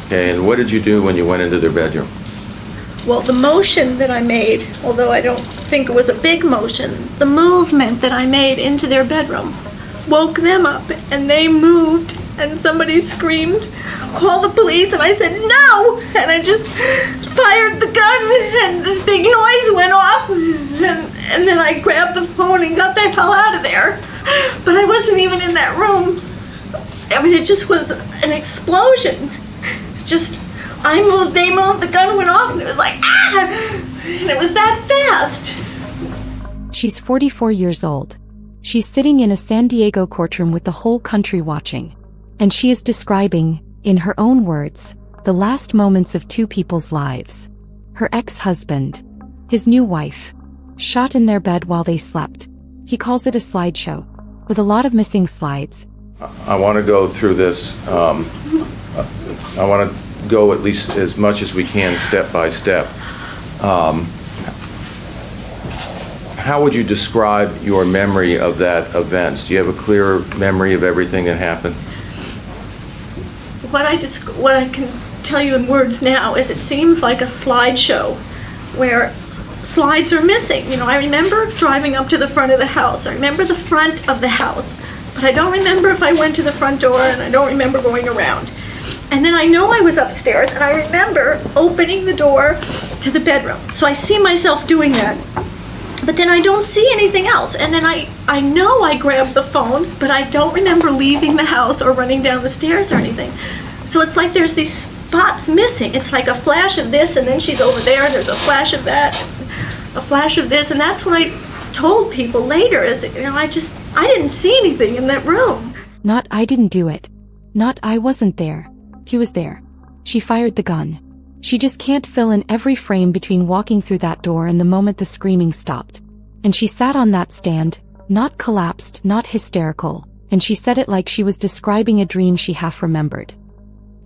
Okay, and what did you do when you went into their bedroom? Well, the motion that I made, although I don't think it was a big motion, the movement that I made into their bedroom woke them up, and they moved, and somebody screamed, "Call the police," and I said, "No!" And I just fired the gun, and this big noise went off, and then I grabbed the phone and got the hell out of there. But I wasn't even in that room. I mean, it just was an explosion. Just, I moved, they moved, the gun went off, and it was like, ah! And it was that fast. She's 44 years old. She's sitting in a San Diego courtroom with the whole country watching. And she is describing, in her own words, the last moments of two people's lives. Her ex-husband, his new wife, shot in their bed while they slept. He calls it a slideshow, with a lot of missing slides. I want to go through this. I want to go at least as much as we can, step by step. How would you describe your memory of that event? Do you have a clear memory of everything that happened? What I can tell you in words now is it seems like a slideshow where slides are missing. You know, I remember driving up to the front of the house. I remember the front of the house, but I don't remember if I went to the front door, and I don't remember going around. And then I know I was upstairs, and I remember opening the door to the bedroom. So I see myself doing that. But then I don't see anything else. And then I know I grabbed the phone, but I don't remember leaving the house or running down the stairs or anything. So it's like there's these spots missing. It's like a flash of this, and then she's over there, and there's a flash of that, a flash of this. And that's what I told people later is, you know, I didn't see anything in that room. Not I didn't do it. Not I wasn't there. He was there. She fired the gun. She just can't fill in every frame between walking through that door and the moment the screaming stopped. And she sat on that stand, not collapsed, not hysterical, and she said it like she was describing a dream she half remembered.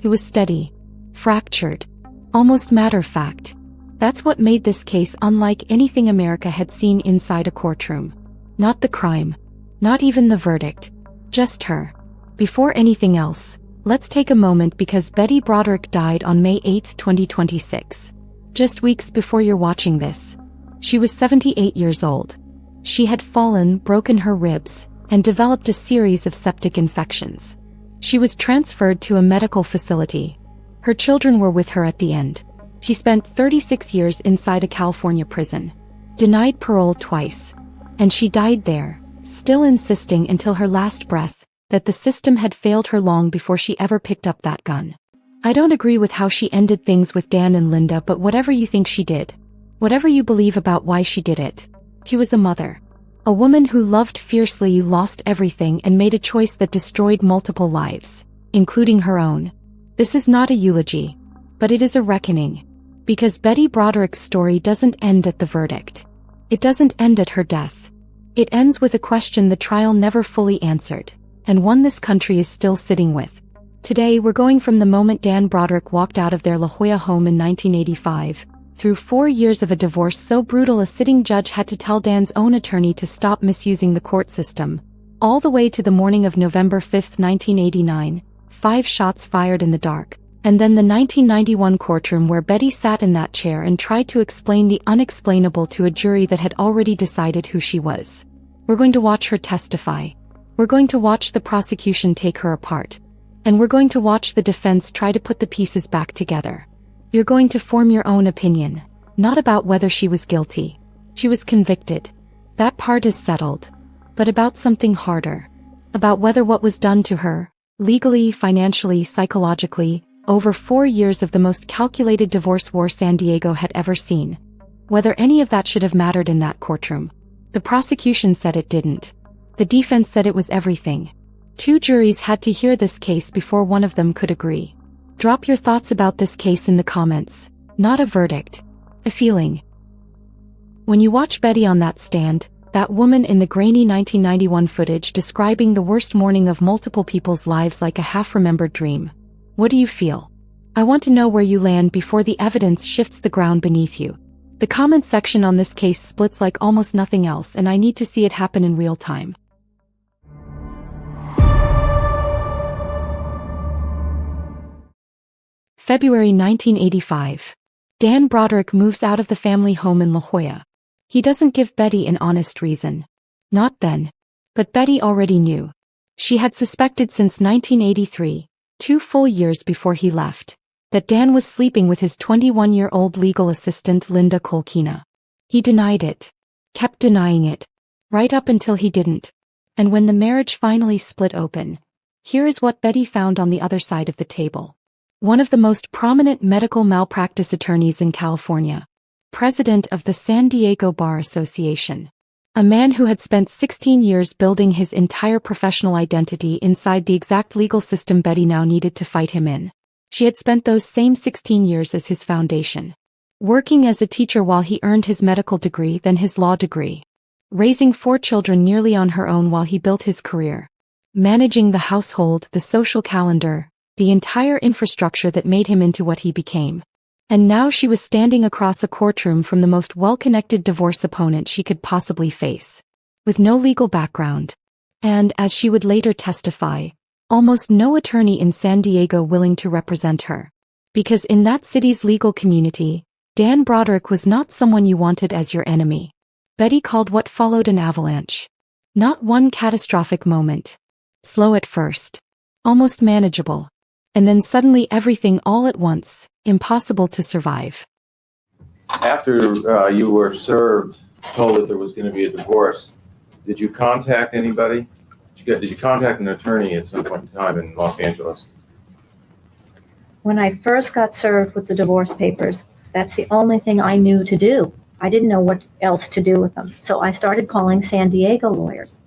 It was steady, fractured, almost matter-of-fact. That's what made this case unlike anything America had seen inside a courtroom. Not the crime, not even the verdict, just her. Before anything else, let's take a moment because Betty Broderick died on May 8, 2026. Just weeks before you're watching this. She was 78 years old. She had fallen, broken her ribs, and developed a series of septic infections. She was transferred to a medical facility. Her children were with her at the end. She spent 36 years inside a California prison, denied parole twice, and she died there, still insisting until her last breath that the system had failed her long before she ever picked up that gun. I don't agree with how she ended things with Dan and Linda, but whatever you think she did, whatever you believe about why she did it, she was a mother. A woman who loved fiercely, lost everything, and made a choice that destroyed multiple lives, including her own. This is not a eulogy, but it is a reckoning. Because Betty Broderick's story doesn't end at the verdict. It doesn't end at her death. It ends with a question the trial never fully answered, and one this country is still sitting with. Today we're going from the moment Dan Broderick walked out of their La Jolla home in 1985, through 4 years of a divorce so brutal a sitting judge had to tell Dan's own attorney to stop misusing the court system, all the way to the morning of November 5, 1989, 5 shots fired in the dark. And then the 1991 courtroom where Betty sat in that chair and tried to explain the unexplainable to a jury that had already decided who she was. We're going to watch her testify. We're going to watch the prosecution take her apart. And we're going to watch the defense try to put the pieces back together. You're going to form your own opinion, not about whether she was guilty. She was convicted. That part is settled. But about something harder. About whether what was done to her, legally, financially, psychologically, over 4 years of the most calculated divorce war San Diego had ever seen. Whether any of that should have mattered in that courtroom. The prosecution said it didn't. The defense said it was everything. 2 juries had to hear this case before one of them could agree. Drop your thoughts about this case in the comments. Not a verdict. A feeling. When you watch Betty on that stand, that woman in the grainy 1991 footage describing the worst morning of multiple people's lives like a half-remembered dream. What do you feel? I want to know where you land before the evidence shifts the ground beneath you. The comment section on this case splits like almost nothing else, and I need to see it happen in real time. February 1985. Dan Broderick moves out of the family home in La Jolla. He doesn't give Betty an honest reason. Not then. But Betty already knew. She had suspected since 1983, 2 full years before he left, that Dan was sleeping with his 21-year-old legal assistant Linda Kolkena. He denied it. Kept denying it. Right up until he didn't. And when the marriage finally split open, here is what Betty found on the other side of the table. One of the most prominent medical malpractice attorneys in California. President of the San Diego Bar Association. A man who had spent 16 years building his entire professional identity inside the exact legal system Betty now needed to fight him in. She had spent those same 16 years as his foundation. Working as a teacher while he earned his medical degree then his law degree. Raising 4 children nearly on her own while he built his career. Managing the household, the social calendar, the entire infrastructure that made him into what he became. And now she was standing across a courtroom from the most well-connected divorce opponent she could possibly face. With no legal background. And, as she would later testify, almost no attorney in San Diego willing to represent her. Because in that city's legal community, Dan Broderick was not someone you wanted as your enemy. Betty called what followed an avalanche. Not one catastrophic moment. Slow at first. Almost manageable. And then suddenly everything all at once, impossible to survive. After you were told that there was going to be a divorce, did you contact anybody? Did you contact an attorney at some point in time in Los Angeles? When I first got served with the divorce papers, that's the only thing I knew to do. I didn't know what else to do with them. So I started calling San Diego lawyers.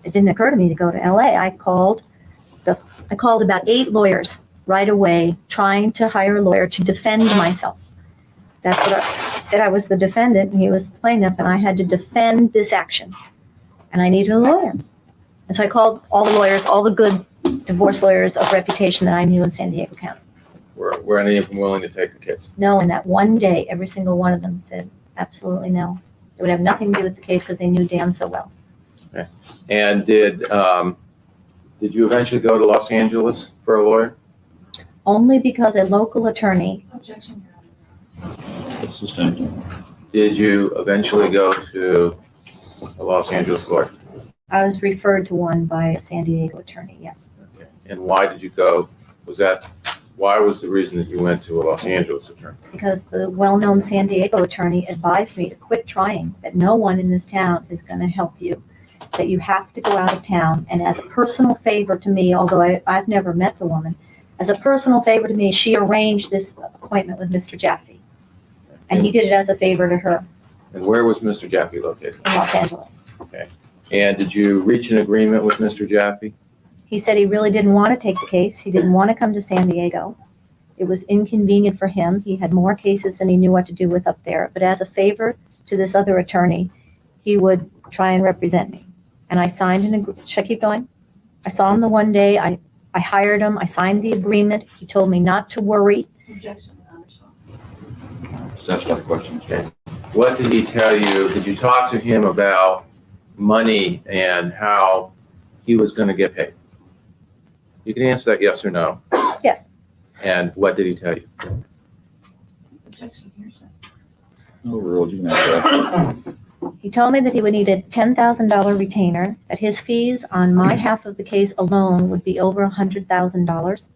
It didn't occur to me to go to LA. I called about 8 lawyers right away, trying to hire a lawyer to defend myself. That's what I said. I was the defendant and he was the plaintiff, and I had to defend this action. And I needed a lawyer. And so I called all the lawyers, all the good divorce lawyers of reputation that I knew in San Diego County. Were any of them willing to take the case? No, and that one day, every single one of them said, absolutely no. It would have nothing to do with the case because they knew Dan so well. Okay. And did you eventually go to Los Angeles for a lawyer? Only because a local attorney. Objection. Did you eventually go to a Los Angeles lawyer? I was referred to one by a San Diego attorney, yes. Okay. And why did you go? Why was the reason that you went to a Los Angeles attorney? Because the well-known San Diego attorney advised me to quit trying, that no one in this town is going to help you, that you have to go out of town. And as a personal favor to me, although I've never met the woman, as a personal favor to me, she arranged this appointment with Mr. Jaffe. And he did it as a favor to her. And where was Mr. Jaffe located? In Los Angeles. Okay. And did you reach an agreement with Mr. Jaffe? He said he really didn't want to take the case. He didn't want to come to San Diego. It was inconvenient for him. He had more cases than he knew what to do with up there. But as a favor to this other attorney, he would try and represent me. And I signed an agreement. Should I keep going? I saw him the one day. I hired him. I signed the agreement. He told me not to worry. Objection, non-responsive. That's not a question. Okay. What did he tell you? Did you talk to him about money and how he was going to get paid? You can answer that yes or no. Yes. And what did he tell you? Objection, hearsay. Overruled, you can answer that. He told me that he would need a $10,000 retainer, that his fees on my half of the case alone would be over $100,000,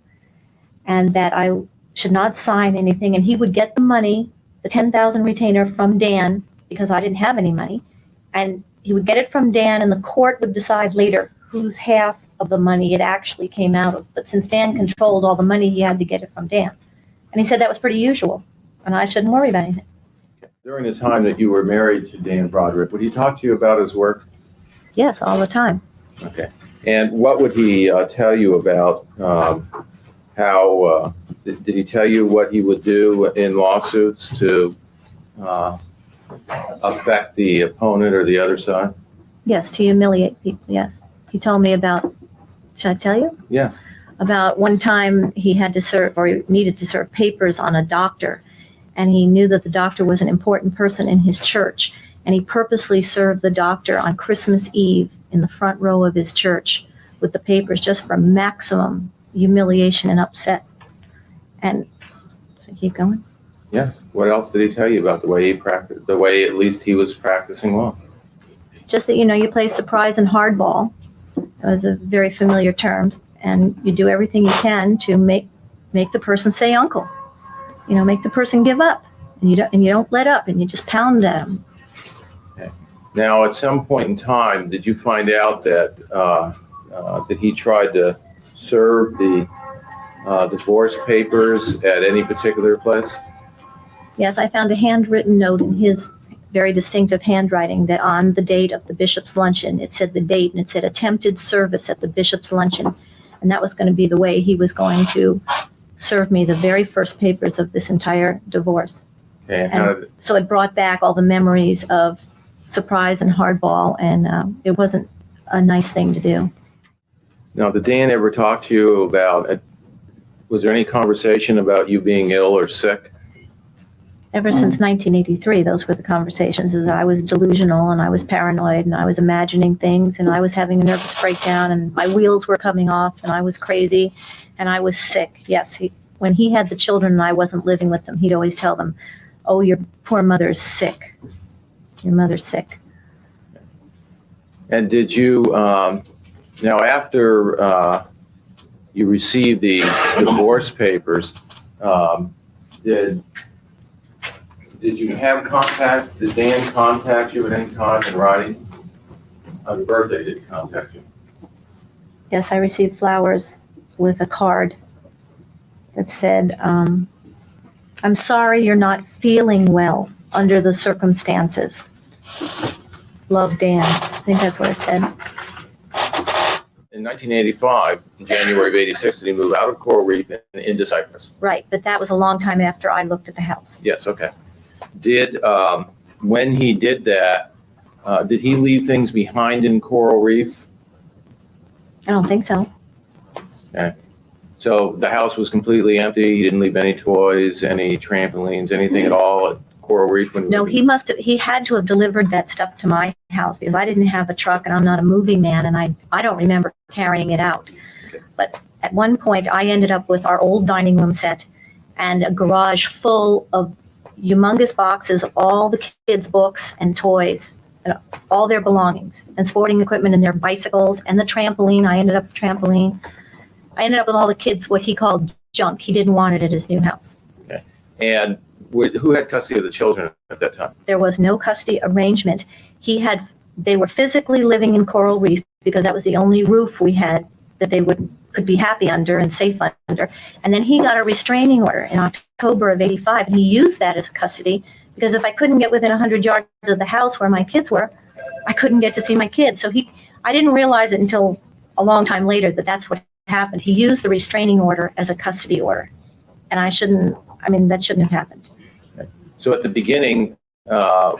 and that I should not sign anything, and he would get the money, the $10,000 retainer from Dan, because I didn't have any money, and he would get it from Dan, and the court would decide later whose half of the money it actually came out of. But since Dan controlled all the money, he had to get it from Dan. And he said that was pretty usual, and I shouldn't worry about anything. During the time that you were married to Dan Broderick, would he talk to you about his work? Yes, all the time. Okay. And what would he tell you about did he tell you what he would do in lawsuits to affect the opponent or the other side? Yes, to humiliate people, yes. He told me about, should I tell you? Yes. About one time he had to serve, or he needed to serve papers on a doctor, and he knew that the doctor was an important person in his church, and he purposely served the doctor on Christmas Eve in the front row of his church with the papers just for maximum humiliation and upset. And keep going. Yes. What else did he tell you about the way he practiced, the way at least he was practicing law? Just that, you play surprise and hardball. That was a very familiar term. And you do everything you can to make the person say uncle. Make the person give up. And you don't let up, and you just pound at them. Okay. Now, at some point in time, did you find out that that he tried to serve the divorce papers at any particular place? Yes, I found a handwritten note in his very distinctive handwriting that on the date of the bishop's luncheon, it said the date, and it said attempted service at the bishop's luncheon. And that was going to be the way he was going to serve me the very first papers of this entire divorce. Okay. And so it brought back all the memories of surprise and hardball, and it wasn't a nice thing to do. Now, did Dan ever talk to you about, was there any conversation about you being ill or sick? Ever since 1983, those were the conversations, is that I was delusional and I was paranoid and I was imagining things and I was having a nervous breakdown and my wheels were coming off and I was crazy and I was sick. Yes, when he had the children and I wasn't living with them, he'd always tell them, "Oh, your poor mother's sick. Your mother's sick." And did you, now after you received the divorce papers, did you have contact, did Dan contact you at any time in writing? On your birthday, did he contact you? Yes, I received flowers with a card that said, "I'm sorry you're not feeling well under the circumstances. Love, Dan." I think that's what it said. In 1985, in January of 86, did he move out of Coral Reef and into Cyprus? Right, but that was a long time after I looked at the house. Yes, okay. When he did that, did he leave things behind in Coral Reef? I don't think so. Okay. So the house was completely empty. He didn't leave any toys, any trampolines, anything at all at Coral Reef? No, he had to have delivered that stuff to my house because I didn't have a truck and I'm not a moving man and I don't remember carrying it out. Okay. But at one point I ended up with our old dining room set and a garage full of humongous boxes of all the kids' books and toys and all their belongings and sporting equipment and their bicycles and the trampoline. I ended up with trampoline. I ended up with all the kids, what he called junk. He didn't want it at his new house. Okay. And who had custody of the children at that time? There was no custody arrangement. They were physically living in Coral Reef because that was the only roof we had that they could be happy under and safe under. And then he got a restraining order in October of 85, and he used that as custody because if I couldn't get within 100 yards of the house where my kids were, I couldn't get to see my kids. So I didn't realize it until a long time later that that's what happened. He used the restraining order as a custody order. And that shouldn't have happened. So at the beginning,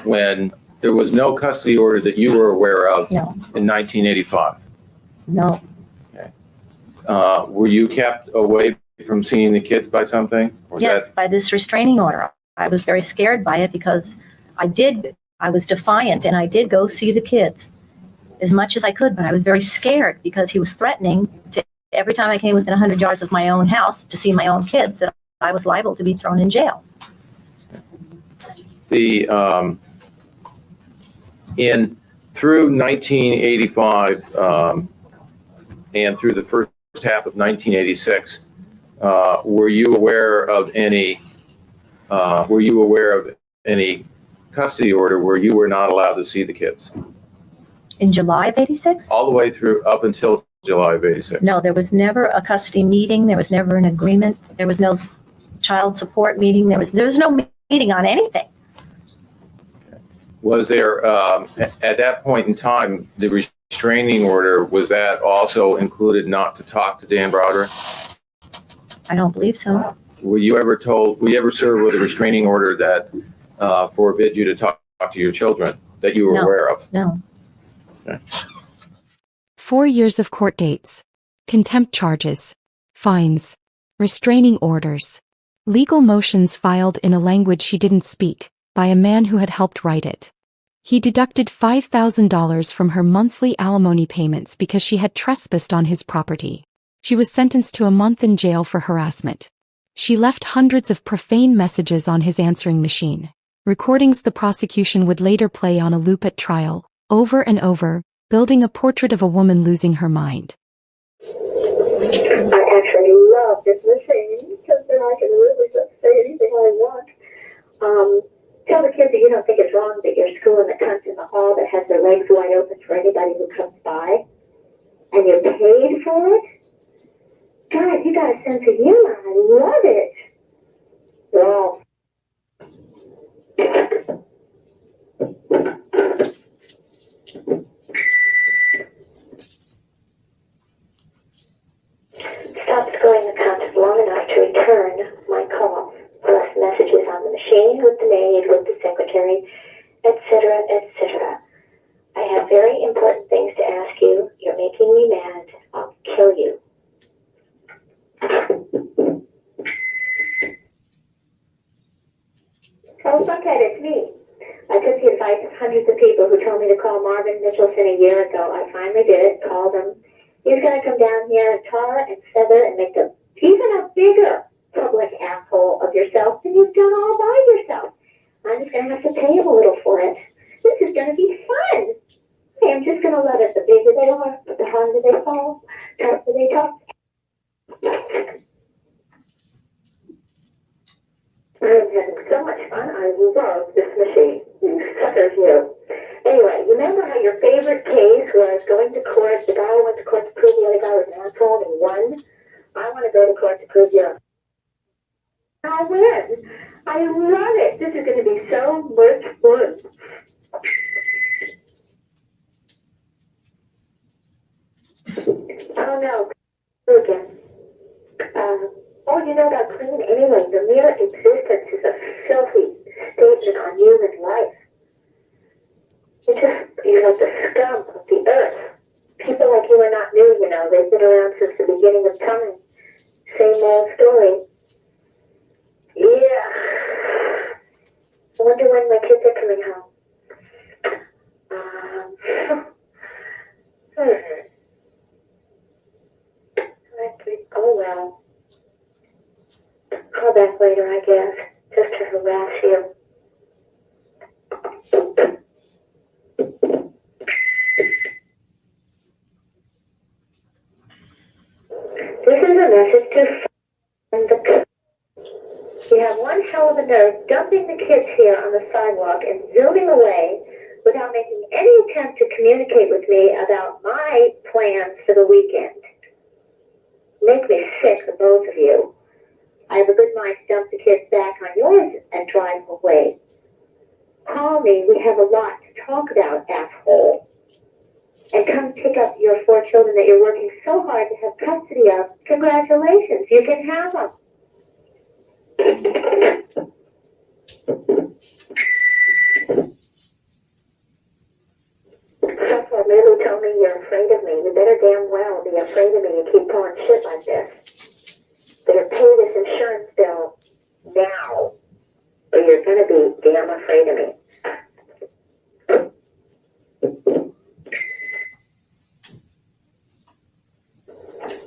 when there was no custody order that you were aware of No. in 1985, No. were you kept away from seeing the kids by something? Or was Yes, by this restraining order. I was very scared by it because I was defiant and I did go see the kids as much as I could, but I was very scared because he was threatening to, every time I came within 100 yards of my own house to see my own kids, that I was liable to be thrown in jail. Through 1985 and through the first half of 1986, were you aware of any custody order where you were not allowed to see the kids? In July of 86? All the way through up until July of 86? No, there was never a custody meeting. There was never an agreement. There was no child support meeting. There was no meeting on anything. Was there, at that point in time, the restraining order, was that also included not to talk to Dan Broderick? I don't believe so. Were you ever served with a restraining order that forbid you to talk to your children that you were No. aware of? No. 4 years of court dates, contempt charges, fines, restraining orders, legal motions filed in a language she didn't speak by a man who had helped write it. He deducted $5,000 from her monthly alimony payments because she had trespassed on his property. She was sentenced to a month in jail for harassment. She left hundreds of profane messages on his answering machine. Recordings the prosecution would later play on a loop at trial, over and over, building a portrait of a woman losing her mind. I actually love this machine because then I can really just say anything I want. Tell the kids that you don't think it's wrong that your school in the cunt in the hall that has their legs wide open for anybody who comes by, and you're paid for it. God, you got a sense of humor. I love it. Well. Stop scoring the cunt long enough to return my call. Left messages on the machine, with the maid, with the secretary, etc., etc. I have very important things to ask you. You're making me mad. I'll kill you. Oh, fuckhead, it's me. I took the advice of hundreds of people who told me to call Marvin Mitchelson a year ago. I finally did it, called him. He's going to come down here and tar and feather and make even a bigger public asshole of yourself than you've done all by yourself. I'm just going to have to pay him a little for it. This is going to be fun. Hey, I'm just going to love it. The bigger they are, the harder they fall, tougher they talk. I'm having so much fun. I love this machine. You suckers, you. Anyway, you remember how your favorite case was going to court, the guy went to court to prove the other guy was an asshole and he won? I want to go to court to prove you're I win. I love it. This is going to be so much fun. Oh no. Again. You know about clean anyway. The mere existence is a filthy statement on human life. It's just, the scum of the earth. People like you are not new, They've been around since the beginning of time. Same old story. Yeah. I wonder when my kids are coming home. Oh well. Call back later, I guess, just to harass you. This is a message to the. You have one hell of a nerve dumping the kids here on the sidewalk and zooming away without making any attempt to communicate with me about my plans for the weekend. Make me sick, the both of you. I have a good mind to dump the kids back on yours and drive away. Call me, we have a lot to talk about, asshole. And come pick up your 4 children that you're working so hard to have custody of. Congratulations, you can have them. Someone really told me you're afraid of me. You better damn well be afraid of me and keep pulling shit like this. Better pay this insurance bill now, or you're gonna be damn afraid of me.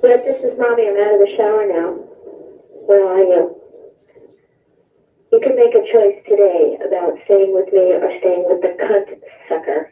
Yes, this is Mommy. I'm out of the shower now. Where are you? You can make a choice today about staying with me or staying with the cunt sucker.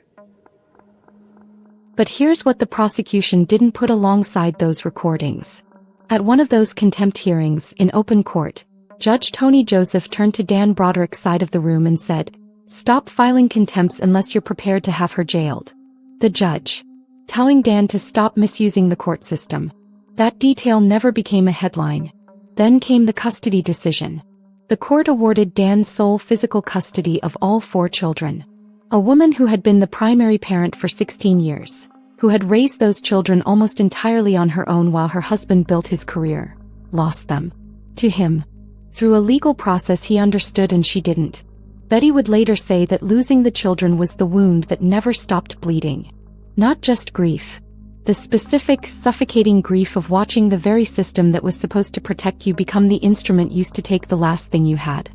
But here's what the prosecution didn't put alongside those recordings. At one of those contempt hearings in open court, Judge Tony Joseph turned to Dan Broderick's side of the room and said, "Stop filing contempts unless you're prepared to have her jailed." The judge, telling Dan to stop misusing the court system. That detail never became a headline. Then came the custody decision. The court awarded Dan sole physical custody of all 4 children. A woman who had been the primary parent for 16 years, who had raised those children almost entirely on her own while her husband built his career, lost them. To him. Through a legal process he understood and she didn't. Betty would later say that losing the children was the wound that never stopped bleeding. Not just grief. The specific, suffocating grief of watching the very system that was supposed to protect you become the instrument used to take the last thing you had.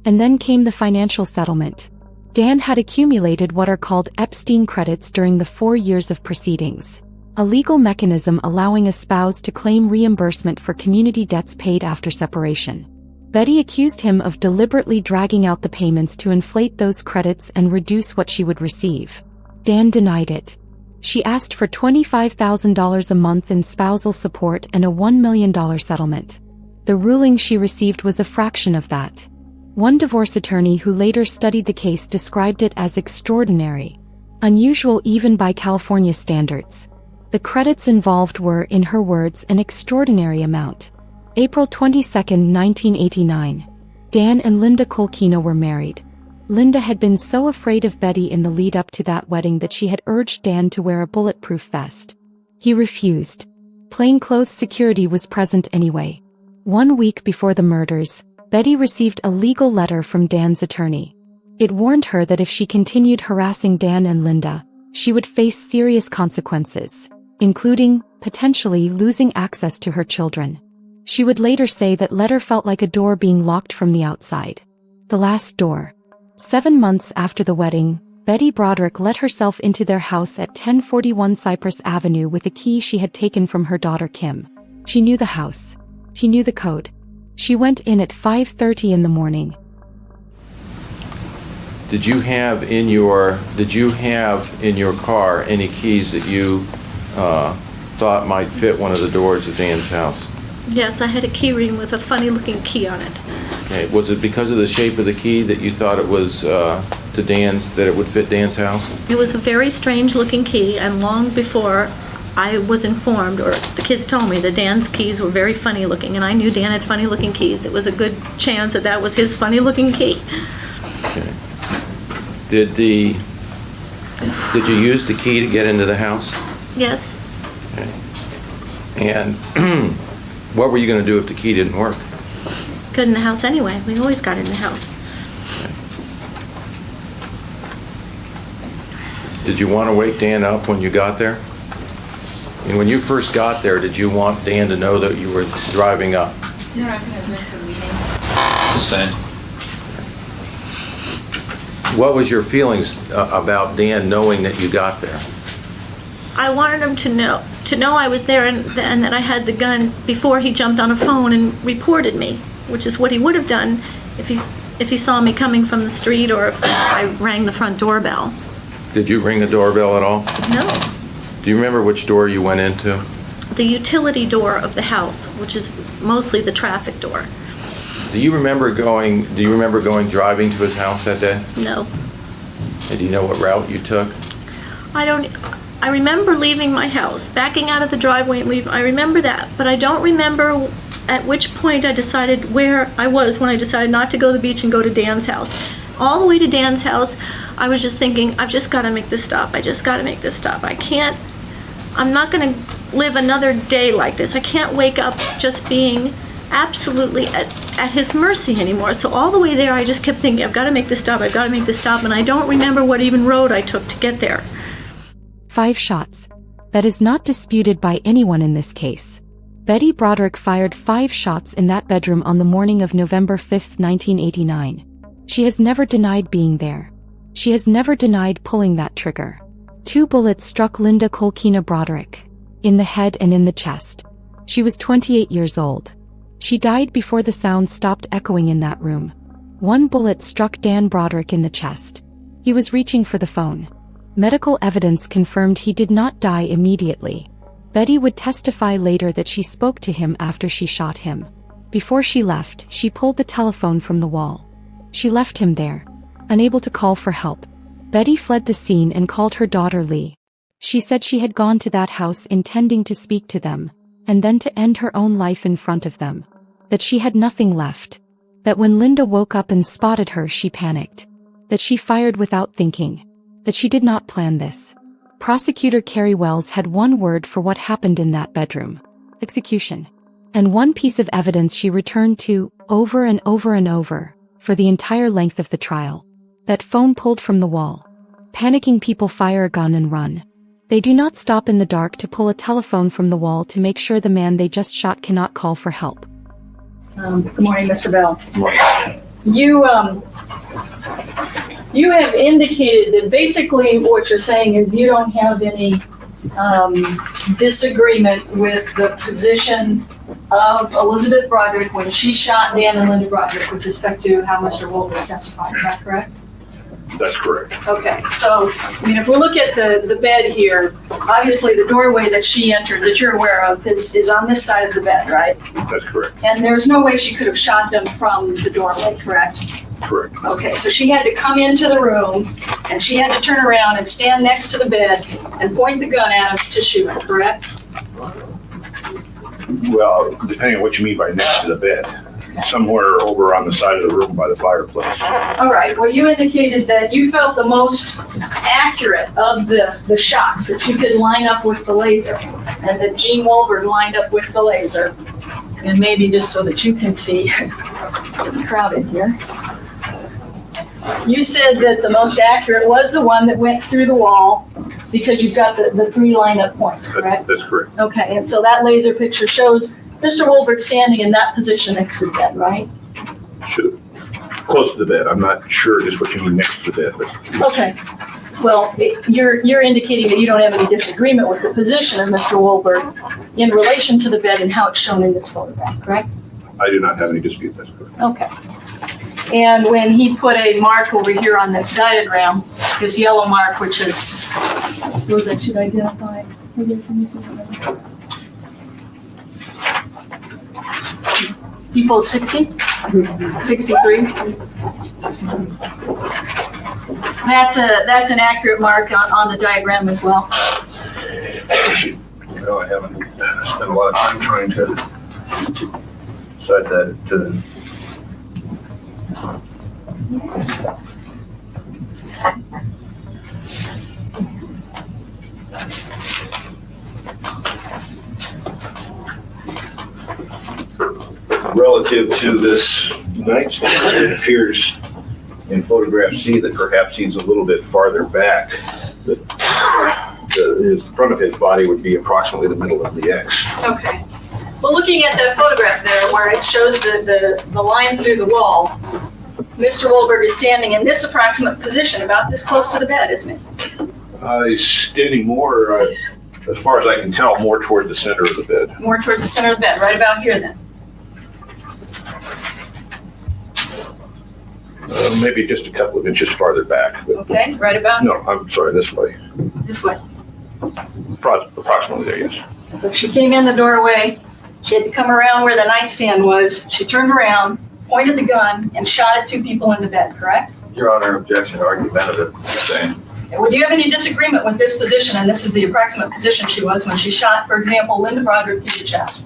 And then came the financial settlement. Dan had accumulated what are called Epstein credits during the 4 years of proceedings. a legal mechanism allowing a spouse to claim reimbursement for community debts paid after separation. Betty accused him of deliberately dragging out the payments to inflate those credits and reduce what she would receive. Dan denied it. She asked for $25,000 a month in spousal support and a $1 million settlement. The ruling she received was a fraction of that. One divorce attorney who later studied the case described it as extraordinary, unusual even by California standards. The credits involved were, in her words, an extraordinary amount. April 22, 1989. Dan and Linda Kolkena were married. Linda had been so afraid of Betty in the lead-up to that wedding that she had urged Dan to wear a bulletproof vest. He refused. Plainclothes security was present anyway. 1 week before the murders, Betty received a legal letter from Dan's attorney. It warned her that if she continued harassing Dan and Linda, she would face serious consequences, including, potentially, losing access to her children. She would later say that letter felt like a door being locked from the outside. The last door. 7 months after the wedding, Betty Broderick let herself into their house at 1041 Cypress Avenue with a key she had taken from her daughter Kim. She knew the house. She knew the code. She went in at 5:30 in the morning. Did you have in your car any keys that you thought might fit one of the doors of Dan's house? Yes, I had a key ring with a funny-looking key on it. Okay. Was it because of the shape of the key that you thought it was that it would fit Dan's house? It was a very strange-looking key, and long before I was informed, or the kids told me, that Dan's keys were very funny-looking, and I knew Dan had funny-looking keys. It was a good chance that that was his funny-looking key. Okay. Did you use the key to get into the house? Yes. Okay. And what were you going to do if the key didn't work? Got in the house anyway. We always got in the house. Did you want to wake Dan up when you got there? And when you first got there, did you want Dan to know that you were driving up? You're not gonna go to a meeting? Sustained. What was your feelings about Dan knowing that you got there? I wanted him to know I was there and that I had the gun before he jumped on a phone and reported me, which is what he would have done if he saw me coming from the street or if I rang the front doorbell. Did you ring the doorbell at all? No. Do you remember which door you went into? The utility door of the house, which is mostly the traffic door. Do you remember going driving to his house that day? No. And do you know what route you took? I remember leaving my house, backing out of the driveway and leaving. I remember that, but I don't remember at which point I decided where I was when I decided not to go to the beach and go to Dan's house. All the way to Dan's house, I was just thinking, I've just got to make this stop. I just got to make this stop. I'm not going to live another day like this. I can't wake up just being absolutely at his mercy anymore. So all the way there, I just kept thinking, I've got to make this stop. I've got to make this stop. And I don't remember what even road I took to get there. 5 shots. That is not disputed by anyone in this case. Betty Broderick fired 5 shots in that bedroom on the morning of November 5, 1989. She has never denied being there. She has never denied pulling that trigger. 2 bullets struck Linda Kolkena Broderick, in the head and in the chest. She was 28 years old. She died before the sound stopped echoing in that room. 1 bullet struck Dan Broderick in the chest. He was reaching for the phone. Medical evidence confirmed he did not die immediately. Betty would testify later that she spoke to him after she shot him. Before she left, she pulled the telephone from the wall. She left him there, unable to call for help. Betty fled the scene and called her daughter Lee. She said she had gone to that house intending to speak to them, and then to end her own life in front of them. That she had nothing left. That when Linda woke up and spotted her, she panicked. That she fired without thinking. That she did not plan this. Prosecutor Carrie Wells had one word for what happened in that bedroom: execution. And one piece of evidence she returned to, over and over and over, for the entire length of the trial. That phone pulled from the wall. Panicking people fire a gun and run. They do not stop in the dark to pull a telephone from the wall to make sure the man they just shot cannot call for help. Good morning, Mr. Bell. Good morning. You have indicated that basically what you're saying is you don't have any disagreement with the position of Elizabeth Broderick when she shot Dan and Linda Broderick with respect to how Mr. Wolford testified. Is that correct? That's correct. Okay, so, I mean, if we look at the bed here, obviously the doorway that she entered, that you're aware of, is on this side of the bed, right? That's correct. And there's no way she could have shot them from the doorway, correct? Correct. Okay, so she had to come into the room, and she had to turn around and stand next to the bed and point the gun at him to shoot him, correct? Well, depending on what you mean by next to the bed. Somewhere over on the side of the room by the fireplace. All right, well, you indicated that you felt the most accurate of the shots, that you could line up with the laser, and that Gene Wolbert lined up with the laser. And maybe just so that you can see, crowded here. You said that the most accurate was the one that went through the wall because you've got the three lineup points, correct? That's correct. Okay, and so that laser picture shows Mr. Wolbert standing in that position next to the bed, right? Should close to the bed. I'm not sure just what you mean next to the bed, but Okay. Well, you're indicating that you don't have any disagreement with the position of Mr. Wolbert in relation to the bed and how it's shown in this photograph, correct? I do not have any dispute. That's correct. Okay. And when he put a mark over here on this diagram, this yellow mark, which is, suppose that should identify. People 60? 63? That's an accurate mark on the diagram as well. Well, I haven't spent a lot of time trying to decide that. Relative to this nightstand, it appears in photograph C that perhaps he's a little bit farther back. His front of his body would be approximately the middle of the X. Okay. Well, looking at that photograph there where it shows the line through the wall, Mr. Wolbert is standing in this approximate position, about this close to the bed, isn't it? He's standing more, as far as I can tell, more toward the center of the bed. More towards the center of the bed, right about here then. Maybe just a couple of inches farther back. But Okay, right about no, I'm sorry, this way. this way. Approximately there, yes. So she came in the doorway, she had to come around where the nightstand was, she turned around, pointed the gun, and shot at two people in the bed, correct? Your Honor, objection argumentative, same. Would you have any disagreement with this position, and this is the approximate position she was when she shot, for example, Linda Broderick through the chest?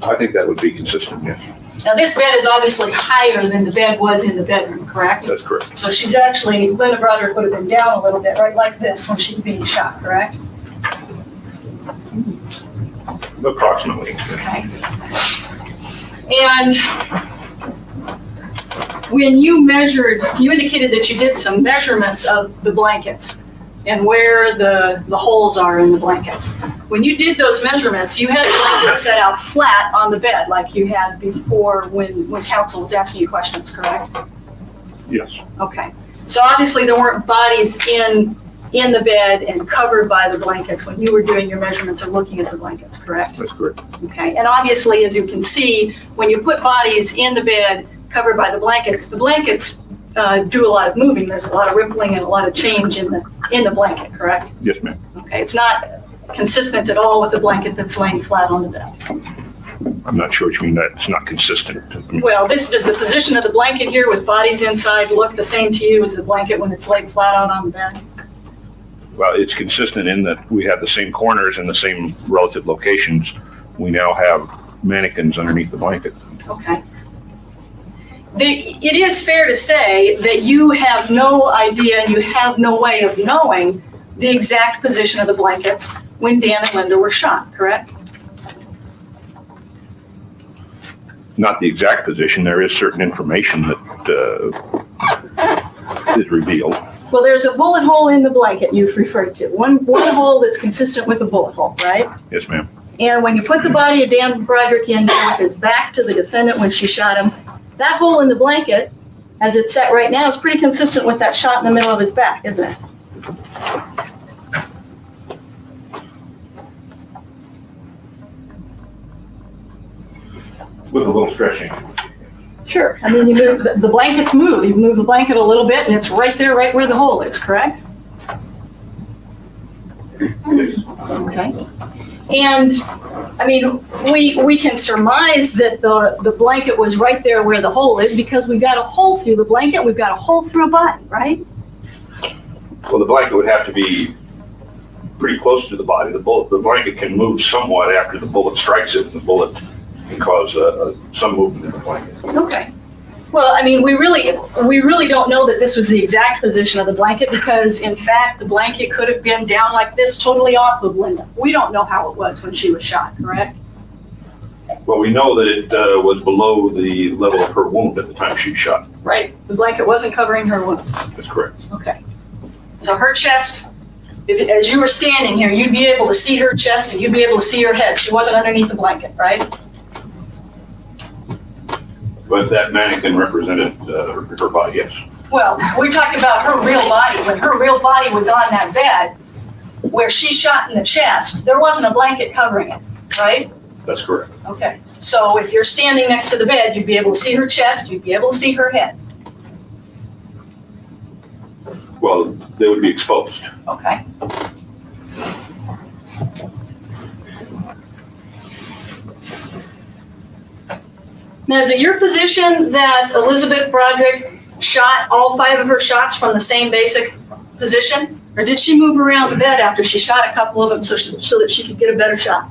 I think that would be consistent, yes. Now, this bed is obviously higher than the bed was in the bedroom, correct? That's correct. So she's actually, Linda Broderick would have been down a little bit, right, like this when she's being shot, correct? Approximately. Okay. And when you measured, you indicated that you did some measurements of the blankets and where the holes are in the blankets. When you did those measurements, you had the blankets set out flat on the bed like you had before when counsel was asking you questions, correct? Yes. Okay. So obviously there weren't bodies in the bed and covered by the blankets when you were doing your measurements or looking at the blankets, correct? That's correct. Okay. And obviously, as you can see, when you put bodies in the bed covered by the blankets do a lot of moving. There's a lot of rippling and a lot of change in the blanket, correct? Yes, ma'am. Okay. It's not consistent at all with a blanket that's laying flat on the bed. I'm not sure what you mean that it's not consistent. I mean, Well, does the position of the blanket here with bodies inside look the same to you as the blanket when it's laid flat out on the bed? well, it's consistent in that we have the same corners and the same relative locations. We now have mannequins underneath the blanket. Okay. It is fair to say that you have no idea and you have no way of knowing the exact position of the blankets when Dan and Linda were shot, correct? Not the exact position. There is certain information that is revealed. Well, there's a bullet hole in the blanket you've referred to. One hole that's consistent with a bullet hole, right? Yes, ma'am. And when you put the body of Dan Broderick in with his back to the defendant when she shot him, that hole in the blanket, as it's set right now, is pretty consistent with that shot in the middle of his back, isn't it? With a little stretching. Sure. I mean, you move, the blankets move. You move the blanket a little bit and it's right there, right where the hole is, correct? Okay. And, I mean, we can surmise that the blanket was right there where the hole is because we've got a hole through the blanket, we've got a hole through a body, right? Well, the blanket would have to be pretty close to the body. The blanket can move somewhat after the bullet strikes it, and the bullet can cause some movement in the blanket. Okay. Well, I mean, we really don't know that this was the exact position of the blanket because, in fact, the blanket could have been down like this, totally off of Linda. We don't know how it was when she was shot, correct? Well, we know that it was below the level of her wound at the time she shot. Right. The blanket wasn't covering her wound. That's correct. Okay. So her chest, as you were standing here, you'd be able to see her chest and you'd be able to see her head. She wasn't underneath the blanket, right? But that mannequin represented her body, yes. Well, we're talking about her real body. When her real body was on that bed, where she shot in the chest, there wasn't a blanket covering it, right? That's correct. Okay. So if you're standing next to the bed, you'd be able to see her chest, you'd be able to see her head. Well, they would be exposed. Okay. Now, is it your position that Elizabeth Broderick shot all 5 of her shots from the same basic position? Or did she move around the bed after she shot a couple of them so that she could get a better shot?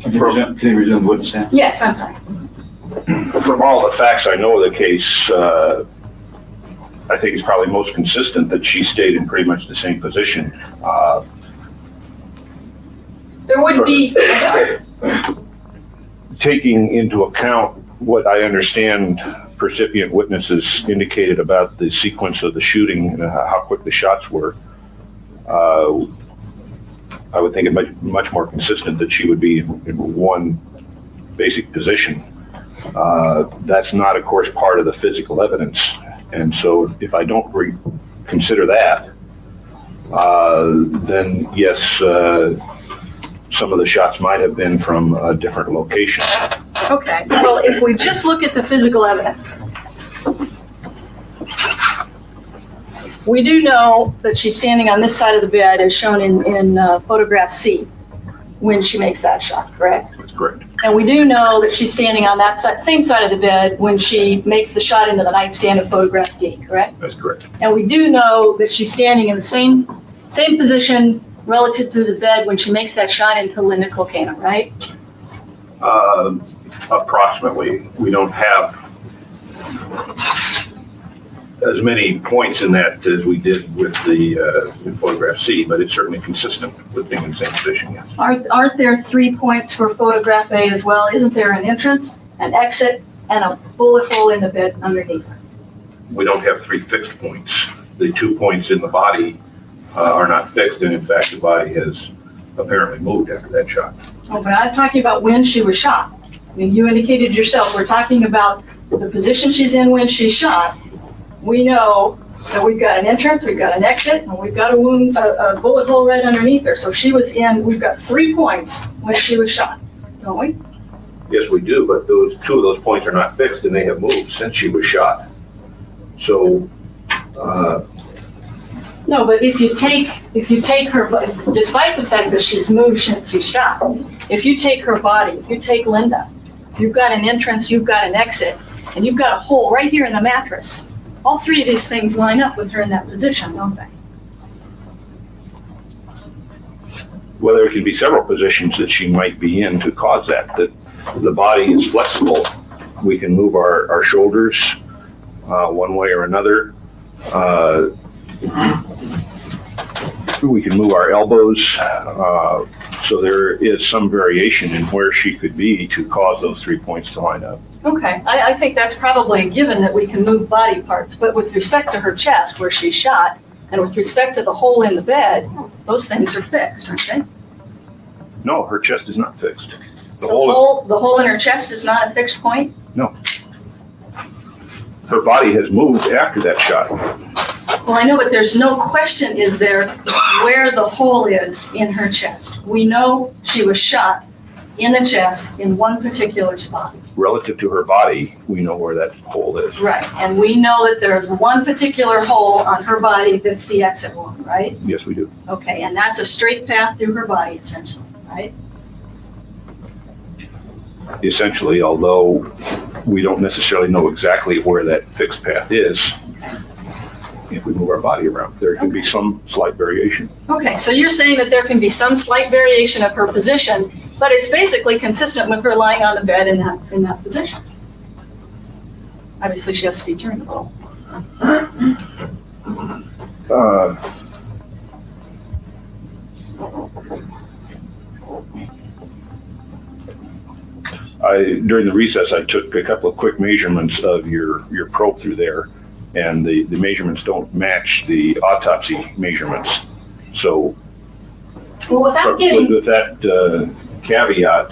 Can you resume what you said? Yes, I'm sorry. From all the facts I know of the case, I think it's probably most consistent that she stayed in pretty much the same position. There would be, Taking into account what I understand percipient witnesses indicated about the sequence of the shooting and how quick the shots were, I would think it much more consistent that she would be in one basic position. That's not, of course, part of the physical evidence. And so if I don't consider that, then yes, some of the shots might have been from a different location. okay, well, if we just look at the physical evidence, we do know that she's standing on this side of the bed as shown in photograph C when she makes that shot, correct? That's correct. And we do know that she's standing on that same side of the bed when she makes the shot into the nightstand in photograph D, correct? That's correct. And we do know that she's standing in the same position relative to the bed when she makes that shot into Linda Kolkena, right? Approximately. We don't have as many points in that as we did with the in photograph C, but it's certainly consistent with being in the same position, yes. Aren't there 3 points for photograph A as well? Isn't there an entrance, an exit, and a bullet hole in the bed underneath her? We don't have 3 fixed points. The 2 points in the body are not fixed, and in fact, the body has apparently moved after that shot. Oh, but I'm talking about when she was shot. I mean, you indicated yourself, we're talking about the position she's in when she's shot. We know that we've got an entrance, we've got an exit, and we've got a bullet hole right underneath her. So we've got 3 points when she was shot, don't we? Yes, we do, but 2 of those points are not fixed, and they have moved since she was shot. So, no, but if you take her, despite the fact that she's moved since she's shot, if you take her body, if you take Linda, you've got an entrance, you've got an exit, and you've got a hole right here in the mattress. All 3 of these things line up with her in that position, don't they? well, there can be several positions that she might be in to cause that the body is flexible. We can move our shoulders one way or another. We can move our elbows. So there is some variation in where she could be to cause those 3 points to line up. Okay, I think that's probably a given that we can move body parts, but with respect to her chest where she's shot, and with respect to the hole in the bed, those things are fixed, aren't they? No, her chest is not fixed. The hole in her chest is not a fixed point? No. Her body has moved after that shot. Well, I know, but there's no question, is there, where the hole is in her chest. We know she was shot in the chest in one particular spot. Relative to her body, we know where that hole is. Right, and we know that there's one particular hole on her body that's the exit wound, right? Yes, we do. Okay, and that's a straight path through her body, essentially, right? Essentially, although we don't necessarily know exactly where that fixed path is, if we move our body around, there can be some slight variation. Okay, so you're saying that there can be some slight variation of her position, but it's basically consistent with her lying on the bed in that position. Obviously, she has to be turned a little. During the recess, I took a couple of quick measurements of your probe through there, and the measurements don't match the autopsy measurements. So, Well, without getting, with that caveat,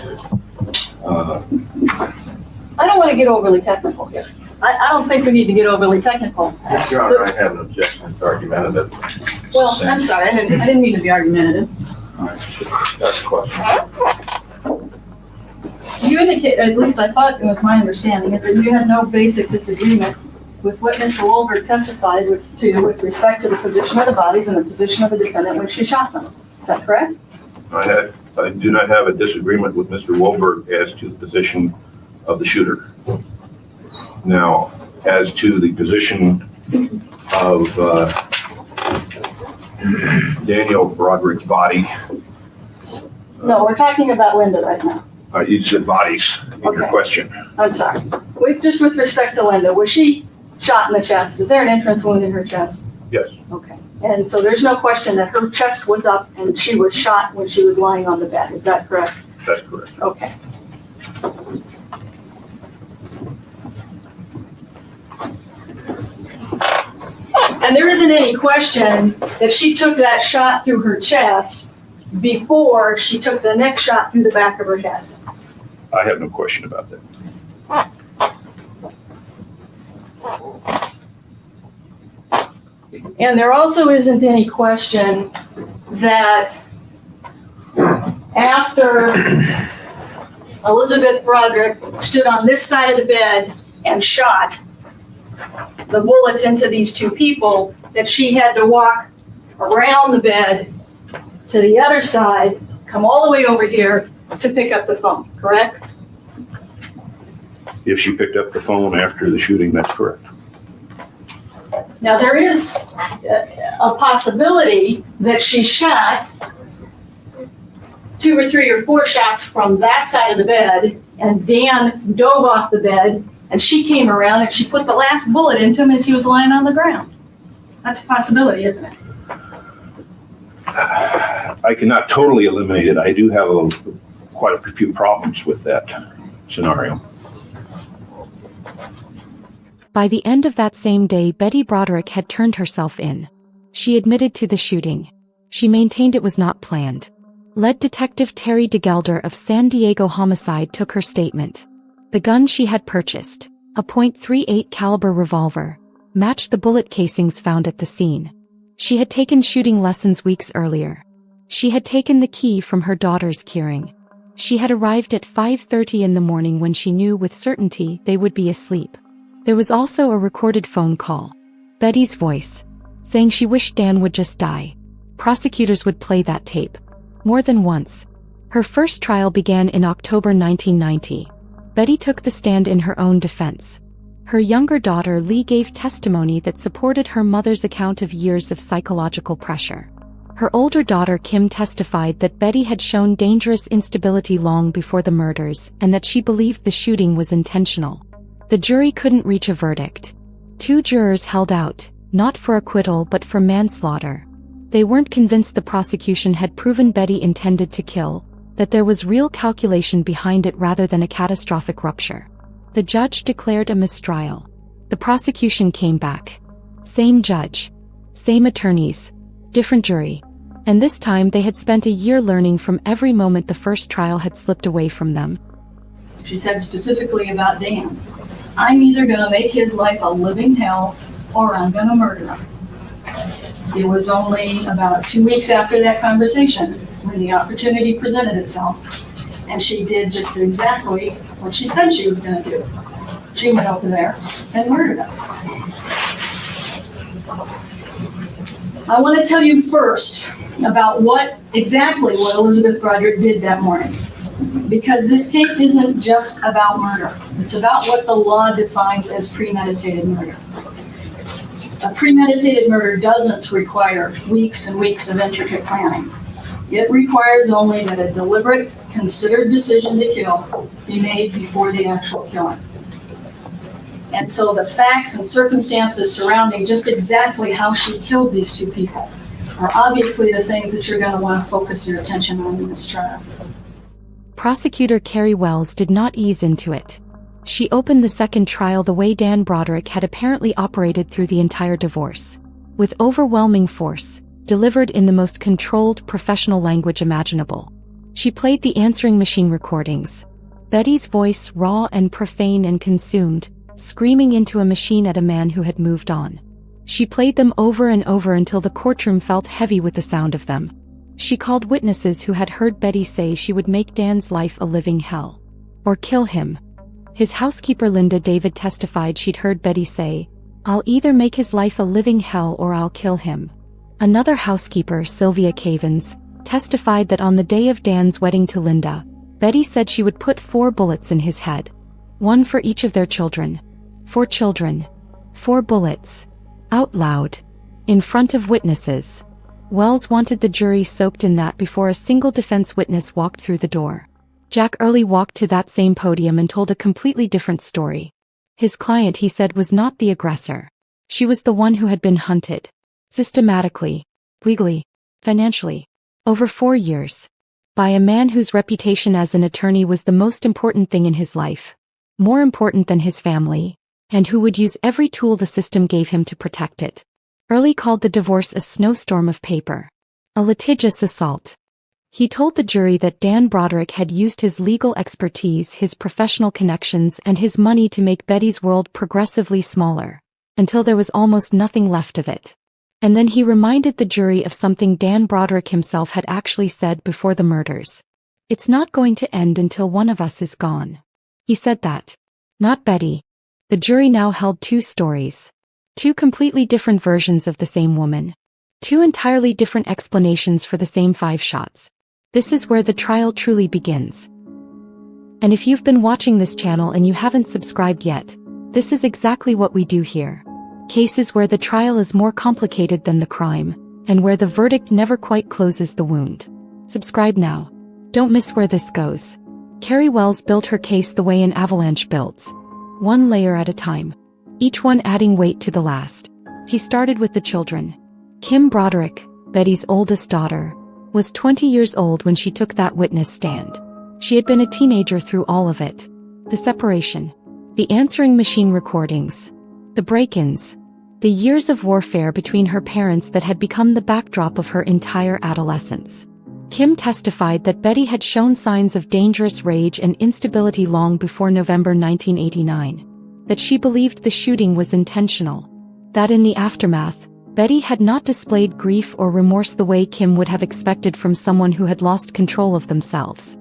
I don't want to get overly technical here. I don't think we need to get overly technical. Your Honor, I have an objection. It's argumentative. Well, I'm sorry, I didn't mean to be argumentative. That's a question. You indicate, at least I thought it was my understanding, is that you had no basic disagreement with what Mr. Wolberg testified with respect to the position of the bodies and the position of the defendant when she shot them. Is that correct? I do not have a disagreement with Mr. Wolberg as to the position of the shooter. Now, as to the position of Daniel Broderick's body. No, we're talking about Linda right now. You said bodies in your question. I'm sorry. Just with respect to Linda, was she shot in the chest? Is there an entrance wound in her chest? Yes. Okay. And so there's no question that her chest was up and she was shot when she was lying on the bed. Is that correct? That's correct. Okay. And there isn't any question that she took that shot through her chest before she took the next shot through the back of her head. I have no question about that. And there also isn't any question that after Elizabeth Broderick stood on this side of the bed and shot the bullets into these two people, that she had to walk around the bed to the other side, come all the way over here to pick up the phone, correct? If she picked up the phone after the shooting, that's correct. Now, there is a possibility that she shot 2 or 3 or 4 shots from that side of the bed, and Dan dove off the bed, and she came around and she put the last bullet into him as he was lying on the ground. That's a possibility, isn't it? I cannot totally eliminate it. I do have quite a few problems with that scenario. By the end of that same day, Betty Broderick had turned herself in. She admitted to the shooting. She maintained it was not planned. Lead Detective Terry DeGelder of San Diego Homicide took her statement. The gun she had purchased, a .38 caliber revolver, matched the bullet casings found at the scene. She had taken shooting lessons weeks earlier. She had taken the key from her daughter's keyring. She had arrived at 5:30 in the morning when she knew with certainty they would be asleep. There was also a recorded phone call. Betty's voice, saying she wished Dan would just die. Prosecutors would play that tape more than once. Her first trial began in October 1990. Betty took the stand in her own defense. Her younger daughter Lee gave testimony that supported her mother's account of years of psychological pressure. Her older daughter Kim testified that Betty had shown dangerous instability long before the murders and that she believed the shooting was intentional. The jury couldn't reach a verdict. 2 jurors held out, not for acquittal but for manslaughter. They weren't convinced the prosecution had proven Betty intended to kill, that there was real calculation behind it rather than a catastrophic rupture. The judge declared a mistrial. The prosecution came back. Same judge. Same attorneys. Different jury. And this time they had spent a year learning from every moment the first trial had slipped away from them. She said specifically about Dan, I'm either gonna make his life a living hell or I'm gonna murder him. It was only about 2 weeks after that conversation when the opportunity presented itself. And she did just exactly what she said she was going to do. She went over there and murdered him. I want to tell you first about what Elizabeth Broderick did that morning. Because this case isn't just about murder. It's about what the law defines as premeditated murder. A premeditated murder doesn't require weeks and weeks of intricate planning. It requires only that a deliberate, considered decision to kill be made before the actual killing. And so the facts and circumstances surrounding just exactly how she killed these two people are obviously the things that you're going to want to focus your attention on in this trial. Prosecutor Carrie Wells did not ease into it. She opened the second trial the way Dan Broderick had apparently operated through the entire divorce. With overwhelming force, delivered in the most controlled, professional language imaginable. She played the answering machine recordings. Betty's voice raw and profane and consumed, screaming into a machine at a man who had moved on. She played them over and over until the courtroom felt heavy with the sound of them. She called witnesses who had heard Betty say she would make Dan's life a living hell. Or kill him. His housekeeper Linda David testified she'd heard Betty say, "I'll either make his life a living hell or I'll kill him." Another housekeeper, Sylvia Cavens, testified that on the day of Dan's wedding to Linda, Betty said she would put 4 bullets in his head. 1 for each of their children. 4 children. 4 bullets. Out loud. In front of witnesses. Wells wanted the jury soaked in that before a single defense witness walked through the door. Jack Early walked to that same podium and told a completely different story. His client, he said, was not the aggressor. She was the one who had been hunted. Systematically, legally, financially, over 4 years. By a man whose reputation as an attorney was the most important thing in his life. More important than his family, and who would use every tool the system gave him to protect it. Early called the divorce a snowstorm of paper. A litigious assault. He told the jury that Dan Broderick had used his legal expertise, his professional connections, and his money to make Betty's world progressively smaller, until there was almost nothing left of it. And then he reminded the jury of something Dan Broderick himself had actually said before the murders. "It's not going to end until one of us is gone." He said that. Not Betty. The jury now held 2 stories. 2 completely different versions of the same woman. 2 entirely different explanations for the same 5 shots. This is where the trial truly begins. And if you've been watching this channel and you haven't subscribed yet, this is exactly what we do here. Cases where the trial is more complicated than the crime, and where the verdict never quite closes the wound. Subscribe now. Don't miss where this goes. Carrie Wells built her case the way an avalanche builds. 1 layer at a time. Each one adding weight to the last. He started with the children. Kim Broderick, Betty's oldest daughter, was 20 years old when she took that witness stand. She had been a teenager through all of it. The separation. The answering machine recordings. The break-ins. The years of warfare between her parents that had become the backdrop of her entire adolescence. Kim testified that Betty had shown signs of dangerous rage and instability long before November 1989. That she believed the shooting was intentional. That in the aftermath, Betty had not displayed grief or remorse the way Kim would have expected from someone who had lost control of themselves.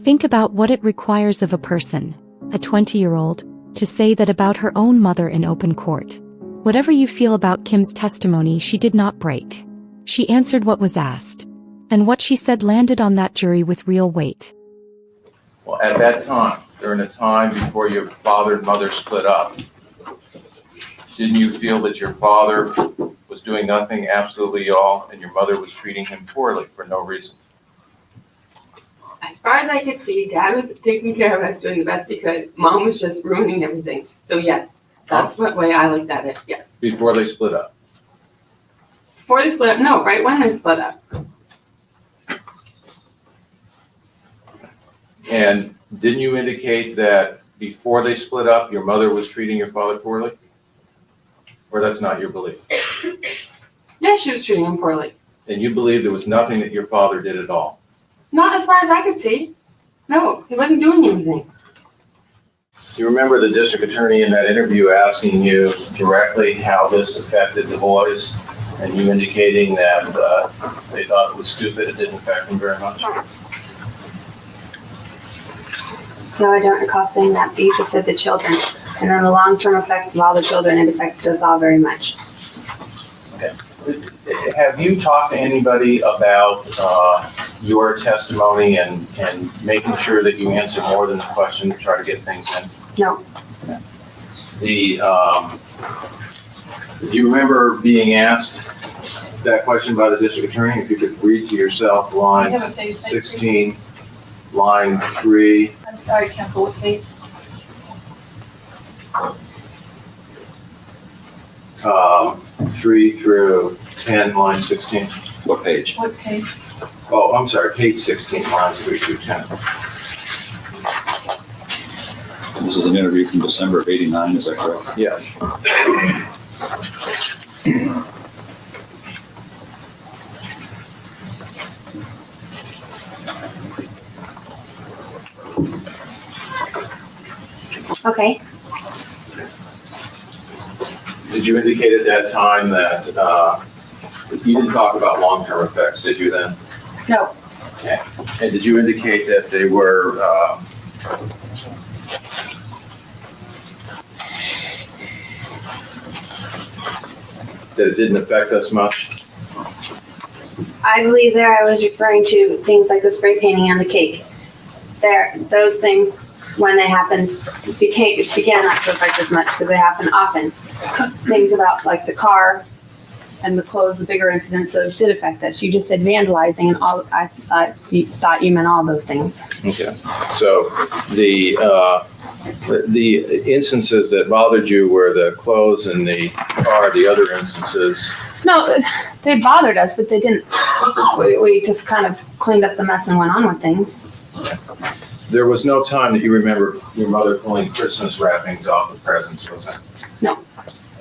Think about what it requires of a person, a 20-year-old, to say that about her own mother in open court. Whatever you feel about Kim's testimony, she did not break. She answered what was asked. And what she said landed on that jury with real weight. Well, at that time, during the time before your father and mother split up, didn't you feel that your father was doing nothing, absolutely all, and your mother was treating him poorly for no reason? As far as I could see, Dad was taking care of us, doing the best he could. Mom was just ruining everything. So yes, that's what way I looked at it, yes. Before they split up? Before they split up? No, right when they split up. And didn't you indicate that before they split up, your mother was treating your father poorly? Or that's not your belief? Yeah, she was treating him poorly. And you believe there was nothing that your father did at all? Not as far as I could see. No, he wasn't doing anything. You remember the district attorney in that interview asking you directly how this affected the boys and you indicating that they thought it was stupid, it didn't affect them very much? No, I don't recall saying that, but you just said the children. And then the long-term effects of all the children, it affected us all very much. Have you talked to anybody about your testimony and making sure that you answer more than the question to try to get things in? No. Do you remember being asked that question by the district attorney? If you could read to yourself lines 16, line 3. I'm sorry, counsel, what page? 3 through 10, line 16. What page? What page? Oh, I'm sorry, page 16, lines 3 through 10. This is an interview from December of '89, is that correct? Yes. Okay. Did you indicate at that time that you didn't talk about long-term effects, did you then? No. Okay. And did you indicate that they were that it didn't affect us much? I believe there I was referring to things like the spray painting on the cake. Those things, when they happened, began not to affect us much because they happen often. Things about like the car and the clothes, the bigger incidences did affect us. You just said vandalizing and all, I thought you meant all those things. Okay. So the instances that bothered you were the clothes and the car, the other instances. No, they bothered us, but they didn't. We just kind of cleaned up the mess and went on with things. There was no time that you remember your mother pulling Christmas wrappings off the presents, was there? No.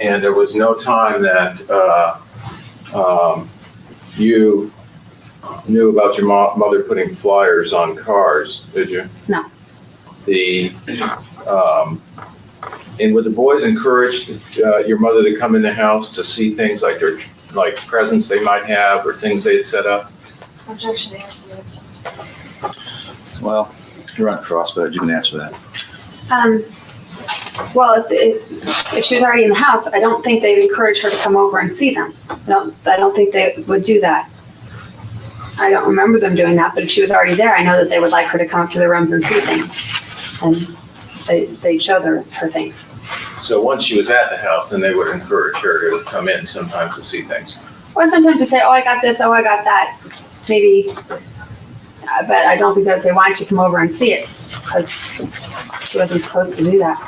And there was no time that you knew about your mother putting flyers on cars, did you? No. And would the boys encourage your mother to come in the house to see things like presents they might have or things they had set up? Objection to estimates. Well, you're on cross, but you can answer that. Well, if she was already in the house, I don't think they'd encourage her to come over and see them. I don't think they would do that. I don't remember them doing that, but if she was already there, I know that they would like her to come up to the rooms and see things. And they'd show her things. So once she was at the house, then they would encourage her to come in sometimes to see things. Or sometimes they'd say, oh, I got this, oh, I got that. Maybe, but I don't think they'd say, why don't you come over and see it? Because she wasn't supposed to do that.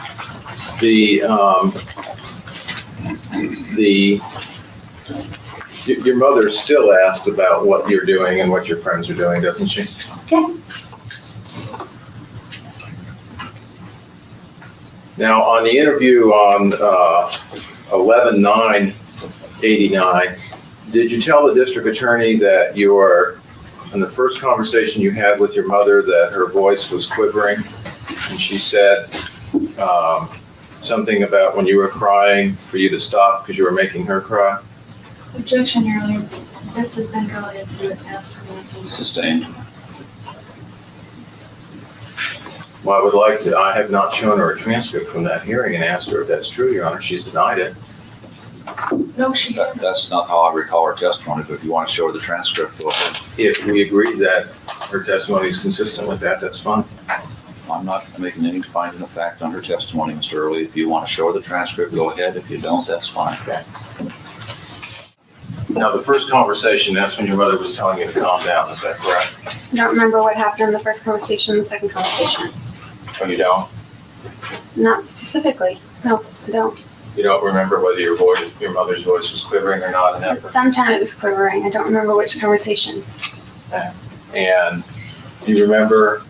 Your mother still asks about what you're doing and what your friends are doing, doesn't she? Yes. Now, on the interview on 11/9/89, did you tell the district attorney that in the first conversation you had with your mother, that her voice was quivering? And she said something about when you were crying for you to stop because you were making her cry? Objection, Your Honor. This has been going into its answer. Sustained. Well, I have not shown her a transcript from that hearing and asked her if that's true, Your Honor. She's denied it. No, she didn't. That's not how I recall her testimony, but if you want to show her the transcript, go ahead. If we agree that her testimony is consistent with that, that's fine. I'm not making any finding of fact on her testimony, Mr. Early. If you want to show her the transcript, go ahead. If you don't, that's fine. Okay. Now, the first conversation, that's when your mother was telling you to calm down, is that correct? I don't remember what happened in the first conversation and the second conversation. Oh, you don't? Not specifically. No, I don't. You don't remember whether your mother's voice was quivering or not in that? Sometime it was quivering. I don't remember which conversation. And do you remember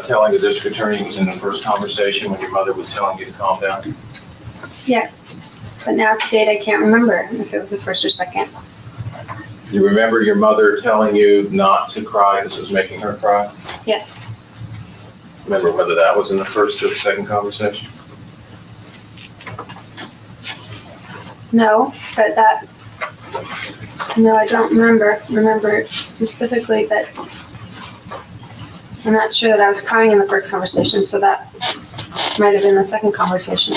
telling the district attorney it was in the first conversation when your mother was telling you to calm down? Yes. But now to date, I can't remember if it was the first or second. You remember your mother telling you not to cry because it was making her cry? Yes. Remember whether that was in the first or the second conversation? No, but No, I don't remember specifically, but I'm not sure that I was crying in the first conversation, so that might have been the second conversation.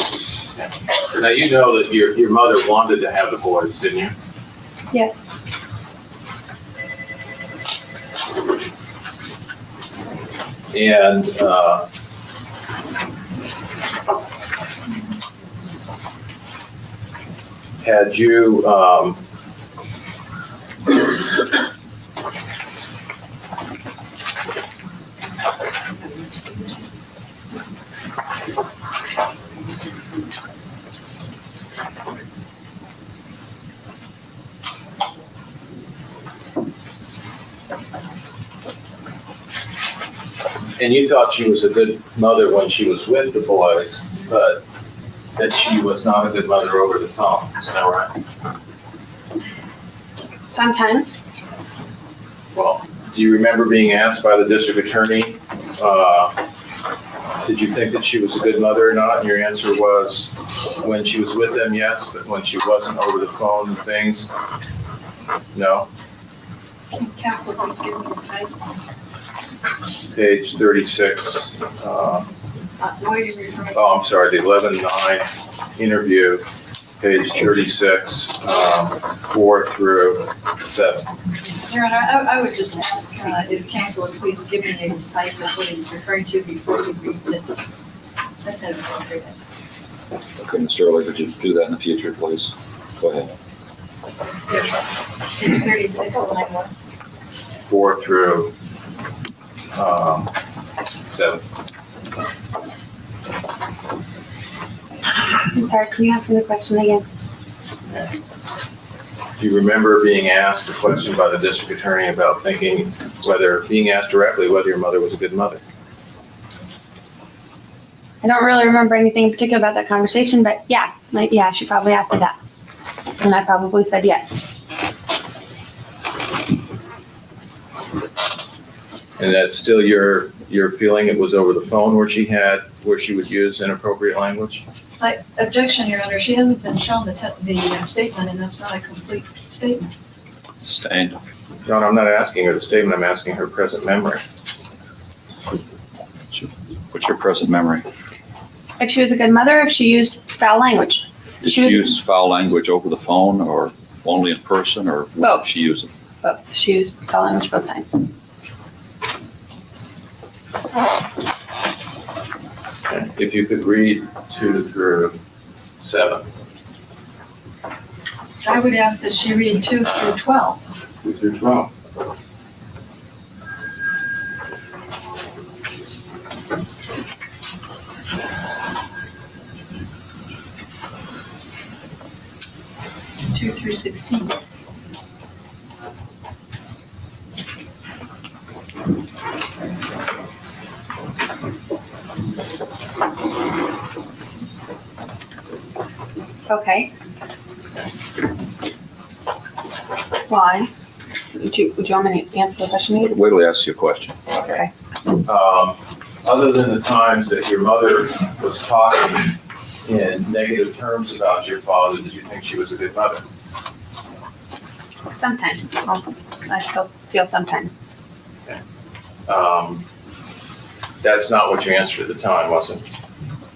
Now, you know that your mother wanted to have the boys, didn't you? Yes. And, had you, and you thought she was a good mother when she was with the boys, but that she was not a good mother over the phone, is that right? Sometimes. Well, do you remember being asked by the district attorney, did you think that she was a good mother or not? And your answer was, when she was with them, yes, but when she wasn't over the phone and things, no? Counsel, please give me a cite. Page 36. What are you referring to? Oh, I'm sorry, the 11-9 interview, page 36, 4 through 7. Your Honor, I would just ask if counsel would please give me a cite of what he's referring to before he reads it. That's inappropriate. Okay, Mr. Early, would you do that in the future, please? Go ahead. Page 36, line 1. 4 through 7. I'm sorry, can you ask me the question again? Do you remember being asked a question by the district attorney about being asked directly whether your mother was a good mother? I don't really remember anything in particular about that conversation, but yeah, she probably asked me that. And I probably said yes. And that's still your feeling it was over the phone where she would use inappropriate language? Objection, Your Honor. She hasn't been shown the statement, and that's not a complete statement. Sustained. John, I'm not asking her the statement, I'm asking her present memory. What's your present memory? If she was a good mother, if she used foul language. Did she use foul language over the phone or only in person, or what Both. did she use it? Both. She used foul language both times. If you could read 2 through 7. I would ask that she read 2 through 12. 2 through 12. Two through 16. Okay. Why? Would you want me to answer the question again? Wait till he asks you a question. Okay. Other than the times that your mother was talking in negative terms about your father, did you think she was a good mother? Sometimes. I still feel sometimes. That's not what you answered at the time, was it?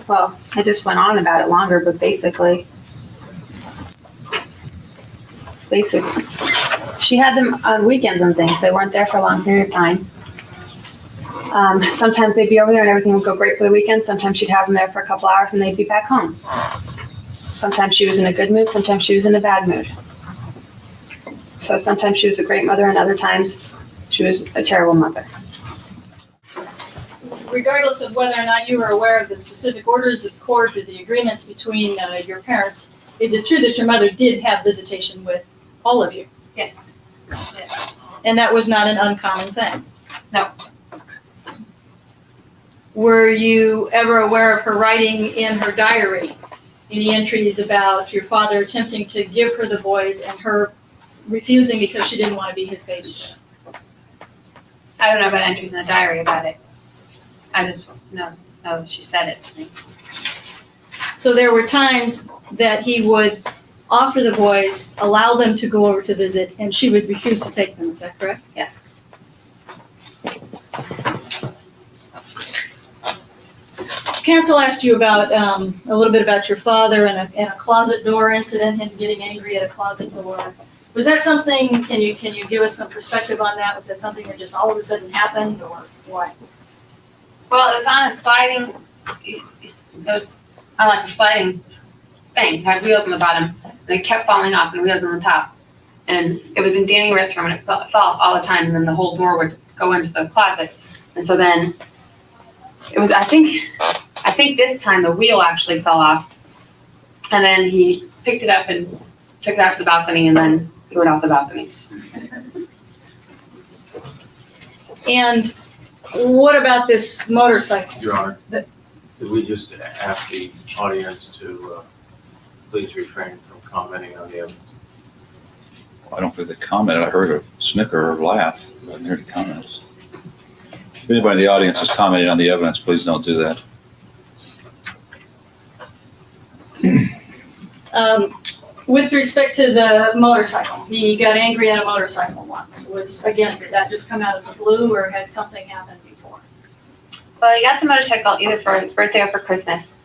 Well, I just went on about it longer, but basically, she had them on weekends and things. They weren't there for a long period of time. Sometimes they'd be over there and everything would go great for the weekend. Sometimes she'd have them there for a couple hours and they'd be back home. Sometimes she was in a good mood. Sometimes she was in a bad mood. So sometimes she was a great mother and other times she was a terrible mother. Regardless of whether or not you were aware of the specific orders of court or the agreements between your parents, is it true that your mother did have visitation with all of you? Yes. And that was not an uncommon thing? No. Were you ever aware of her writing in her diary any entries about your father attempting to give her the boys and her refusing because she didn't want to be his babysitter? I don't know about entries in the diary about it. I just know she said it to me. So there were times that he would offer the boys, allow them to go over to visit, and she would refuse to take them, is that correct? Yes. Counsel asked you about, a little bit about your father and a closet door incident, him getting angry at a closet door. Was that something, can you give us some perspective on that? Was that something that just all of a sudden happened, or what? Well, it was on a sliding, it was on like a sliding thing, it had wheels on the bottom, and it kept falling off and wheels on the top. And it was in Danny Red's room, and it fell off all the time, and then the whole door would go into the closet. And so then, it was, I think this time the wheel actually fell off. And then he picked it up and took it out to the balcony and then threw it off the balcony. And what about this motorcycle? Your Honor, could we just ask the audience to please refrain from commenting on the evidence? I don't think they commented. I heard a snicker or laugh. I didn't hear the comments. If anybody in the audience is commenting on the evidence, please don't do that. With respect to the motorcycle, he got angry at a motorcycle once. Did that just come out of the blue, or had something happened before? Well, he got the motorcycle either for his birthday or for Christmas.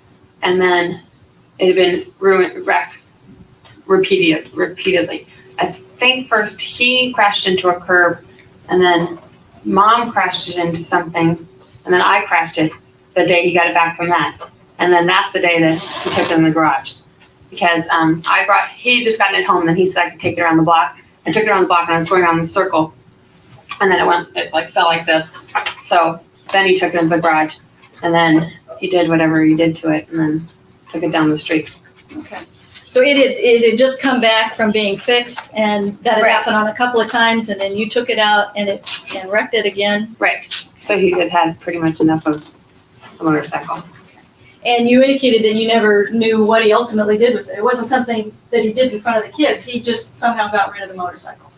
And then it had been wrecked repeatedly. I think first he crashed into a curb, and then Mom crashed it into something, and then I crashed it the day he got it back from that. And then that's the day that he took it in the garage. Because he just gotten it home, and then he said I could take it around the block. I took it around the block, and I was going around the circle, and then it like fell like this. So then he took it in the garage, and then he did whatever he did to it, and then took it down the street. Okay. So it had just come back from being fixed, and that had Right. happened on a couple of times, and then you took it out and wrecked it again. Right. So he had pretty much enough of the motorcycle. And you indicated that you never knew what he ultimately did with it. It wasn't something that he did in front of the kids. He just somehow got rid of the motorcycle.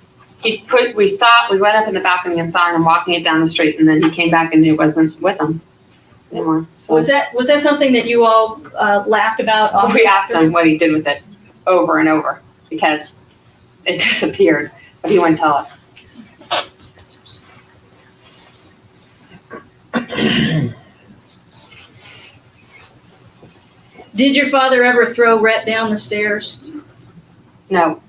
We went up in the balcony and saw him walking it down the street, and then he came back and it wasn't with him anymore. So Was that something that you all laughed about? we asked him what he did with it over and over because it disappeared, but he wouldn't tell us. Did your father ever throw Rhett down the stairs? No.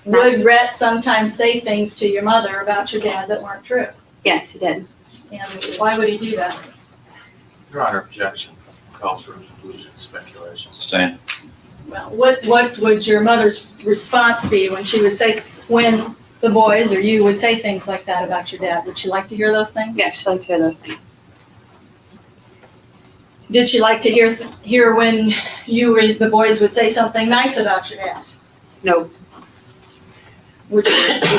Would Rhett sometimes say things to your mother about your dad that weren't true? Yes, he did. And why would he do that? Your Honor, objection calls for conclusion speculation. Sustained. Well, what would your mother's response be when when the boys or you would say things like that about your dad? Would she like to hear those things? Yeah, she liked to hear those things. Did she like to hear when you or the boys would say something nice about your dad? No. Would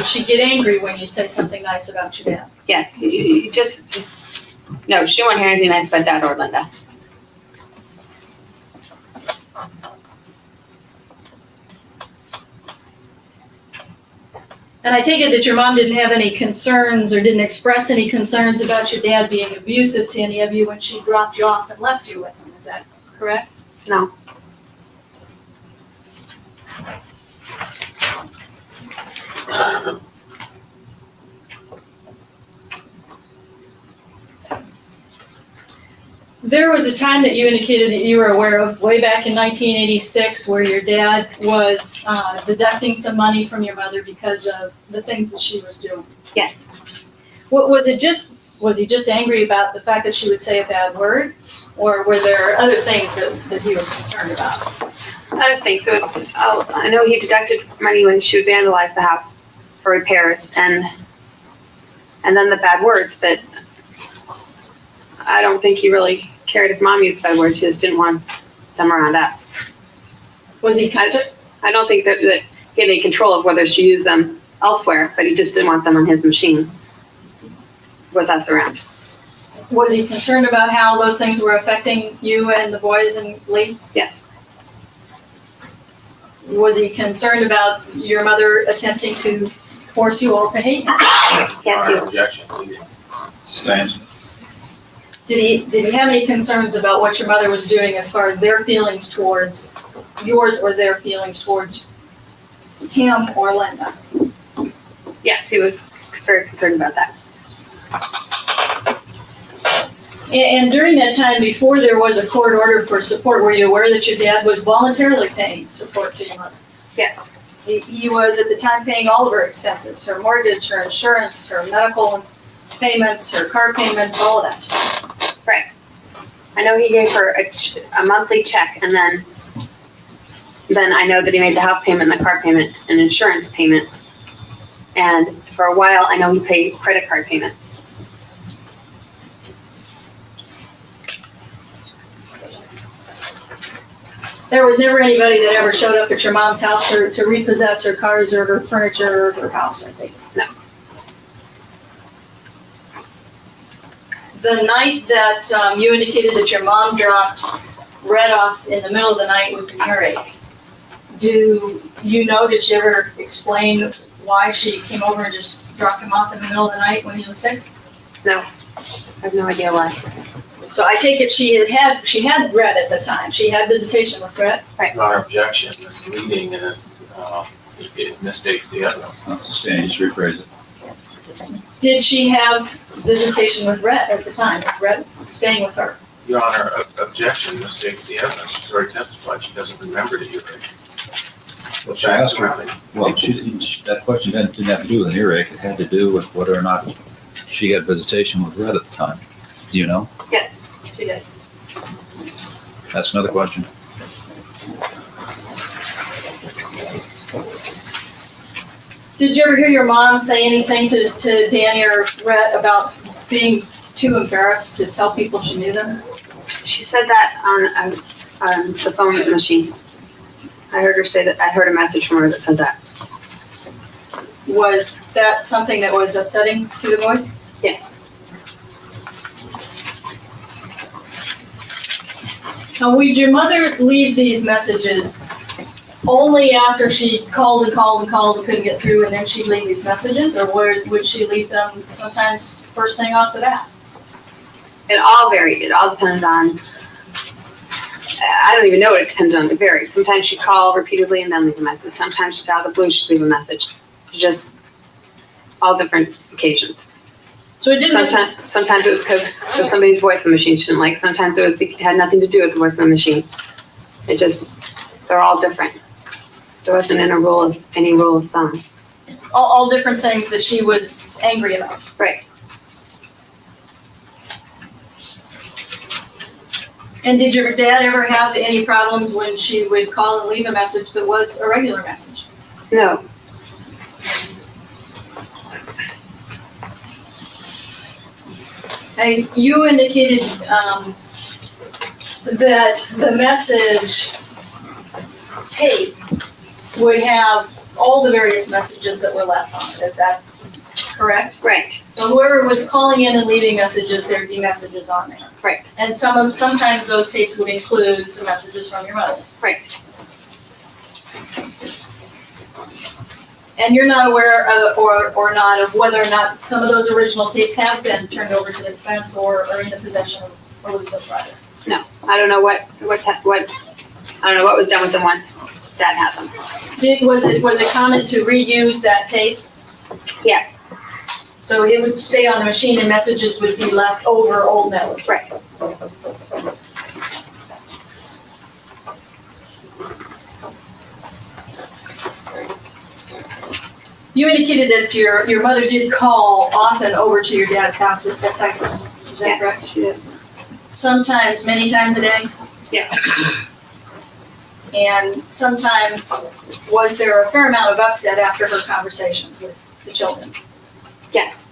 she get angry when you'd say something nice about your dad? Yes, you just no, she didn't want to hear anything nice about Dad or Linda. And I take it that your mom didn't have any concerns or didn't express any concerns about your dad being abusive to any of you when she dropped you off and left you with him. Is that correct? No. There was a time that you indicated that you were aware of way back in 1986 where your dad was deducting some money from your mother because of the things that she was doing. Yes. Was he just angry about the fact that she would say a bad word? Or were there other things that he was concerned about? Other things. So I know he deducted money when she would vandalize the house for repairs and then the bad words, but I don't think he really cared if Mom used bad words. She just didn't want them around us. Was he concerned? I don't think that he had any control of whether she used them elsewhere, but he just didn't want them on his machine with us around. Was he concerned about how those things were affecting you and the boys and Lee? Yes. Was he concerned about your mother attempting to force you all to hate him? Yes, he was. Objection. Sustained. Did he have any concerns about what your mother was doing as far as their feelings towards yours or their feelings towards him or Linda. Yes, he was very concerned about that. And during that time, before there was a court order for support, were you aware that your dad was voluntarily paying support to your mother? Yes, He was at the time paying all of her expenses, her mortgage, her insurance, her medical payments, her car payments, all of that stuff. right. I know he gave her a monthly check, and then I know that he made the house payment, and the car payment, and insurance payments. And for a while, I know he paid credit card payments. There was never anybody that ever showed up at your mom's house to repossess her cars or her furniture or her house, I think. No. The night that you indicated that your mom dropped Red off in the middle of the night with an earache, did she ever explain why she came over and just dropped him off in the middle of the night when he was sick? No, I have no idea why. So I take it she had Red at the time. She had visitation with Red. Not an objection, it's leading and it mistakes the evidence. Not sustained, just rephrase it. Did she have visitation with Red at the time? With Red staying with her? Your Honor, objection mistakes the evidence. She's already testified she doesn't remember the earache. Well, she asked her, well, that question didn't have to do with an earache. It had to do with whether or not she had visitation with Red at the time. Do you know? Yes, she did. That's another question. Did you ever hear your mom say anything to Danny or Rhett about being too embarrassed to tell people she knew them? She said that on the phone machine. I heard her say that. I heard a message from her that said that. Was that something that was upsetting to the boys? Yes. Now, would your mother leave these messages only after she called and couldn't get through, and then she'd leave these messages, or would she leave them sometimes first thing off the bat? It all varied. It all depended on. I don't even know what it depended on. It varied. Sometimes she'd call repeatedly and then leave a message. Sometimes she'd out of the blue she'd leave a message. Just all different occasions. So it didn't. Sometimes it was because there's somebody's voice in the machine she didn't like. Sometimes it had nothing to do with the voice in the machine. They're all different. There wasn't any rule of thumb. All different things that she was angry about. Right. And did your dad ever have any problems when she would call and leave a message that was a regular message? No. And you indicated that the message tape would have all the various messages that were left on it. Is that correct? Right. So whoever was calling in and leaving messages, there'd be messages on there. Right. And sometimes those tapes would include some messages from your mother. Right. And you're not aware or not of whether or not some of those original tapes have been turned over to the defense or are in the possession of Elizabeth Broderick? No. I don't know what I don't know what was done with them once that happened. Was it common to reuse that tape? Yes. So it would stay on the machine and messages would be left over old messages? Right. You indicated that your mother did call often over to your dad's house at Cypress. Is that correct? She did. Sometimes, many times a day? Yes. And sometimes, was there a fair amount of upset after her conversations with the children? Yes.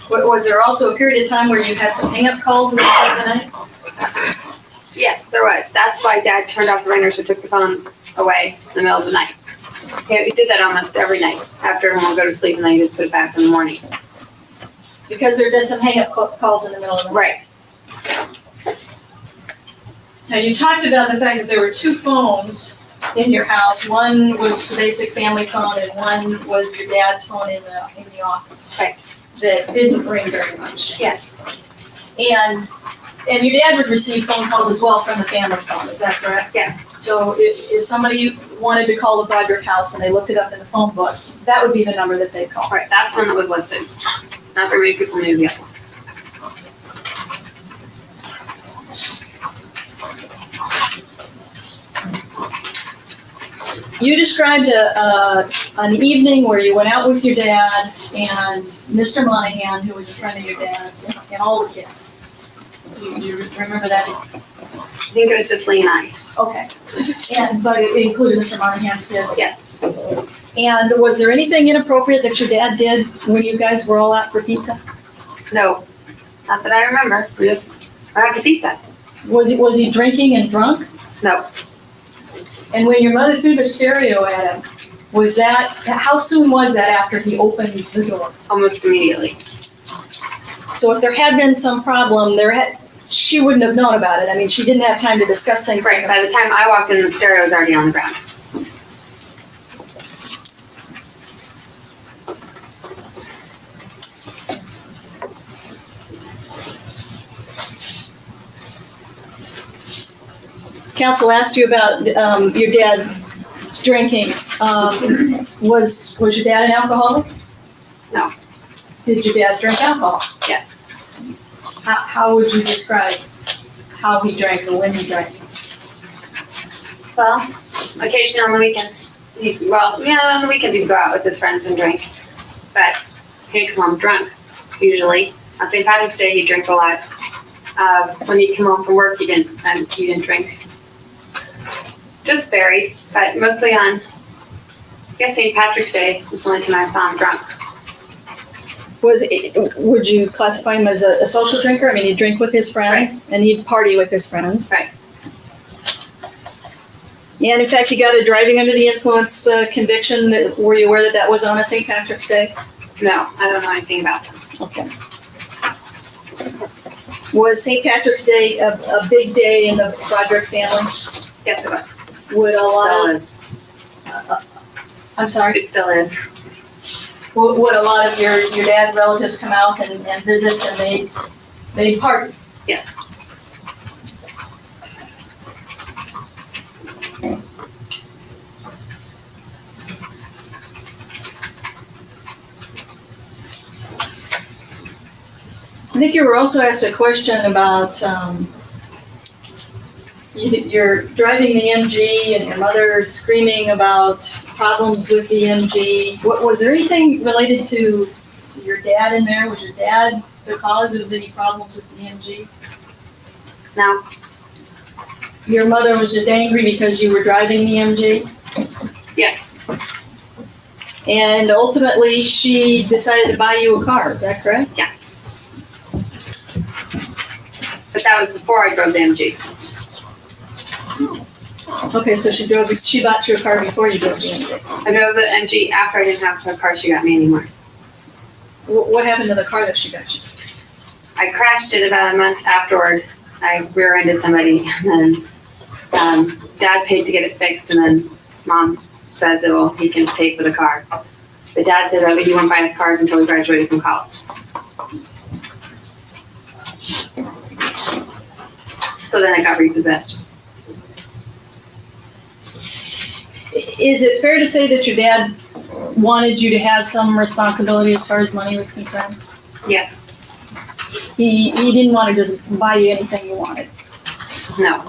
Was there also a period of time where you had some hang-up calls in the middle of the night? Yes, there was. That's why Dad turned off the ringers or took the phone away in the middle of the night. Yeah, he did that almost every night. After everyone would go to sleep and then he just put it back in the morning. Because there had been some hang-up calls in the middle of the night. Right. Now, you talked about the fact that there were two phones in your house. One was the basic family phone and one was your dad's phone in the office. Right. That didn't ring very much. Yes. And And your dad would receive phone calls as well from the family phone, is that correct? Yes. So if somebody wanted to call the Broderick house and they looked it up in the phone book, that would be the number that they'd call. Right, that's one that was listed. Not very many people knew the other one. You described an evening where you went out with your dad and Mr. Monahan, who was a friend of your dad's, and all the kids. You remember that? I think it was just Lee and I. Okay. But it included Mr. Monahan's kids? Yes. And was there anything inappropriate that your dad did when you guys were all out for pizza? No, not that I remember. We just went out to pizza. Was he drinking and drunk? No. And when your mother threw the stereo at him, how soon was that after he opened the door? Almost immediately. So if there had been some problem, she wouldn't have known about it. I mean, she didn't have time to discuss things. Right, by the time I walked in, the stereo was already on the ground. Counsel asked you about your dad's drinking. Was your dad an alcoholic? No. Did your dad drink alcohol? Yes. How would you describe how he drank or when he drank? Well, occasionally on the weekends. On the weekends he'd go out with his friends and drink. But he'd come home drunk, usually. On St. Patrick's Day, he'd drink a lot. When he'd come home from work, he didn't drink. Just varied, but mostly on, I guess St. Patrick's Day was the only time I saw him drunk. Would you classify him as a social drinker? I mean, he'd drink with his friends, right, and he'd party with his friends. Right. And in fact, you got a driving under the influence conviction. Were you aware that was on a St. Patrick's Day? No, I don't know anything about that. Okay. Was St. Patrick's Day a big day in the Broderick family? Yes, it was. Would a lot of, I'm sorry? It still is. Would a lot of your dad's relatives come out and visit and they'd party? Yes. I think you were also asked a question about you're driving the MG and your mother screaming about problems with the MG. Was there anything related to your dad in there? Was your dad the cause of any problems with the MG? No. Your mother was just angry because you were driving the MG? Yes. And ultimately, she decided to buy you a car, is that correct? Yeah. But that was before I drove the MG. Okay, so she bought you a car before you drove the MG. I drove the MG after I didn't have the car she got me anymore. What happened to the car that she got you? I crashed it about a month afterward. I rear-ended somebody, and then Dad paid to get it fixed, and then Mom said that, well, he can pay for the car. But Dad said that he wouldn't buy us cars until we graduated from college. So then I got repossessed. Is it fair to say that your dad wanted you to have some responsibility as far as money was concerned? Yes. He didn't want to just buy you anything you wanted? No.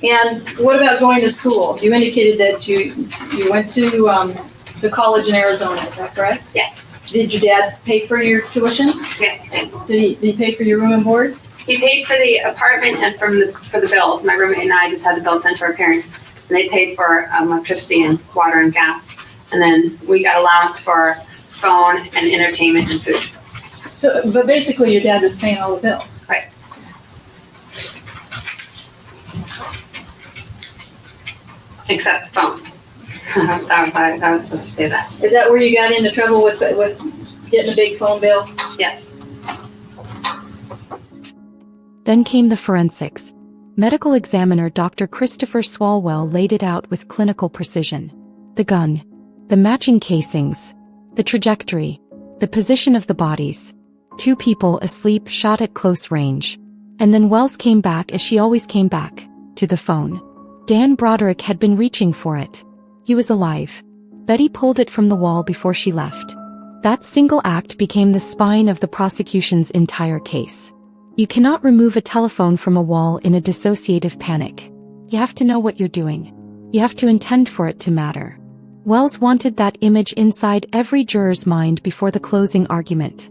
And what about going to school? You indicated that you went to the college in Arizona, is that correct? Yes. Did your dad pay for your tuition? Yes, he did. Did he pay for your room and board? He paid for the apartment and for the bills. My roommate and I just had the bills sent to our parents. And they paid for electricity and water and gas. And then we got allowance for phone and entertainment and food. So, but basically your dad was paying all the bills? Right. Except the phone. I was supposed to pay that. Is that where you got into trouble with getting a big phone bill? Yes. Then came the forensics. Medical examiner Dr. Christopher Swalwell laid it out with clinical precision. The gun, the matching casings, the trajectory, the position of the bodies. 2 people asleep shot at close range. And then Wells came back as she always came back, to the phone. Dan Broderick had been reaching for it. He was alive. Betty pulled it from the wall before she left. That single act became the spine of the prosecution's entire case. You cannot remove a telephone from a wall in a dissociative panic. You have to know what you're doing. You have to intend for it to matter. Wells wanted that image inside every juror's mind before the closing argument.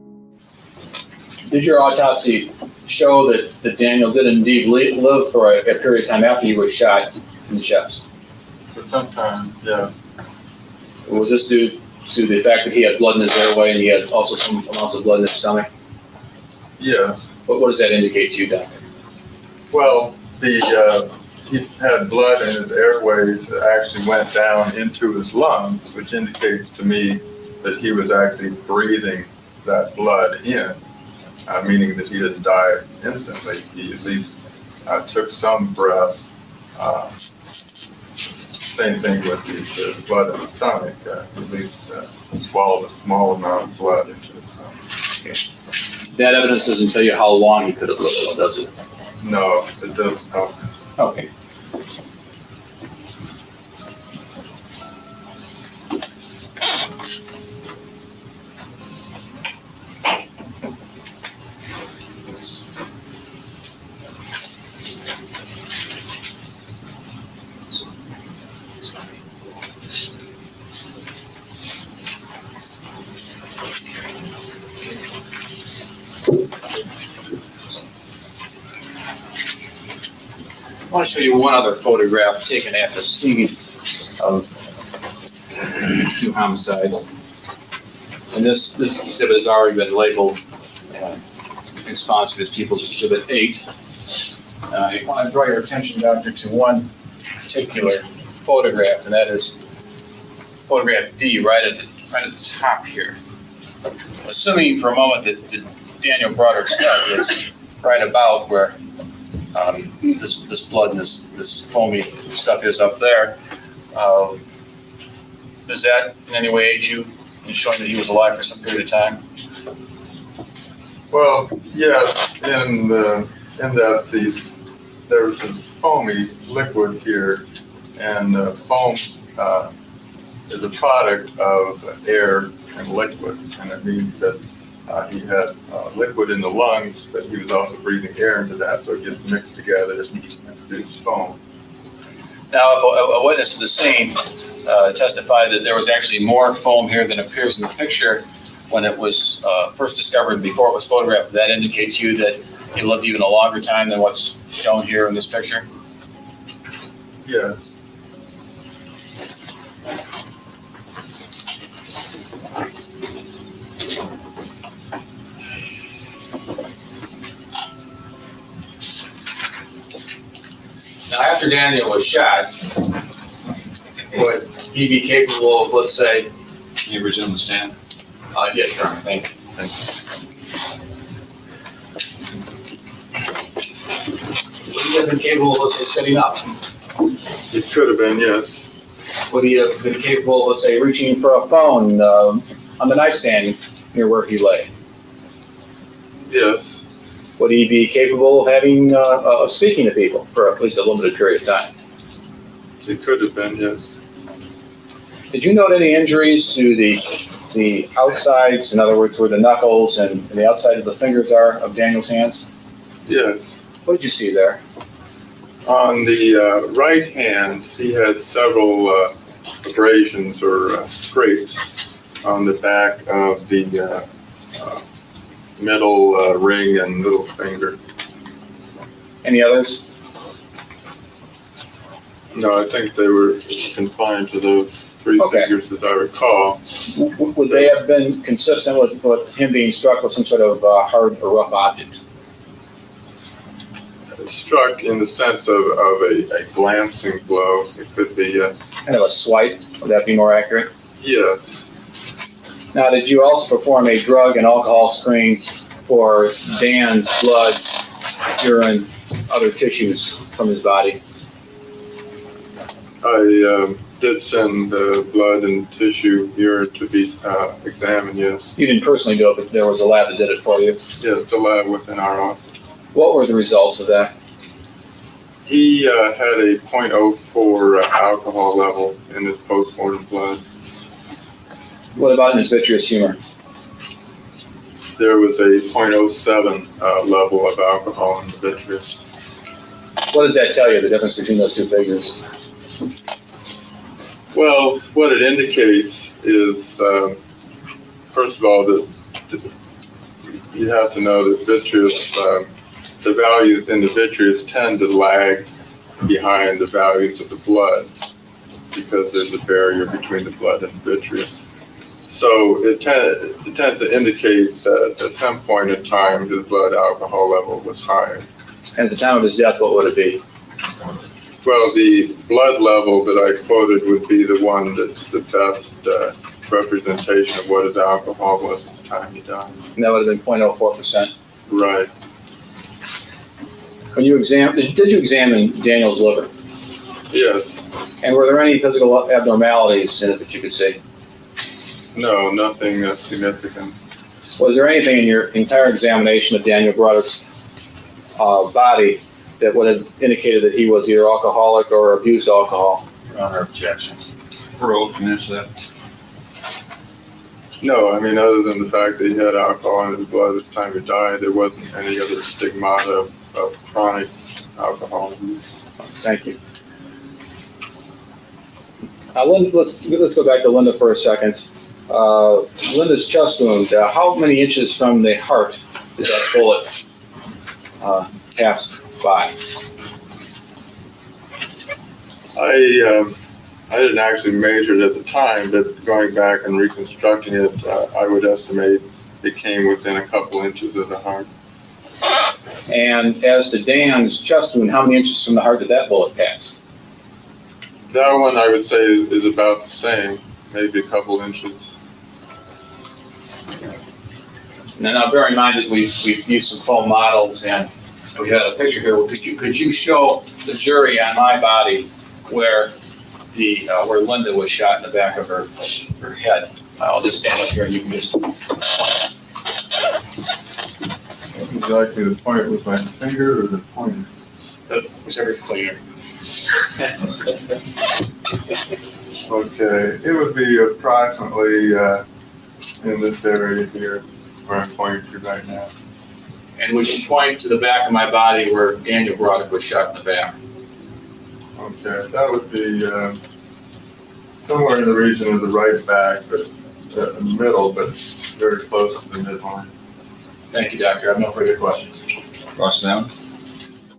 Did your autopsy show that Daniel did indeed live for a period of time after he was shot in the chest? For some time, yeah. Was this due to the fact that he had blood in his airway and he had also some amounts of blood in his stomach? Yeah. What does that indicate to you, Doctor? Well, he had blood in his airways that actually went down into his lungs, which indicates to me that he was actually breathing that blood in, meaning that he didn't die instantly. He at least took some breath. Same thing with the blood in the stomach. At least swallowed a small amount of blood into his stomach. Okay. That evidence doesn't tell you how long he could have lived, does it? No, it doesn't help. Okay. I want to show you one other photograph taken at the scene of 2 homicides. And this exhibit has already been labeled in response to this People's Exhibit 8. I want to draw your attention, Doctor, to one particular photograph, and that is photograph D, right at the top here. Assuming for a moment that Daniel Broderick's head is right about where this blood and this foamy stuff is up there. Does that in any way aid you in showing that he was alive for some period of time? Well, yes, in that there was this foamy liquid here, and foam is a product of air and liquid, and it means that he had liquid in the lungs, but he was also breathing air into that, so it gets mixed together and produces foam. Now, if a witness of the scene testified that there was actually more foam here than appears in the picture when it was first discovered before it was photographed, would that indicate to you that he lived even a longer time than what's shown here in this picture? Yes. Now, after Daniel was shot, would he be capable of, let's say... Can you resume the stand? Yeah, sure. Thank you. Would he have been capable of, let's say, sitting up? It could have been, yes. Would he have been capable of, let's say, reaching for a phone on the nightstand near where he lay? Yes. Would he be capable of having of speaking to people for at least a limited period of time? It could have been, yes. Did you note any injuries to the outsides, in other words, where the knuckles and the outside of the fingers are of Daniel's hands? Yes. What did you see there? On the right hand, he had several abrasions or scrapes on the back of the middle ring and middle finger. Any others? No, I think they were confined to those 3 fingers, as I recall. Would they have been consistent with him being struck with some sort of hard or rough object? Struck in the sense of a glancing blow. It could be kind of a swipe. Would that be more accurate? Yes. Now, did you also perform a drug and alcohol screen for Dan's blood, urine, other tissues from his body? I did send the blood and tissue urine to be examined, yes. You didn't personally do it, but there was a lab that did it for you. Yes, the lab within our office. What were the results of that? He had a .04 alcohol level in his postmortem blood. What about in his vitreous humor? There was a .07 level of alcohol in the vitreous. What does that tell you, the difference between those two figures? Well, what it indicates is, first of all, that you have to know that vitreous, the values in the vitreous tend to lag behind the values of the blood because there's a barrier between the blood and the vitreous. So it tends to indicate that at some point in time his blood alcohol level was higher. And at the time of his death, what would it be? Well, the blood level that I quoted would be the one that's the best representation of what his alcohol was at the time he died. And that would have been 0.04%. Right. When you did you examine Daniel's liver? Yes. And were there any physical abnormalities in it that you could see? No, nothing significant. Was there anything in your entire examination of Daniel Broderick's body that would have indicated that he was either alcoholic or abused alcohol? Your Honor, objection. Parole, can you answer that? No, I mean, other than the fact that he had alcohol in his blood at the time he died, there wasn't any other stigmata of chronic alcohol abuse. Thank you. Linda, let's go back to Linda for a second. Linda's chest wound, how many inches from the heart did that bullet pass by? I didn't actually measure it at the time, but going back and reconstructing it, I would estimate it came within a couple inches of the heart. And as to Dan's chest wound, how many inches from the heart did that bullet pass? That one I would say is about the same, maybe a couple inches. Now bear in mind that we've used some foam models, and we had a picture here. Could you show the jury on my body where Linda was shot in the back of her head? I'll just stand up here and you can just point. Would you like me to point it with my finger or the pointer? Whichever's cleaner. Okay, it would be approximately in this area here where I'm pointing to right now. And would you point to the back of my body where Daniel Broderick was shot in the back? Okay, that would be somewhere in the region of the right back, but in the middle, but very close to the midline. Thank you, Doctor. I have no further questions. Cross down.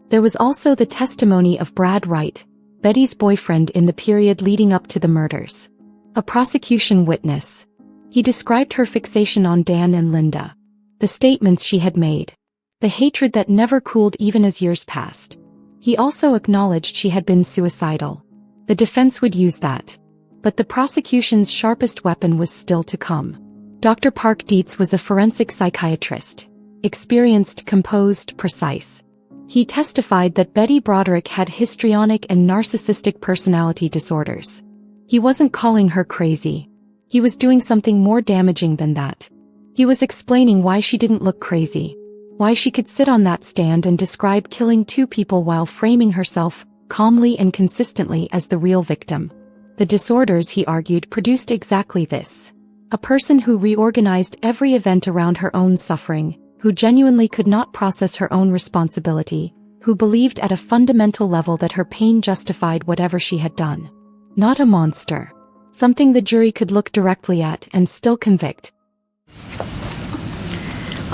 There was also the testimony of Brad Wright, Betty's boyfriend in the period leading up to the murders. A prosecution witness. He described her fixation on Dan and Linda. The statements she had made. The hatred that never cooled even as years passed. He also acknowledged she had been suicidal. The defense would use that. But the prosecution's sharpest weapon was still to come. Dr. Park Dietz was a forensic psychiatrist. Experienced, composed, precise. He testified that Betty Broderick had histrionic and narcissistic personality disorders. He wasn't calling her crazy. He was doing something more damaging than that. He was explaining why she didn't look crazy. Why she could sit on that stand and describe killing two people while framing herself, calmly and consistently, as the real victim. The disorders, he argued, produced exactly this. A person who reorganized every event around her own suffering, who genuinely could not process her own responsibility, who believed at a fundamental level that her pain justified whatever she had done. Not a monster. Something the jury could look directly at and still convict.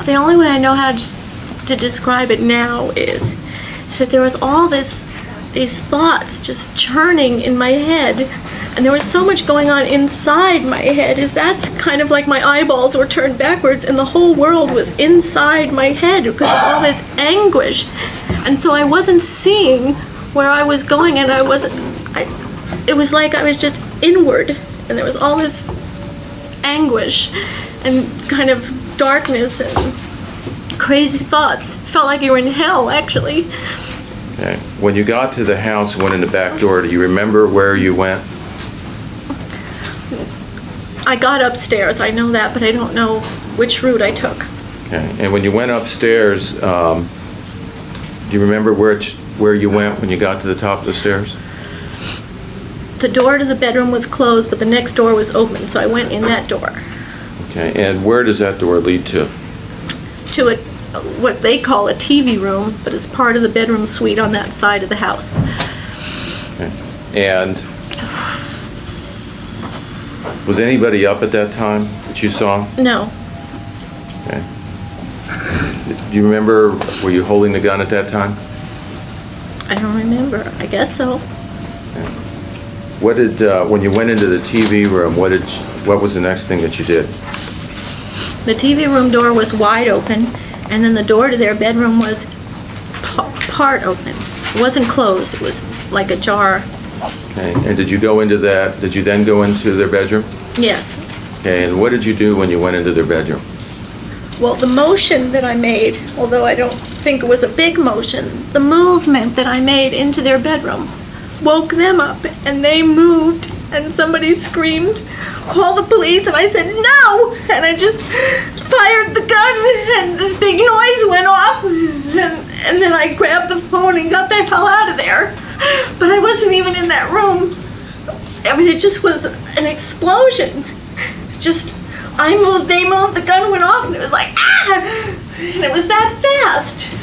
The only way I know how to describe it now is that there was all these thoughts just churning in my head, and there was so much going on inside my head. That's kind of like my eyeballs were turned backwards and the whole world was inside my head because of all this anguish. And so I wasn't seeing where I was going, and it was like I was just inward, and there was all this anguish and kind of darkness and crazy thoughts. Felt like you were in hell, actually. Okay. When you got to the house and went in the back door, do you remember where you went? I got upstairs, I know that, but I don't know which route I took. Okay, and when you went upstairs, do you remember where you went when you got to the top of the stairs? The door to the bedroom was closed, but the next door was open, so I went in that door. Okay, and where does that door lead to? To what they call a TV room, but it's part of the bedroom suite on that side of the house. Okay. And was anybody up at that time that you saw? No. Okay. Do you remember, were you holding the gun at that time? I don't remember. I guess so. What did, when you went into the TV room, what was the next thing that you did? The TV room door was wide open, and then the door to their bedroom was part open. It wasn't closed. It was like ajar. Okay, and did you then go into their bedroom? Yes. Okay, and what did you do when you went into their bedroom? Well, the motion that I made, although I don't think it was a big motion, the movement that I made into their bedroom woke them up, and they moved, and somebody screamed, "Call the police," and I said, "No!" And I just fired the gun, and this big noise went off, and then I grabbed the phone and got the hell out of there. But I wasn't even in that room. I mean, it just was an explosion. Just, I moved, they moved, the gun went off, and it was like, ah! And it was that fast.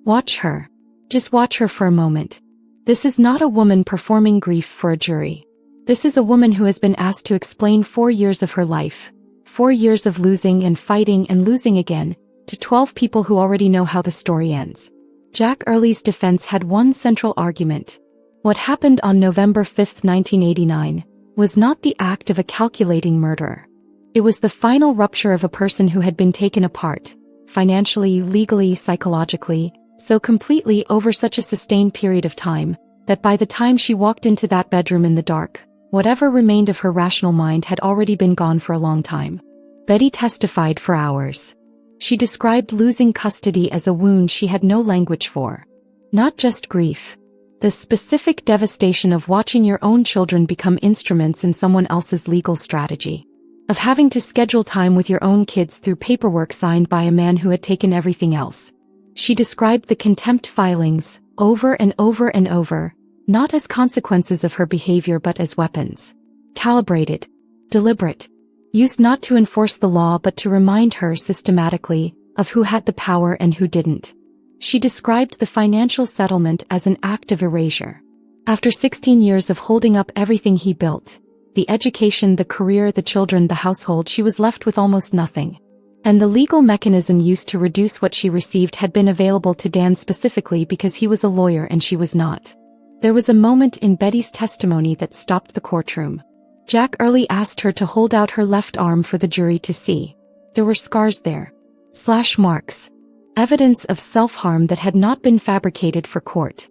Watch her. Just watch her for a moment. This is not a woman performing grief for a jury. This is a woman who has been asked to explain 4 years of her life. 4 years of losing and fighting and losing again, to 12 people who already know how the story ends. Jack Early's defense had one central argument. What happened on November 5, 1989, was not the act of a calculating murderer. It was the final rupture of a person who had been taken apart, financially, legally, psychologically, so completely over such a sustained period of time, that by the time she walked into that bedroom in the dark, whatever remained of her rational mind had already been gone for a long time. Betty testified for hours. She described losing custody as a wound she had no language for. Not just grief. The specific devastation of watching your own children become instruments in someone else's legal strategy. Of having to schedule time with your own kids through paperwork signed by a man who had taken everything else. She described the contempt filings, over and over and over, not as consequences of her behavior but as weapons. Calibrated. Deliberate. Used not to enforce the law but to remind her systematically of who had the power and who didn't. She described the financial settlement as an act of erasure. After 16 years of holding up everything he built, the education, the career, the children, the household, she was left with almost nothing. And the legal mechanism used to reduce what she received had been available to Dan specifically because he was a lawyer and she was not. There was a moment in Betty's testimony that stopped the courtroom. Jack Early asked her to hold out her left arm for the jury to see. There were scars there. Slash marks. Evidence of self-harm that had not been fabricated for court.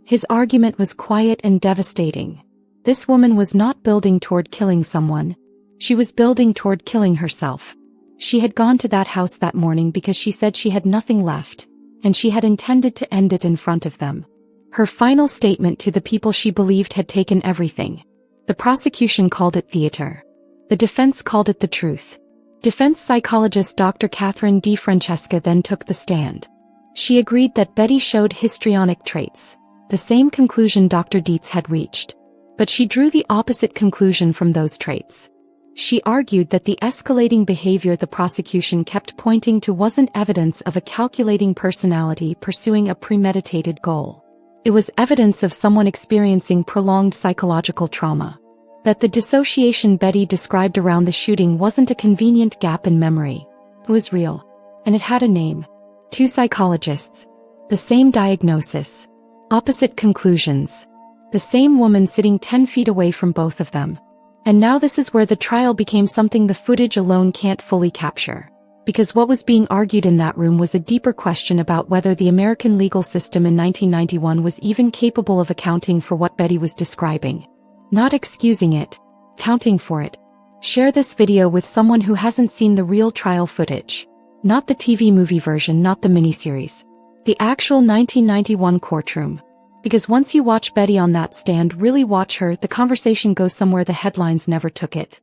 His argument was quiet and devastating. This woman was not building toward killing someone. She was building toward killing herself. She had gone to that house that morning because she said she had nothing left, and she had intended to end it in front of them. Her final statement to the people she believed had taken everything. The prosecution called it theater. The defense called it the truth. Defense psychologist Dr. Catherine D. Francesca then took the stand. She agreed that Betty showed histrionic traits, the same conclusion Dr. Dietz had reached. But she drew the opposite conclusion from those traits. She argued that the escalating behavior the prosecution kept pointing to wasn't evidence of a calculating personality pursuing a premeditated goal. It was evidence of someone experiencing prolonged psychological trauma. That the dissociation Betty described around the shooting wasn't a convenient gap in memory. It was real. And it had a name. 2 psychologists. The same diagnosis. Opposite conclusions. The same woman sitting 10 feet away from both of them. And now this is where the trial became something the footage alone can't fully capture. Because what was being argued in that room was a deeper question about whether the American legal system in 1991 was even capable of accounting for what Betty was describing. Not excusing it, counting for it. Share this video with someone who hasn't seen the real trial footage. Not the TV movie version, not the miniseries. The actual 1991 courtroom. Because once you watch Betty on that stand, really watch her, the conversation goes somewhere the headlines never took it.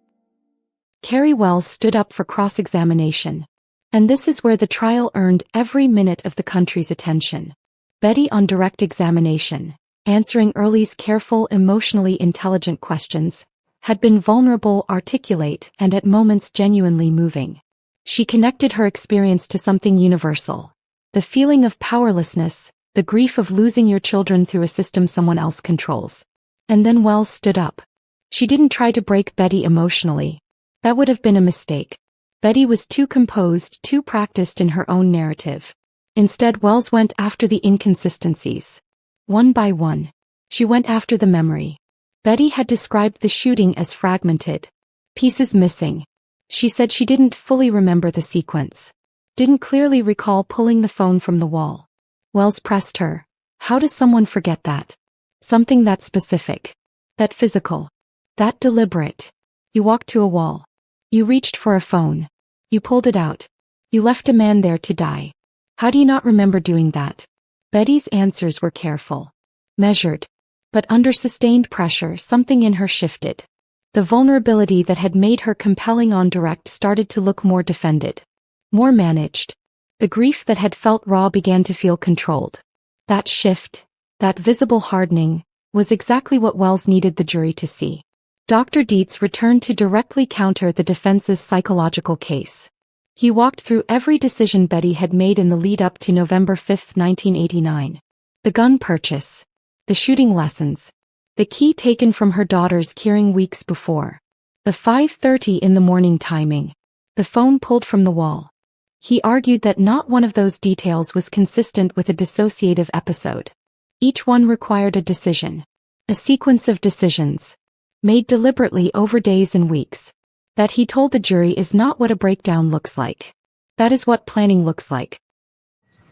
Carrie Wells stood up for cross-examination. And this is where the trial earned every minute of the country's attention. Betty on direct examination, answering Early's careful, emotionally intelligent questions, had been vulnerable, articulate, and at moments genuinely moving. She connected her experience to something universal. The feeling of powerlessness, the grief of losing your children through a system someone else controls. And then Wells stood up. She didn't try to break Betty emotionally. That would have been a mistake. Betty was too composed, too practiced in her own narrative. Instead, Wells went after the inconsistencies. One by one. She went after the memory. Betty had described the shooting as fragmented. Pieces missing. She said she didn't fully remember the sequence. Didn't clearly recall pulling the phone from the wall. Wells pressed her. How does someone forget that? Something that specific. That physical. That deliberate. You walked to a wall. You reached for a phone. You pulled it out. You left a man there to die. How do you not remember doing that? Betty's answers were careful. Measured. But under sustained pressure, something in her shifted. The vulnerability that had made her compelling on direct started to look more defended. More managed. The grief that had felt raw began to feel controlled. That shift, that visible hardening, was exactly what Wells needed the jury to see. Dr. Dietz returned to directly counter the defense's psychological case. He walked through every decision Betty had made in the lead-up to November 5, 1989. The gun purchase. The shooting lessons. The key taken from her daughter's curing weeks before. The 5:30 in the morning timing. The phone pulled from the wall. He argued that not one of those details was consistent with a dissociative episode. Each one required a decision. A sequence of decisions. Made deliberately over days and weeks. That he told the jury is not what a breakdown looks like. That is what planning looks like.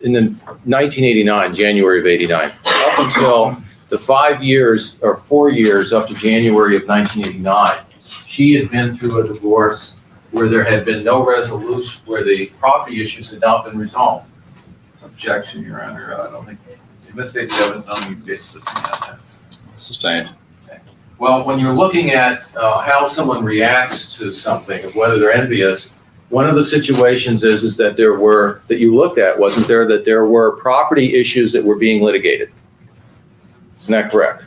In the 1989, January of 89, up until the 5 years or 4 years up to January of 1989, she had been through a divorce where there had been no resolution, where the property issues had not been resolved. Objection, Your Honor. I don't think the misstates evidence on the basis of that. Sustained. Well, when you're looking at how someone reacts to something, whether they're envious, one of the situations is that that you looked at, wasn't there, that there were property issues that were being litigated? Isn't that correct?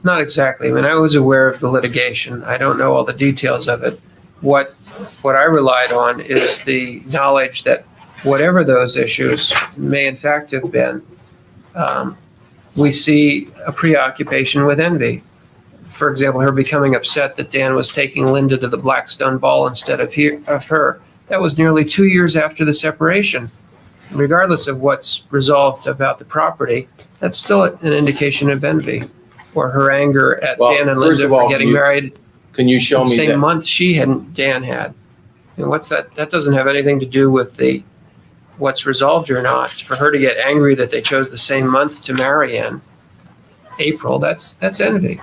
Not exactly. I mean, I was aware of the litigation. I don't know all the details of it. What I relied on is the knowledge that whatever those issues may in fact have been, we see a preoccupation with envy. For example, her becoming upset that Dan was taking Linda to the Blackstone Ball instead of her. That was nearly 2 years after the separation. Regardless of what's resolved about the property, that's still an indication of envy, or her anger at Dan and Linda for getting married. Can you show me the same that? month she and Dan had? And what's that? That doesn't have anything to do with what's resolved or not. For her to get angry that they chose the same month to marry in, April, that's envy.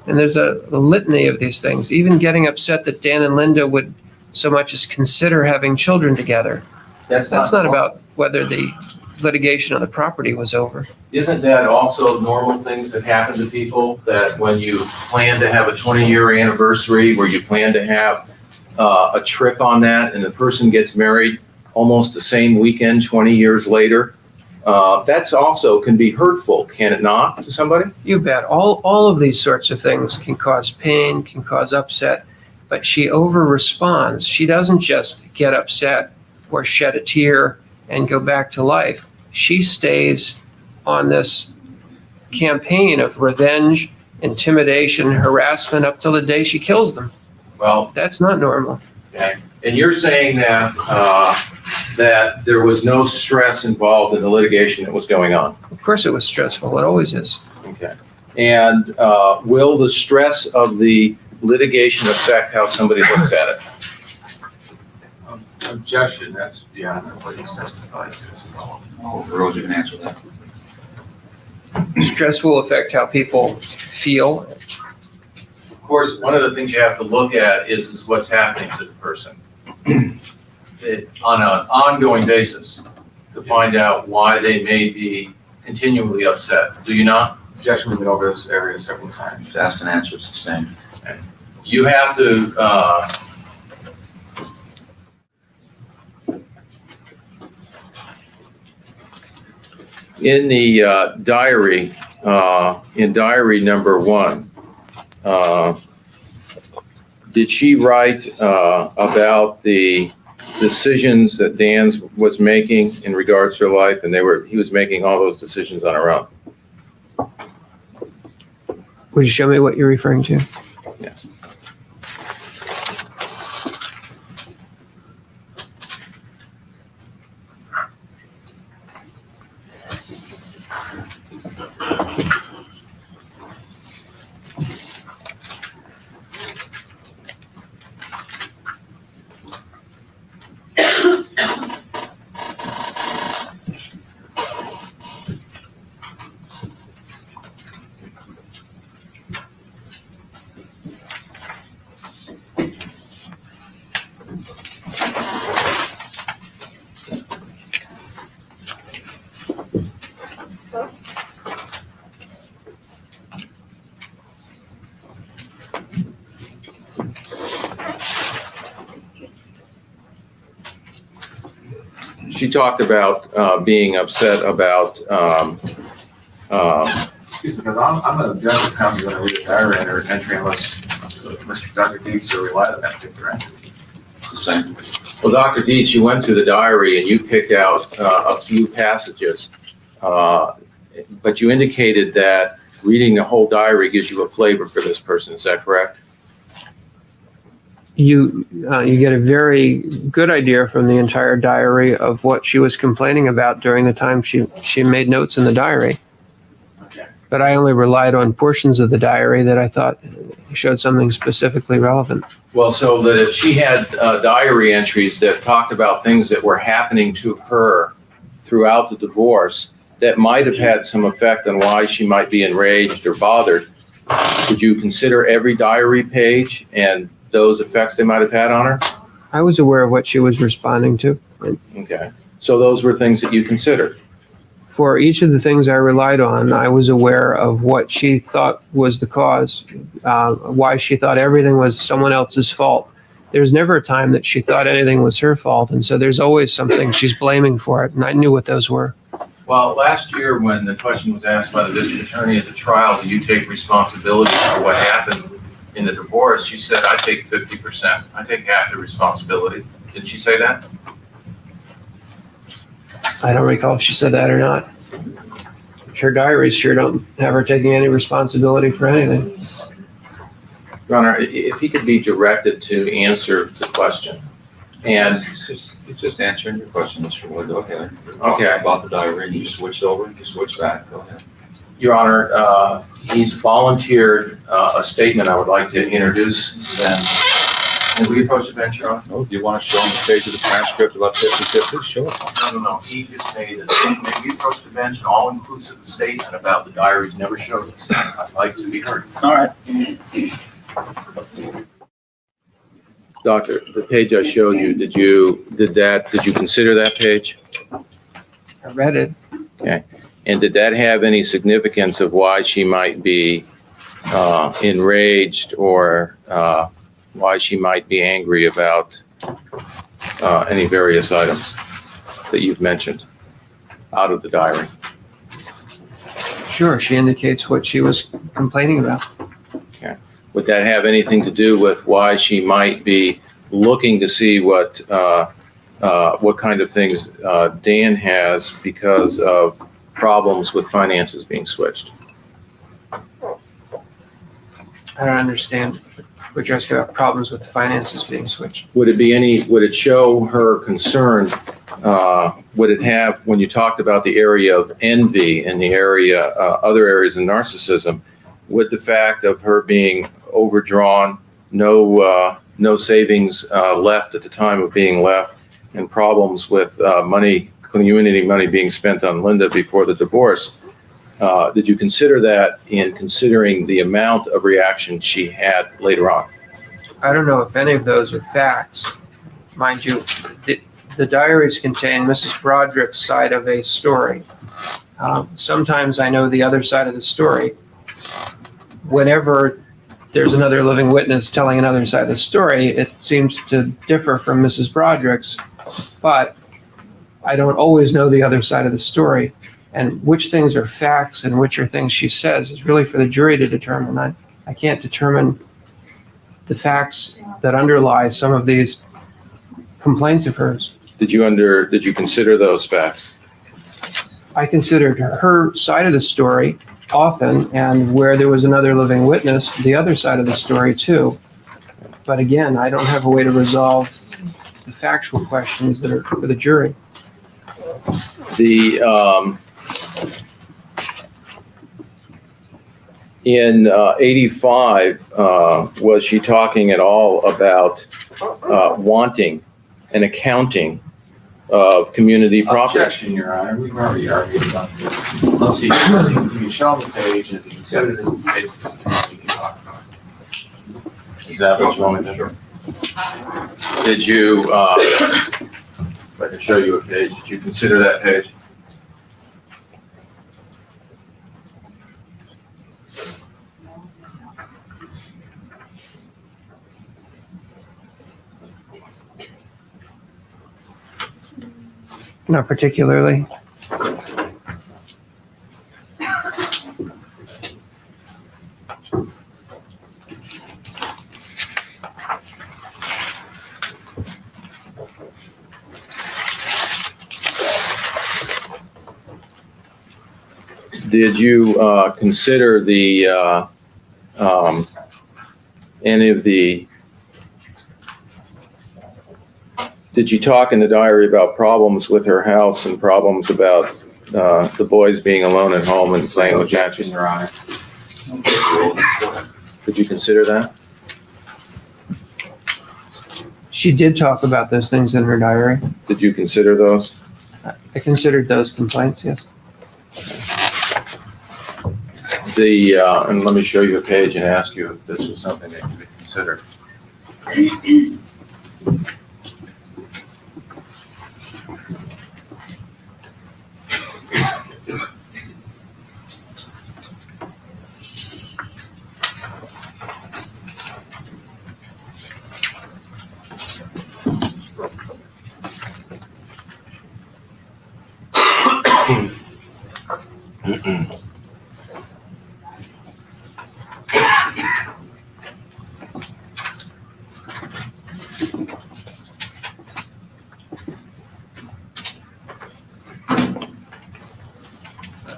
And there's a litany of these things. Even getting upset that Dan and Linda would so much as consider having children together. That's not about whether the litigation of the property was over. Isn't that also normal things that happen to people, that when you plan to have a 20-year anniversary, where you plan to have a trip on that, and the person gets married almost the same weekend 20 years later? That's also can be hurtful, can it not, to somebody? You bet. All of these sorts of things can cause pain, can cause upset, but she over-responds. She doesn't just get upset or shed a tear and go back to life. She stays on this campaign of revenge, intimidation, harassment up till the day she kills them. Well, that's not normal. Okay. And you're saying that that there was no stress involved in the litigation that was going on? Of course it was stressful. It always is. Okay. And will the stress of the litigation affect how somebody looks at it? Objection, that's beyond what he's testified to. Rose, you can answer that. Stress will affect how people feel. Of course, one of the things you have to look at is what's happening to the person on an ongoing basis to find out why they may be continually upset. Do you not? Objection, we've been over this area several times. Asked and answered, sustained. Okay. You have to, in the diary, in diary number 1, did she write about the decisions that Dan was making in regards to her life, and he was making all those decisions on her own? Would you show me what you're referring to? Yes. She talked about being upset about. Excuse me, because I'm an objector. I'm going to read a diary entry unless Mr. Dr. Deeds or relied on that particular entry. Well, Dr. Dietz, you went through the diary and you picked out a few passages, but you indicated that reading the whole diary gives you a flavor for this person. Is that correct? You get a very good idea from the entire diary of what she was complaining about during the time she made notes in the diary. Okay. But I only relied on portions of the diary that I thought showed something specifically relevant. Well, so that if she had diary entries that talked about things that were happening to her throughout the divorce that might have had some effect on why she might be enraged or bothered, would you consider every diary page and those effects they might have had on her? I was aware of what she was responding to. Okay. So those were things that you considered? For each of the things I relied on, I was aware of what she thought was the cause, why she thought everything was someone else's fault. There's never a time that she thought anything was her fault, and so there's always something she's blaming for it, and I knew what those were. Well, last year when the question was asked by the district attorney at the trial, do you take responsibility for what happened in the divorce? She said, I take 50%. I take half the responsibility. Did she say that? I don't recall if she said that or not. Her diaries sure don't have her taking any responsibility for anything. Your Honor, if he could be directed to answer the question. And It's just answering your question, Mr. Wood. Go ahead. Okay. About the diary, and you switched over and you switched back. Go ahead. Your Honor, he's volunteered a statement I would like to introduce then. Can we approach the bench, Your Honor? Oh, do you want to show him the page of the transcript about 50/50? Show it. No. He just made it. May we approach the bench, an all-inclusive statement about the diaries never showed us. I'd like to be heard. All right. Doctor, the page I showed you, did you consider that page? I read it. Okay. And did that have any significance of why she might be enraged or why she might be angry about any various items that you've mentioned out of the diary? Sure, she indicates what she was complaining about. Okay. Would that have anything to do with why she might be looking to see what kind of things Dan has because of problems with finances being switched? I don't understand what you're asking about, problems with the finances being switched. Would it show her concern? Would it have, when you talked about the area of envy and the area, other areas of narcissism, would the fact of her being overdrawn, no savings left at the time of being left, and problems with community money being spent on Linda before the divorce, did you consider that in considering the amount of reaction she had later on? I don't know if any of those are facts. Mind you, the diaries contain Mrs. Broderick's side of a story. Sometimes I know the other side of the story. Whenever there's another living witness telling another side of the story. It seems to differ from Mrs. Broderick's, but I don't always know the other side of the story. And which things are facts and which are things she says is really for the jury to determine. I can't determine the facts that underlie some of these complaints of hers. Did you consider those facts? I considered her side of the story often, and where there was another living witness, the other side of the story too. But again, I don't have a way to resolve the factual questions that are for the jury. In 85, was she talking at all about wanting an accounting of community property? Objection, Your Honor, we've already argued about this. Unless you can show the page, and if you consider this a case, we can talk about it. Is that what you want me to do? Did you, if I can show you a page, did you consider that page? Not particularly. Did you consider any of the? Did you talk in the diary about problems with her house and problems about the boys being alone at home and playing with matches? Your Honor. Did you consider that? She did talk about those things in her diary. Did you consider those? I considered those complaints, yes. And let me show you a page and ask you if this was something that you could consider.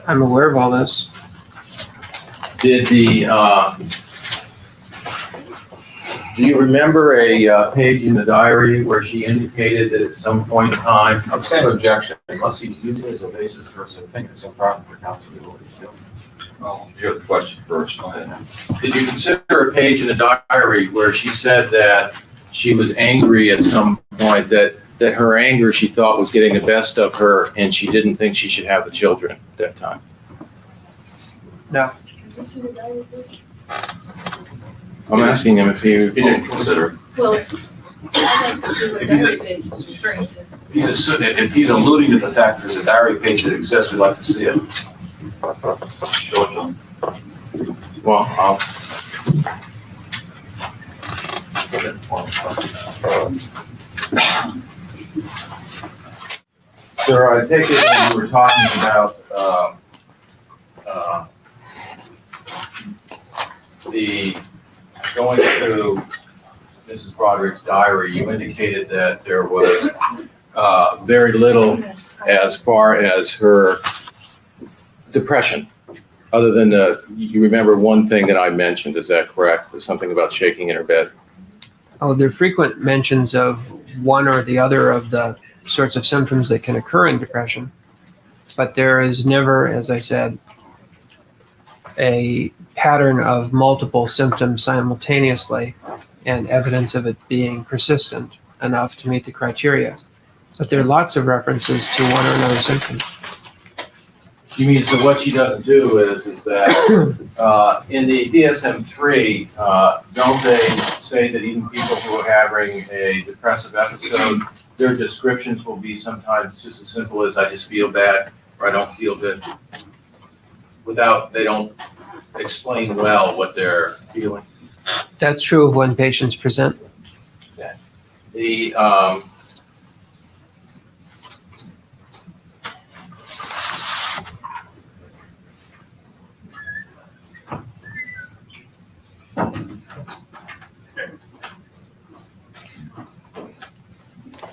I'm aware of all this. Did do you remember a page in the diary where she indicated that at some point in time? Abstain objection, unless he's used it as a basis for his opinion, it's improper for counsel to do what he's doing. Well, you have the question first. Go ahead. Did you consider a page in the diary where she said that she was angry at some point, that her anger she thought was getting the best of her and she didn't think she should have the children at that time? No. I'm asking him if he didn't consider it. Well, I'd like to see what diary page is referring to. If he's alluding to the fact there's a diary page that exists, we'd like to see it. Show it to him. Well, I'll. Sir, I take it when you were talking about the going through Mrs. Broderick's diary, you indicated that there was very little as far as her depression, other than you remember one thing that I mentioned, is that correct? There's something about shaking in her bed. Oh, there are frequent mentions of one or the other of the sorts of symptoms that can occur in depression, but there is never, as I said, a pattern of multiple symptoms simultaneously and evidence of it being persistent enough to meet the criteria. But there are lots of references to one or another symptom. You mean, so what she doesn't do is that in the DSM-3, don't they say that even people who are having a depressive episode, their descriptions will be sometimes just as simple as I just feel bad or I don't feel good, they don't explain well what they're feeling? That's true of when patients present. The,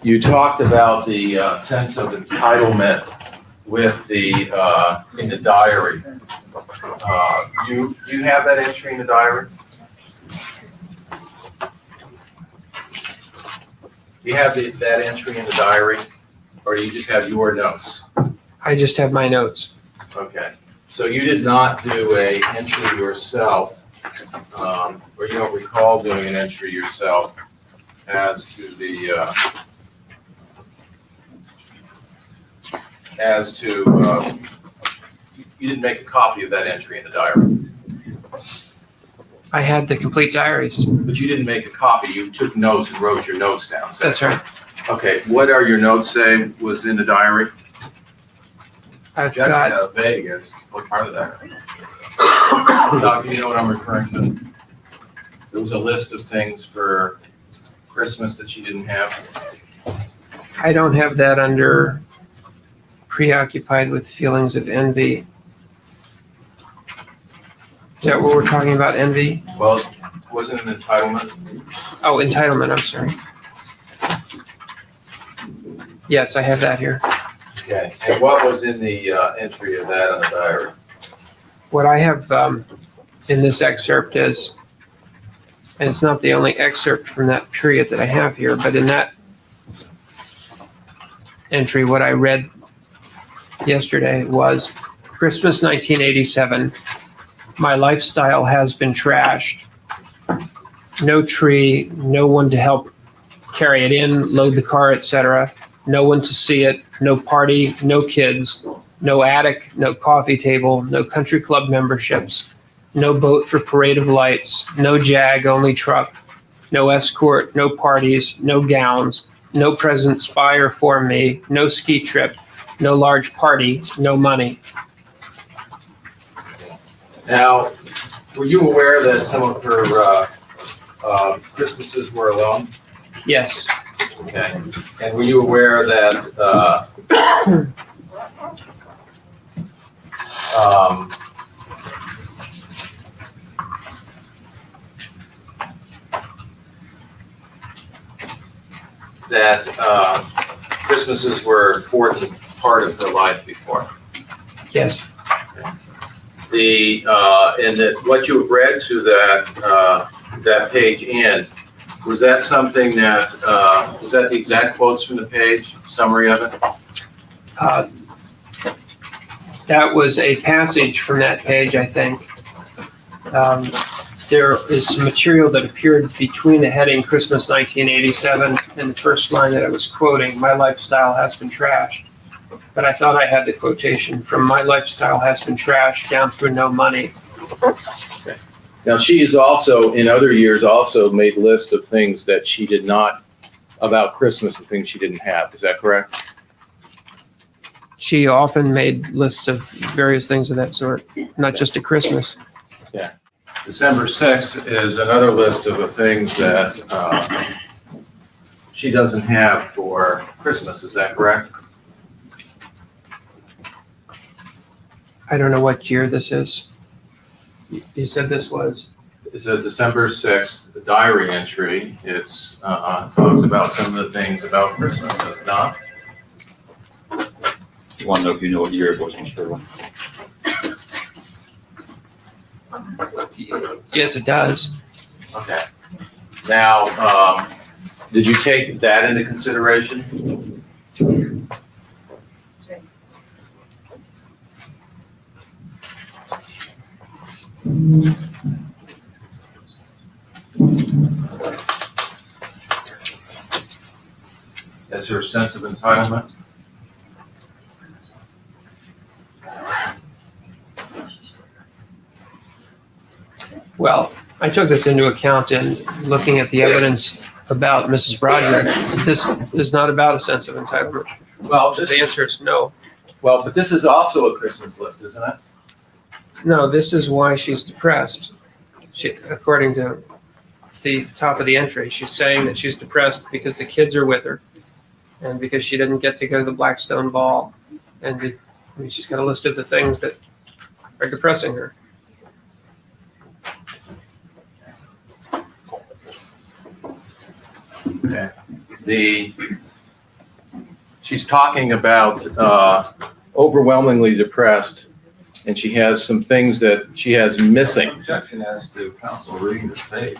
you talked about the sense of entitlement with the in the diary. You have that entry in the diary? Do you have that entry in the diary, or you just have your notes? I just have my notes. Okay, so you did not do a entry yourself, or you don't recall doing an entry yourself as to the you didn't make a copy of that entry in the diary. I had the complete diaries. But you didn't make a copy, you took notes and wrote your notes down. That's right. Okay, what are your notes say was in the diary? I've That's got, vague, as what part of that? Doc, do you know what I'm referring to? There was a list of things for Christmas that you didn't have. I don't have that under preoccupied with feelings of envy. Is that what we're talking about, envy? Well, wasn't an entitlement? Oh, entitlement, I'm sorry. Yes, I have that here. Okay, and what was in the entry of that on the diary? What I have in this excerpt is, and it's not the only excerpt from that period that I have here, but in that entry, what I read yesterday was Christmas 1987. My lifestyle has been trashed. No tree, no one to help carry it in, load the car, etc. No one to see it, no party, no kids, no attic, no coffee table, no country club memberships, no boat for parade of lights, no jag, only truck, no escort, no parties, no gowns, no presents by or for me, no ski trip, no large party, no money. Now, were you aware that some of her Christmases were alone? Yes. Okay. And were you aware that Christmases were an important part of her life before? Yes. What you read to that page in, was that something that was that the exact quotes from the page, summary of it? That was a passage from that page, I think. There is some material that appeared between the heading Christmas 1987 and the first line that I was quoting, my lifestyle has been trashed. But I thought I had the quotation from my lifestyle has been trashed down through no money. Okay. Now, she has also, in other years, also made lists of things that she did not, about Christmas, and things she didn't have. Is that correct? She often made lists of various things of that sort, not just at Christmas. Yeah. December 6th is another list of the things that she doesn't have for Christmas. Is that correct? I don't know what year this is. You said this was? It's a December 6th diary entry. It's talks about some of the things about Christmas, does it not? You want to know if you know what year it was, Mr. Irwin? Yes, it does. Okay. Now, did you take that into consideration? As her sense of entitlement? Well, I took this into account in looking at the evidence about Mrs. Broderick. This is not about a sense of entitlement. Well, The answer is no. Well, but this is also a Christmas list, isn't it? No, this is why she's depressed. According to the top of the entry. She's saying that she's depressed because the kids are with her and because she didn't get to go to the Blackstone ball. And she's got a list of the things that are depressing her. Okay. She's talking about overwhelmingly depressed, and she has some things that she has missing. Objection as to counsel reading this page.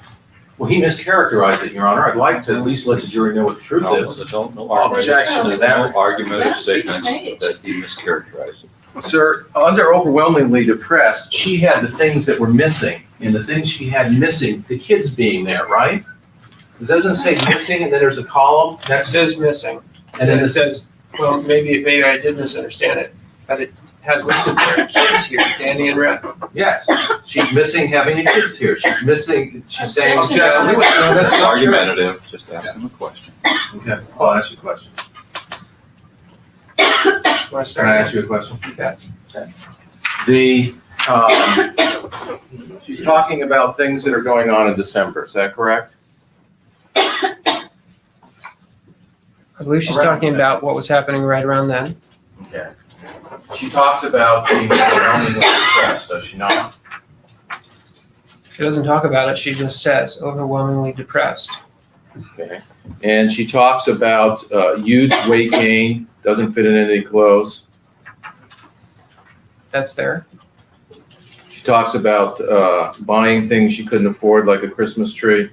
Well, he mischaracterized it, Your Honor. I'd like to at least let the jury know what the truth is. No Objection to that. argumentative statements that he mischaracterized it. Sir, under overwhelmingly depressed, she had the things that were missing, and the things she had missing, the kids being there, right? It doesn't say missing, and then there's a column It next, says missing. and then it it says, well, maybe I did misunderstand it, but it has listed there kids here, Danny and Red. yes, she's missing having the kids here. She's missing, she's saying. Objection. No, that's not true. Argumentative, just ask him a question. Okay, I'll ask you a question. Can I ask you a question? Okay. She's talking about things that are going on in December, is that correct? I believe she's talking about what was happening right around then. Okay. She talks about being overwhelmingly depressed, does she not? She doesn't talk about it, she just says overwhelmingly depressed. Okay. And she talks about huge weight gain, doesn't fit in any clothes. That's there. She talks about buying things she couldn't afford, like a Christmas tree.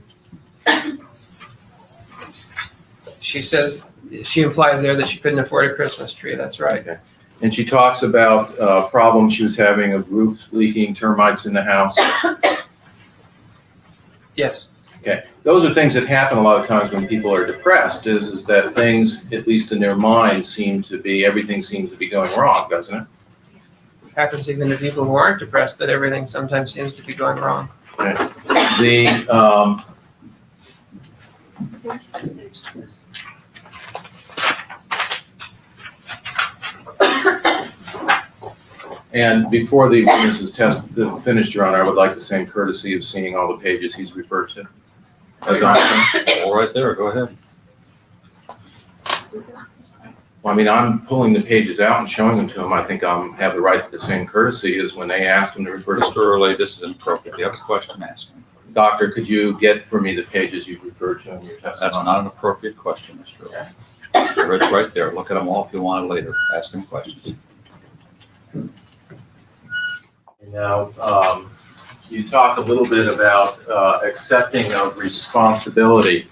She says, she implies there that she couldn't afford a Christmas tree, that's right. Okay. And she talks about problems she was having of roofs leaking, termites in the house. Yes. Okay, those are things that happen a lot of times when people are depressed, is that things, at least in their mind, everything seems to be going wrong, doesn't it? Happens even to people who aren't depressed, that everything sometimes seems to be going wrong. Okay. And before the witness is finished, Your Honor, I would like the same courtesy of seeing all the pages he's referred to. As often. All right there, go ahead. Well, I mean, I'm pulling the pages out and showing them to him. I think I have the right to the same courtesy as when they asked him to refer to. Mr. Early, this is inappropriate. If you have a question, ask him. Doctor, could you get for me the pages you referred to in your testimony? That's not an appropriate question, Mr. Early. It's right there. Look at them all if you want later. Ask him questions. Now, you talked a little bit about accepting of responsibility.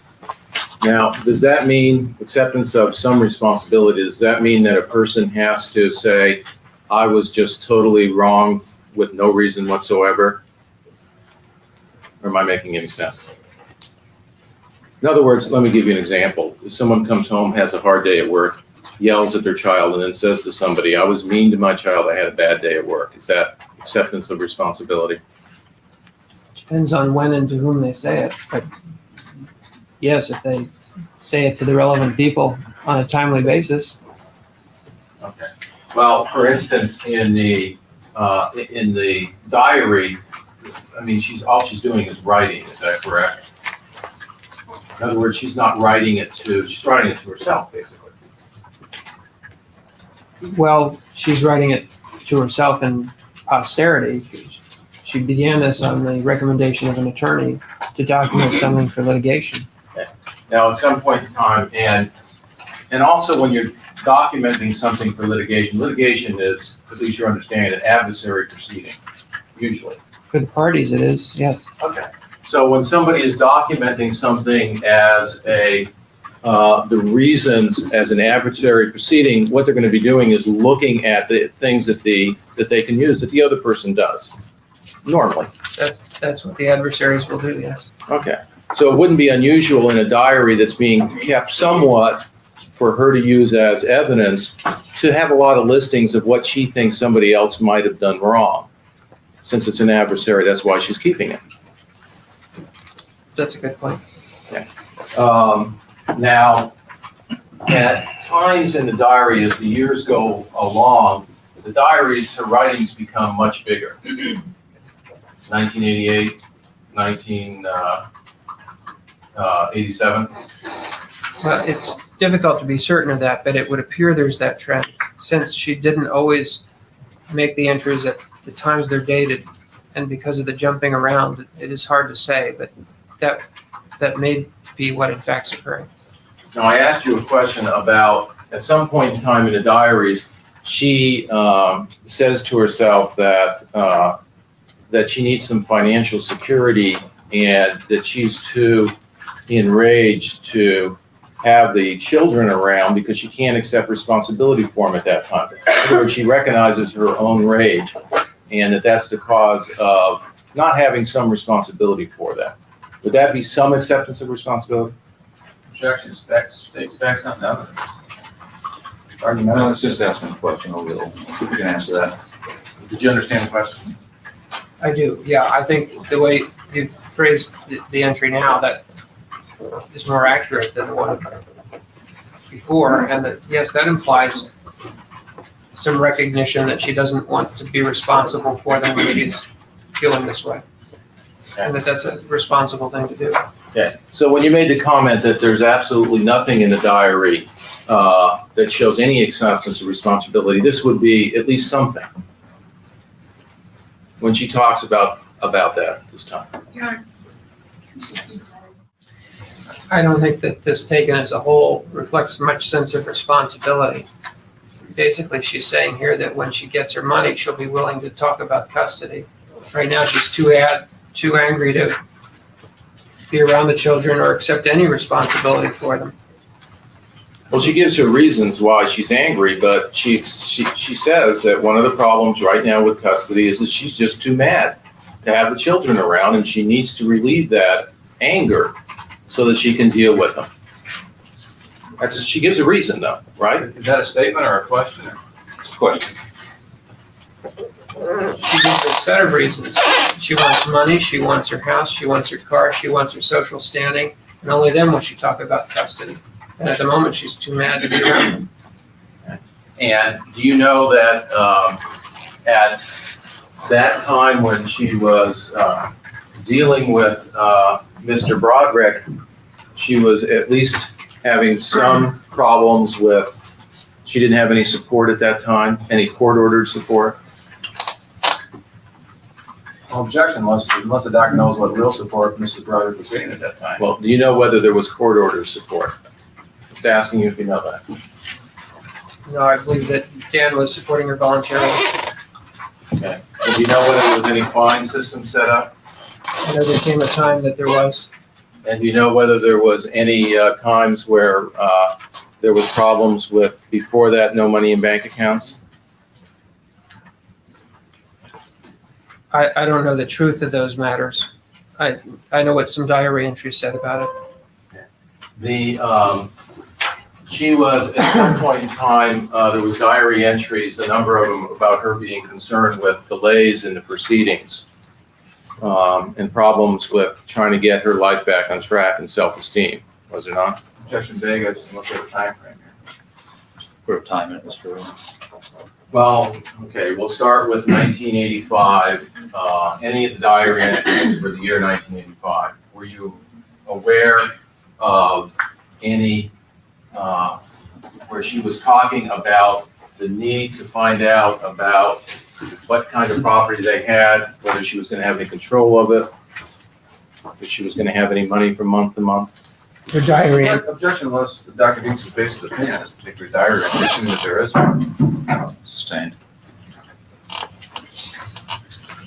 Now, does that mean acceptance of some responsibility? Does that mean that a person has to say, I was just totally wrong with no reason whatsoever? Or am I making any sense? In other words, let me give you an example. If someone comes home, has a hard day at work, yells at their child, and then says to somebody, I was mean to my child, I had a bad day at work. Is that acceptance of responsibility? Depends on when and to whom they say it, but yes, if they say it to the relevant people on a timely basis. Okay. Well, for instance, in the diary, I mean, all she's doing is writing, is that correct? In other words, she's writing it to herself, basically. Well, she's writing it to herself in posterity. She began this on the recommendation of an attorney to document something for litigation. Okay. Now, at some point in time, and also when you're documenting something for litigation is, at least your understanding, an adversary proceeding, usually. For the parties, it is, yes. Okay. So when somebody is documenting something as the reasons as an adversary proceeding, what they're going to be doing is looking at the things that they can use that the other person does normally. That's what the adversaries will do, yes. Okay. So it wouldn't be unusual in a diary that's being kept somewhat for her to use as evidence to have a lot of listings of what she thinks somebody else might have done wrong. Since it's an adversary, that's why she's keeping it. That's a good point. Okay. Now, at times in the diary, as the years go along, the diaries, her writings become much bigger. 1988, 87? Well, it's difficult to be certain of that, but it would appear there's that trend. Since she didn't always make the entries at the times they're dated, and because of the jumping around, it is hard to say, but that may be what in fact is occurring. Now, I asked you a question about, at some point in time in the diaries, she says to herself that she needs some financial security and that she's too enraged to have the children around because she can't accept responsibility for them at that time. In other words, she recognizes her own rage and that's the cause of not having some responsibility for them. Would that be some acceptance of responsibility? Objection, they expect something evidence. No, it's just asking a question, O'Leary. You can answer that. Did you understand the question? I do, yeah. I think the way you phrased the entry now, that is more accurate than the one before, and that, yes, that implies some recognition that she doesn't want to be responsible for them when she's feeling this way. And that's a responsible thing to do. Okay, so when you made the comment that there's absolutely nothing in the diary that shows any acceptance of responsibility, this would be at least something when she talks about that this time. I don't think that this taken as a whole reflects much sense of responsibility. Basically, she's saying here that when she gets her money, she'll be willing to talk about custody. Right now, she's too angry to be around the children or accept any responsibility for them. Well, she gives her reasons why she's angry, but she says that one of the problems right now with custody is that she's just too mad to have the children around, and she needs to relieve that anger so that she can deal with them. She gives a reason, though, right? Is that a statement or a question? It's a question. She gives a set of reasons. She wants money, she wants her house, she wants her car, she wants her social standing, and only then will she talk about custody. And at the moment, she's too mad to be around them. And do you know that at that time when she was dealing with Mr. Broderick, she was at least having some problems with, she didn't have any support at that time, any court-ordered support? Well, objection, unless the doctor knows what real support Mrs. Broderick was getting at that time. Well, do you know whether there was court-ordered support? Just asking you if you know that. No, I believe that Dan was supporting her voluntarily. Okay. And do you know whether there was any fine system set up? I know there came a time that there was. And do you know whether there was any times where there was problems with, before that, no money in bank accounts? I don't know the truth of those matters. I know what some diary entries said about it. She was, at some point in time, there was diary entries, a number of them, about her being concerned with delays in the proceedings and problems with trying to get her life back on track and self-esteem, was there not? Objection, Vegas, look at the time frame here. Put a time in it, Mr. Earl. Well, okay, we'll start with 1985. Any of the diary entries for the year 1985, were you aware of any where she was talking about the need to find out about what kind of property they had, whether she was going to have any control of it, if she was going to have any money from month to month? Her diary. Objection, unless the doctor thinks his basis of opinion on this particular diary, I'm assuming that there is one. Sustained.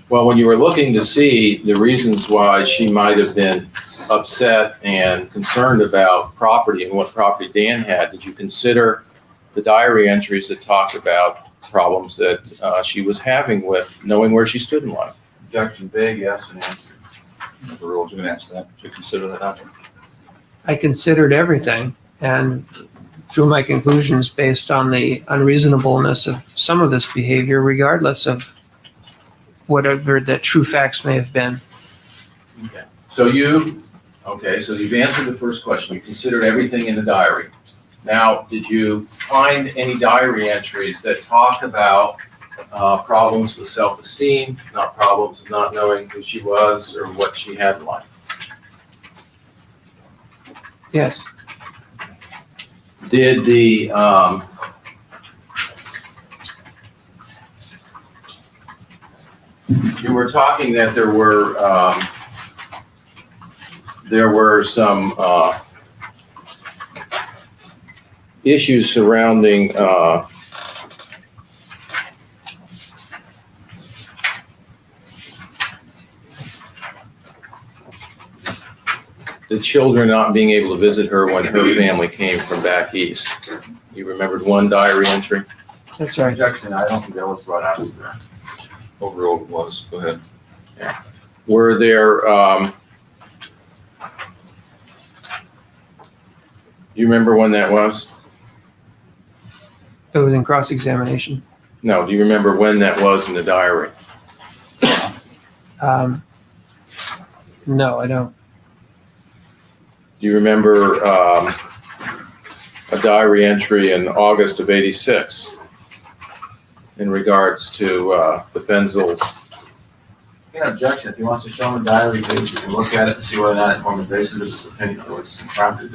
Well, when you were looking to see the reasons why she might have been upset and concerned about property and what property Dan had, did you consider the diary entries that talked about problems that she was having with knowing where she stood in life? Objection, big, yes, and answer. Mr. Earl, you can answer that. Did you consider that option? I considered everything and drew my conclusions based on the unreasonableness of some of this behavior, regardless of whatever the true facts may have been. Okay. So you've answered the first question. You considered everything in the diary. Now, did you find any diary entries that talked about problems with self-esteem, not problems of not knowing who she was or what she had in life? Yes. Did the, you were talking that there were some, issues surrounding, the children not being able to visit her when her family came from back east. You remembered one diary entry? That's right. Objection, I don't think that was brought out. Overall, it was. Go ahead. Were there, do you remember when that was? It was in cross-examination. No, do you remember when that was in the diary? No, I don't. Do you remember a diary entry in August of '86 in regards to the Fenzels? You can objection, if he wants to show him the diary page, you can look at it and see whether or not it forms the basis of his opinion, or it's impromptu.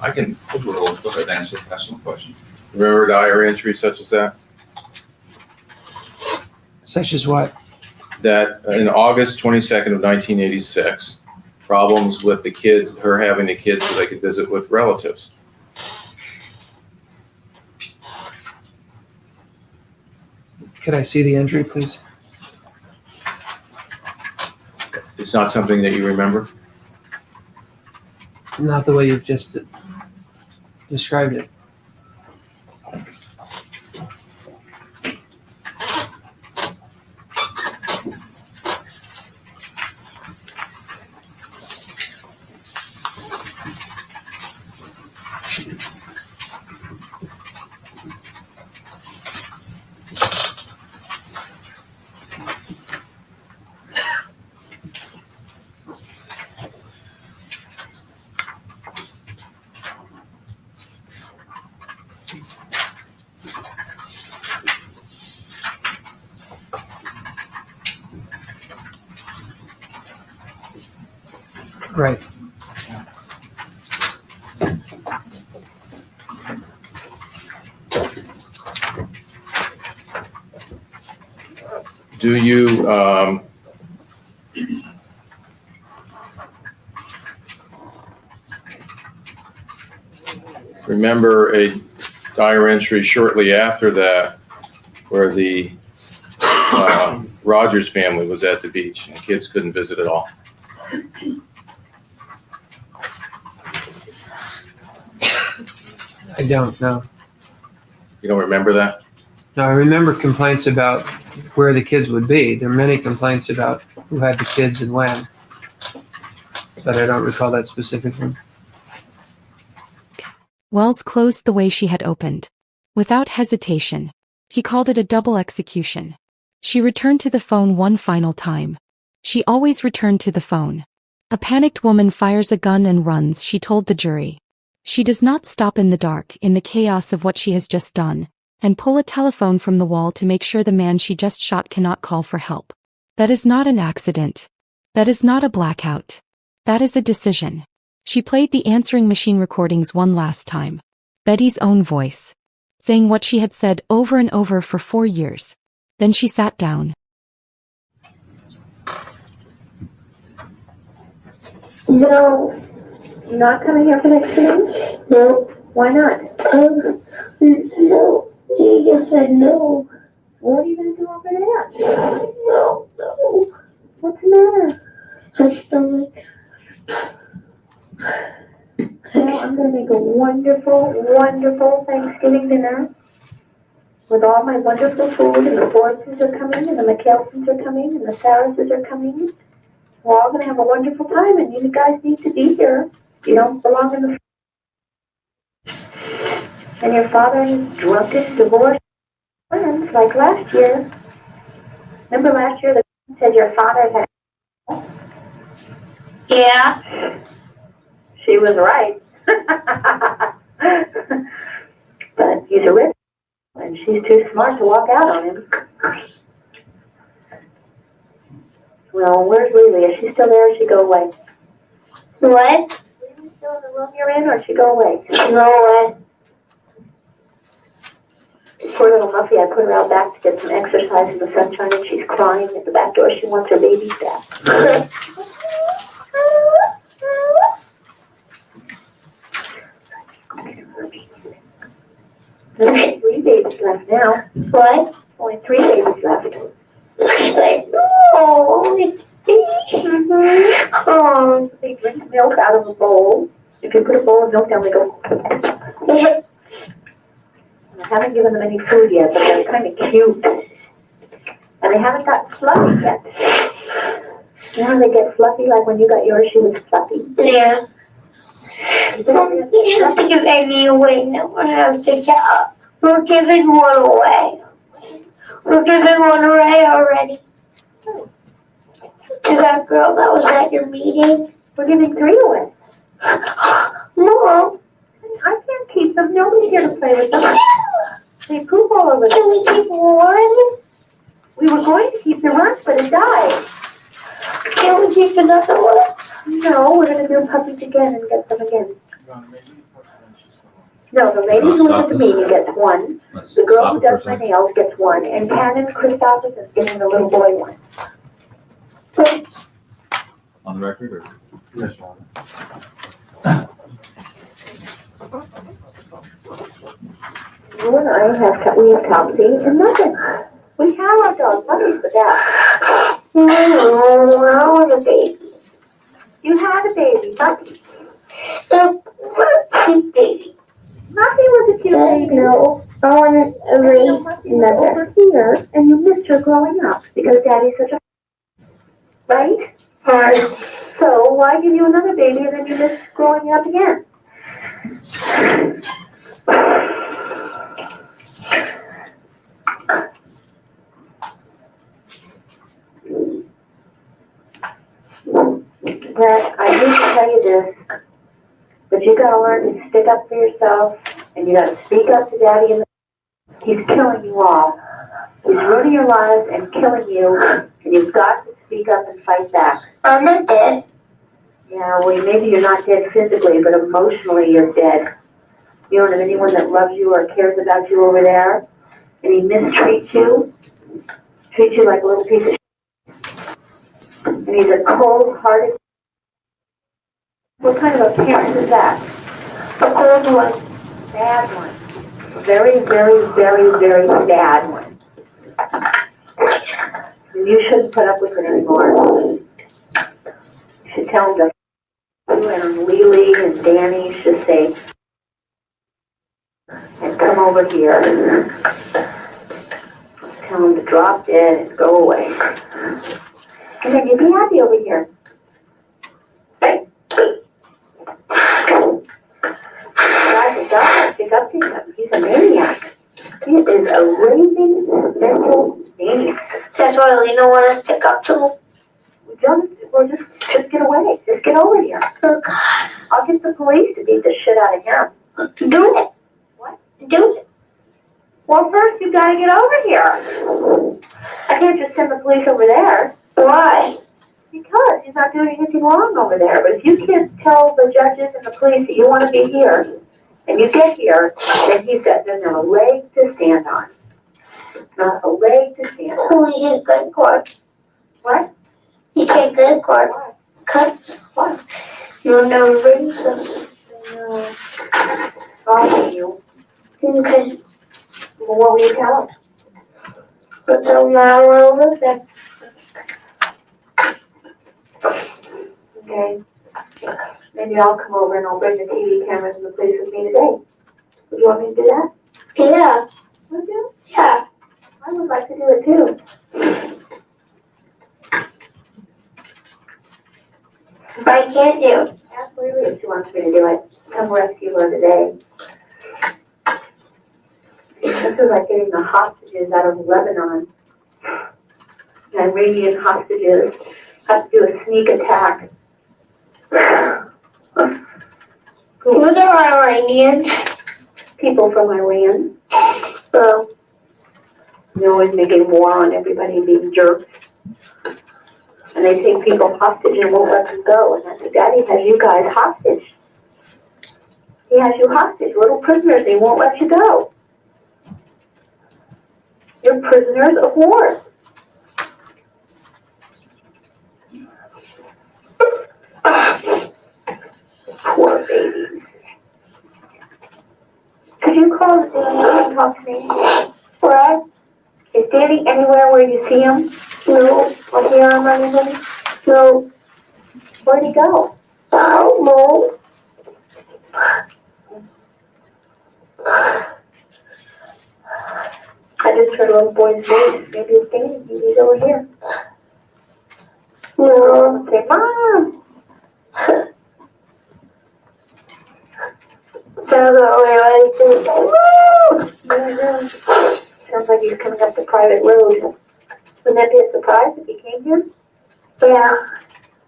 I can Overall, go ahead and ask some questions. remember a diary entry such as that? Such as what? That in August 22nd of 1986, problems with the kids, her having the kids so they could visit with relatives. Could I see the entry, please? It's not something that you remember? Not the way you've just described it. Right. Do you remember a diary entry shortly after that where the Rogers family was at the beach and the kids couldn't visit at all? I don't know. You don't remember that? No, I remember complaints about where the kids would be. There are many complaints about who had the kids and when, but I don't recall that specifically. Wells closed the way she had opened. Without hesitation, he called it a double execution. She returned to the phone one final time. She always returned to the phone. A panicked woman fires a gun and runs, she told the jury. She does not stop in the dark, in the chaos of what she has just done, and pull a telephone from the wall to make sure the man she just shot cannot call for help. That is not an accident. That is not a blackout. That is a decision. She played the answering machine recordings one last time. Betty's own voice, saying what she had said over and over for 4 years. Then she sat down. No, not coming here for the exchange? No. Why not? No, he just said no. What are you going to do over there? No. What's the matter? My stomach. Well, I'm going to make a wonderful, wonderful Thanksgiving dinner with all my wonderful food, and the Boyces are coming, and the McKelsons are coming, and the Sarrises are coming. We're all going to have a wonderful time, and you guys need to be here. You don't belong in the... And your father and his drunken, divorced friends, like last year. Remember last year the said your father had... Yeah. She was right. But he's a rich, and she's too smart to walk out on him. Well, where's Lily? Is she still there or did she go away? What? Lily's still in the room you're in, or she go away? She go away. Poor little Muffy, I put her out back to get some exercise in the sunshine, and she's crying at the back door. She wants her babies back. There's 3 babies left now. What? Only 3 babies left. Oh, oh, they drink milk out of a bowl. If you put a bowl of milk down, they go. I haven't given them any food yet, but they're kind of cute. And they haven't got fluffy yet. You know how they get fluffy, like when you got yours, she was fluffy? Yeah. You don't have to give any away now. I have to get up. We're giving one away. We're giving one away already. To that girl that was at your meeting. We're giving 3 away. No. I can't keep them. Nobody's here to play with them. They poop all over them. Can we keep one? We were going to keep the run, but it died. Can we keep another one? No, we're going to do puppies again and get them again. No, the lady who was at the meeting gets 1. The girl who does my nails gets 1. And Canon Christopher is giving the little boy 1. On the record, or? Yes, Ron. You and I we have Topsy and nothing. We have our dog puppies, but that. No, I want a baby. You had a baby, Puppy. A cute baby. Muffy was a cute baby. No, I want to raise another. Over here, and you missed her growing up because Daddy's such a. Right? Right. So why give you another baby and then you miss growing up again? But I need to tell you this, but you gotta learn to stick up for yourself, and you gotta speak up to Daddy. He's killing you all. He's ruining your lives and killing you, and you've got to speak up and fight back. I'm not dead. Yeah, well, maybe you're not dead physically, but emotionally you're dead. You don't have anyone that loves you or cares about you over there, and he mistreats you, treats you like a little piece of shit. And he's a cold-hearted. What kind of a parent is that? A cold one. Bad one. A very, very, very, very bad one. And you shouldn't put up with it anymore. You should tell them to and Lily and Danny should say, and come over here. Tell them to drop dead and go away. And then you'll be happy over here. God, stick up to him. He's a maniac. He is a raving mental maniac. That's why Lena wants to stick up to him. Just get away. Just get over here. Oh, God. I'll get the police to beat the shit out of him. Do it. What? Do it. Well, first you gotta get over here. I can't just send the police over there. Why? Because he's not doing anything wrong over there. But if you can't tell the judges and the police that you want to be here, and you get here, then he's got not a leg to stand on. Not a leg to stand on. Oh, he can't go to court. What? He can't go to court. What? What? You'll never bring some. No. I'll see you. Okay. Well, what will you tell him? But tell him I will listen. Okay. Maybe I'll come over and I'll bring the TV cameras and the police with me today. Would you want me to do that? Yeah. Would you? Yeah. I would like to do it too. If I can't do. Ask Lily if she wants me to do it. Come rescue her today. This is like getting the hostages out of Lebanon. The Iranian hostages have to do a sneak attack. Who are Iranians? People from Iran. So, they're always making war on everybody and being jerks. And they take people hostage and won't let them go. And that's Daddy has you guys hostage. He has you hostage, little prisoners. They won't let you go. You're prisoners of war. Poor baby. Could you call Danny and talk to me? What? Is Danny anywhere where you see him? No. Or hear him or anybody? No. Where'd he go? I don't know. I just heard a little boy's voice. Maybe it's Danny. Maybe he's over here. No. Say, Mom. Sounds like he's coming up the private road. Wouldn't that be a surprise if he came here? Yeah.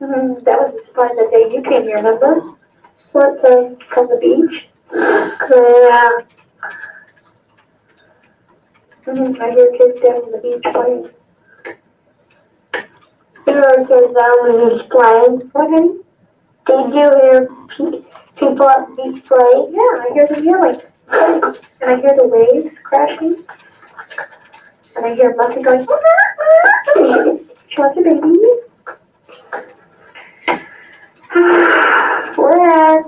That was a surprise that day you came here, remember? What, from the beach? Yeah. I hear kids down on the beach playing. You heard kids down on the beach playing? What, honey? Did you hear people at the beach playing? Yeah, I hear them yelling. And I hear the waves crashing. And I hear Buffy going, she wants a baby. Brad,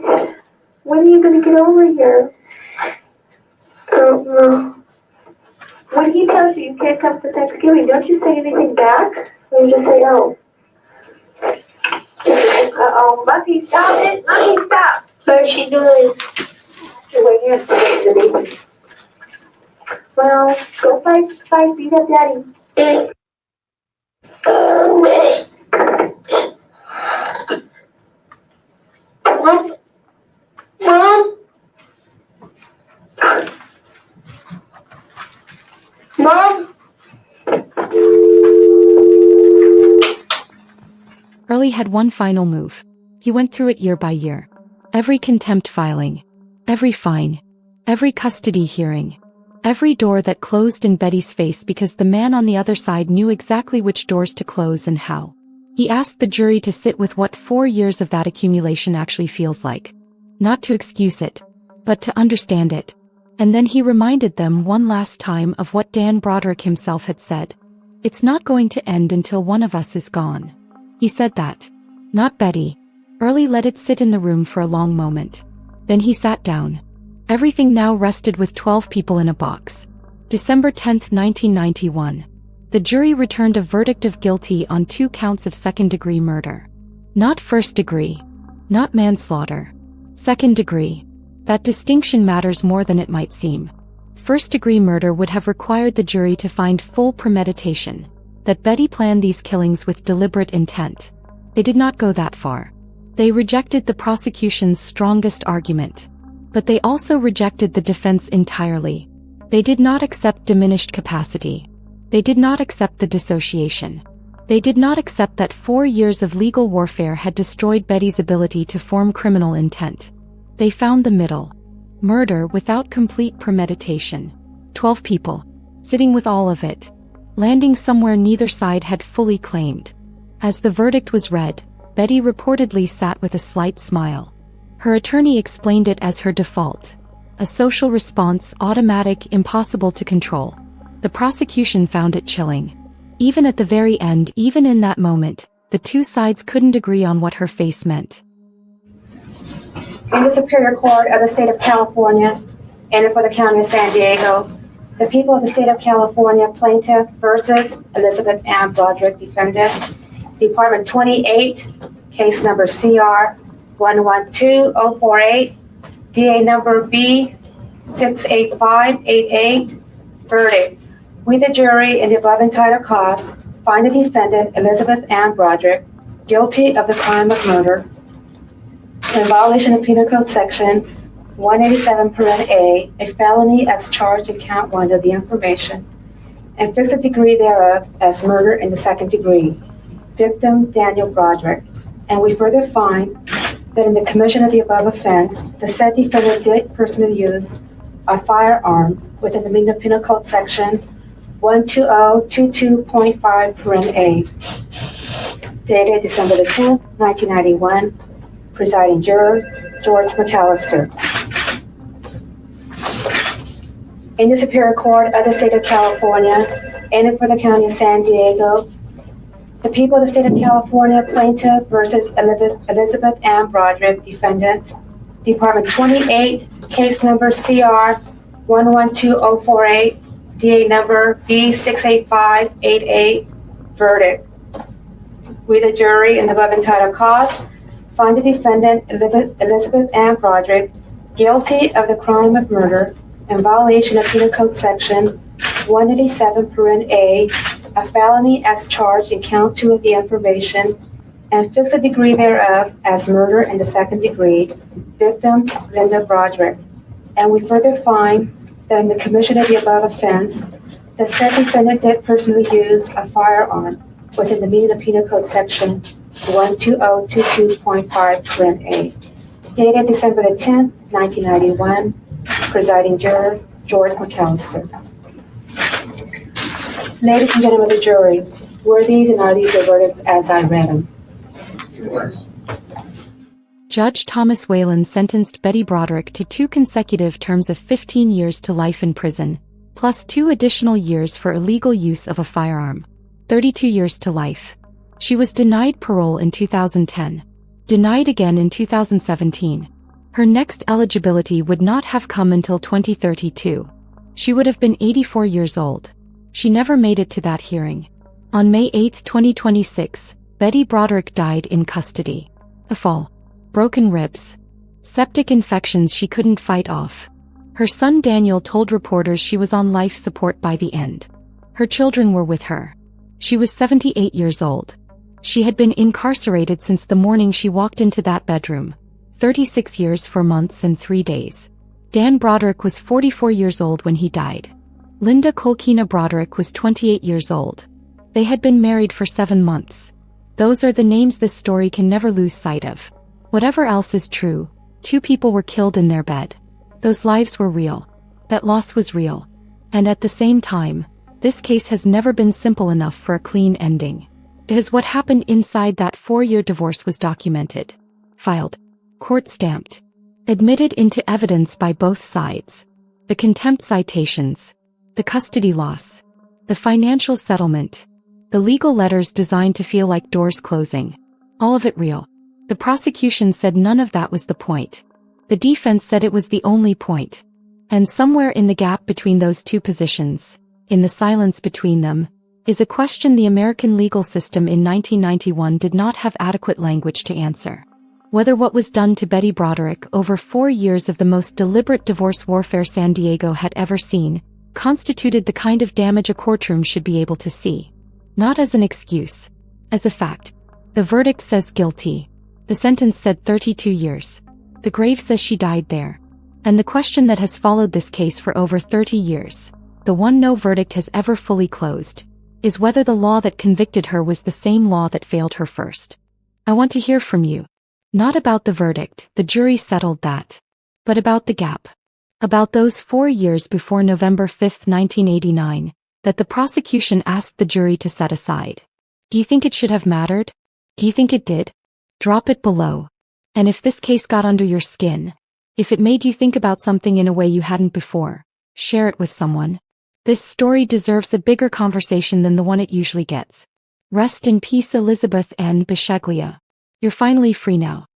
when are you going to get over here? I don't know. When he tells you you can't come for Thanksgiving, don't you say anything back? Or you just say, oh. Uh-oh, Buffy, stop it! Buffy, stop! What is she doing? She's waiting here for the baby. Well, go fight, beat up Daddy. What? Mom? Mom? Early had one final move. He went through it year by year. Every contempt filing, every fine, every custody hearing, every door that closed in Betty's face because the man on the other side knew exactly which doors to close and how. He asked the jury to sit with what 4 years of that accumulation actually feels like. Not to excuse it, but to understand it. And then he reminded them one last time of what Dan Broderick himself had said. It's not going to end until one of us is gone. He said that. Not Betty. Early let it sit in the room for a long moment. Then he sat down. Everything now rested with 12 people in a box. December 10, 1991. The jury returned a verdict of guilty on 2 counts of second-degree murder. Not first degree. Not manslaughter. Second degree. That distinction matters more than it might seem. First-degree murder would have required the jury to find full premeditation, that Betty planned these killings with deliberate intent. They did not go that far. They rejected the prosecution's strongest argument. But they also rejected the defense entirely. They did not accept diminished capacity. They did not accept the dissociation. They did not accept that 4 years of legal warfare had destroyed Betty's ability to form criminal intent. They found the middle. Murder without complete premeditation. 12 people. Sitting with all of it. Landing somewhere neither side had fully claimed. As the verdict was read, Betty reportedly sat with a slight smile. Her attorney explained it as her default. A social response, automatic, impossible to control. The prosecution found it chilling. Even at the very end, even in that moment, the two sides couldn't agree on what her face meant. In the Superior Court of the State of California, and for the County of San Diego, the people of the State of California, plaintiff versus Elizabeth Ann Broderick, defendant, Department 28, case number CR 112048, DA number B68588, verdict. We, the jury, in the above entitled cause, find the defendant, Elizabeth Ann Broderick, guilty of the crime of murder in violation of Penal Code Section 187(a), a felony as charged in count 1 of the information, and fix the degree thereof as murder in the second degree. Victim, Daniel Broderick. And we further find that in the commission of the above offense, the said defendant did personally use a firearm within the meaning of Penal Code Section 12022.5(a). Dated December the 10th, 1991. Presiding juror, George McAllister. in the Superior Court of the State of California and for the County of San Diego, the people of the State of California plaintiff versus Elizabeth Ann Broderick, defendant, Department 28, case number CR 112048, DA number B68588, verdict. We, the jury, in the above entitled cause, find the defendant, Elizabeth Ann Broderick, guilty of the crime of murder in violation of Penal Code Section 187(a), a felony as charged in count 2 of the information, and fix the degree thereof as murder in the second degree, victim Linda Broderick. And we further find that in the commission of the above offense, the said defendant did personally use a firearm within the meaning of Penal Code Section 12022.5(a). Dated December the 10th, 1991, presiding juror, George McAllister. Ladies and gentlemen of the jury, were these and are these the verdicts as I read them? Judge Thomas Whalen sentenced Betty Broderick to 2 consecutive terms of 15 years to life in prison, plus 2 additional years for illegal use of a firearm. 32 years to life. She was denied parole in 2010. Denied again in 2017. Her next eligibility would not have come until 2032. She would have been 84 years old. She never made it to that hearing. On May 8, 2026, Betty Broderick died in custody. A fall. Broken ribs. Septic infections she couldn't fight off. Her son Daniel told reporters she was on life support by the end. Her children were with her. She was 78 years old. She had been incarcerated since the morning she walked into that bedroom. 36 years 4 months and 3 days. Dan Broderick was 44 years old when he died. Linda Kolkena Broderick was 28 years old. They had been married for 7 months. Those are the names this story can never lose sight of. Whatever else is true, 2 people were killed in their bed. Those lives were real. That loss was real. And at the same time, this case has never been simple enough for a clean ending. Because what happened inside that 4-year divorce was documented. Filed. Court-stamped. Admitted into evidence by both sides. The contempt citations. The custody loss. The financial settlement. The legal letters designed to feel like doors closing. All of it real. The prosecution said none of that was the point. The defense said it was the only point. And somewhere in the gap between those 2 positions, in the silence between them, is a question the American legal system in 1991 did not have adequate language to answer. Whether what was done to Betty Broderick over 4 years of the most deliberate divorce warfare San Diego had ever seen, constituted the kind of damage a courtroom should be able to see. Not as an excuse. As a fact. The verdict says guilty. The sentence said 32 years. The grave says she died there. And the question that has followed this case for over 30 years, the one no verdict has ever fully closed, is whether the law that convicted her was the same law that failed her first. I want to hear from you. Not about the verdict, the jury settled that. But about the gap. About those 4 years before November 5, 1989, that the prosecution asked the jury to set aside. Do you think it should have mattered? Do you think it did? Drop it below. And if this case got under your skin, if it made you think about something in a way you hadn't before, share it with someone. This story deserves a bigger conversation than the one it usually gets. Rest in peace, Elizabeth N. Bishaglia. You're finally free now.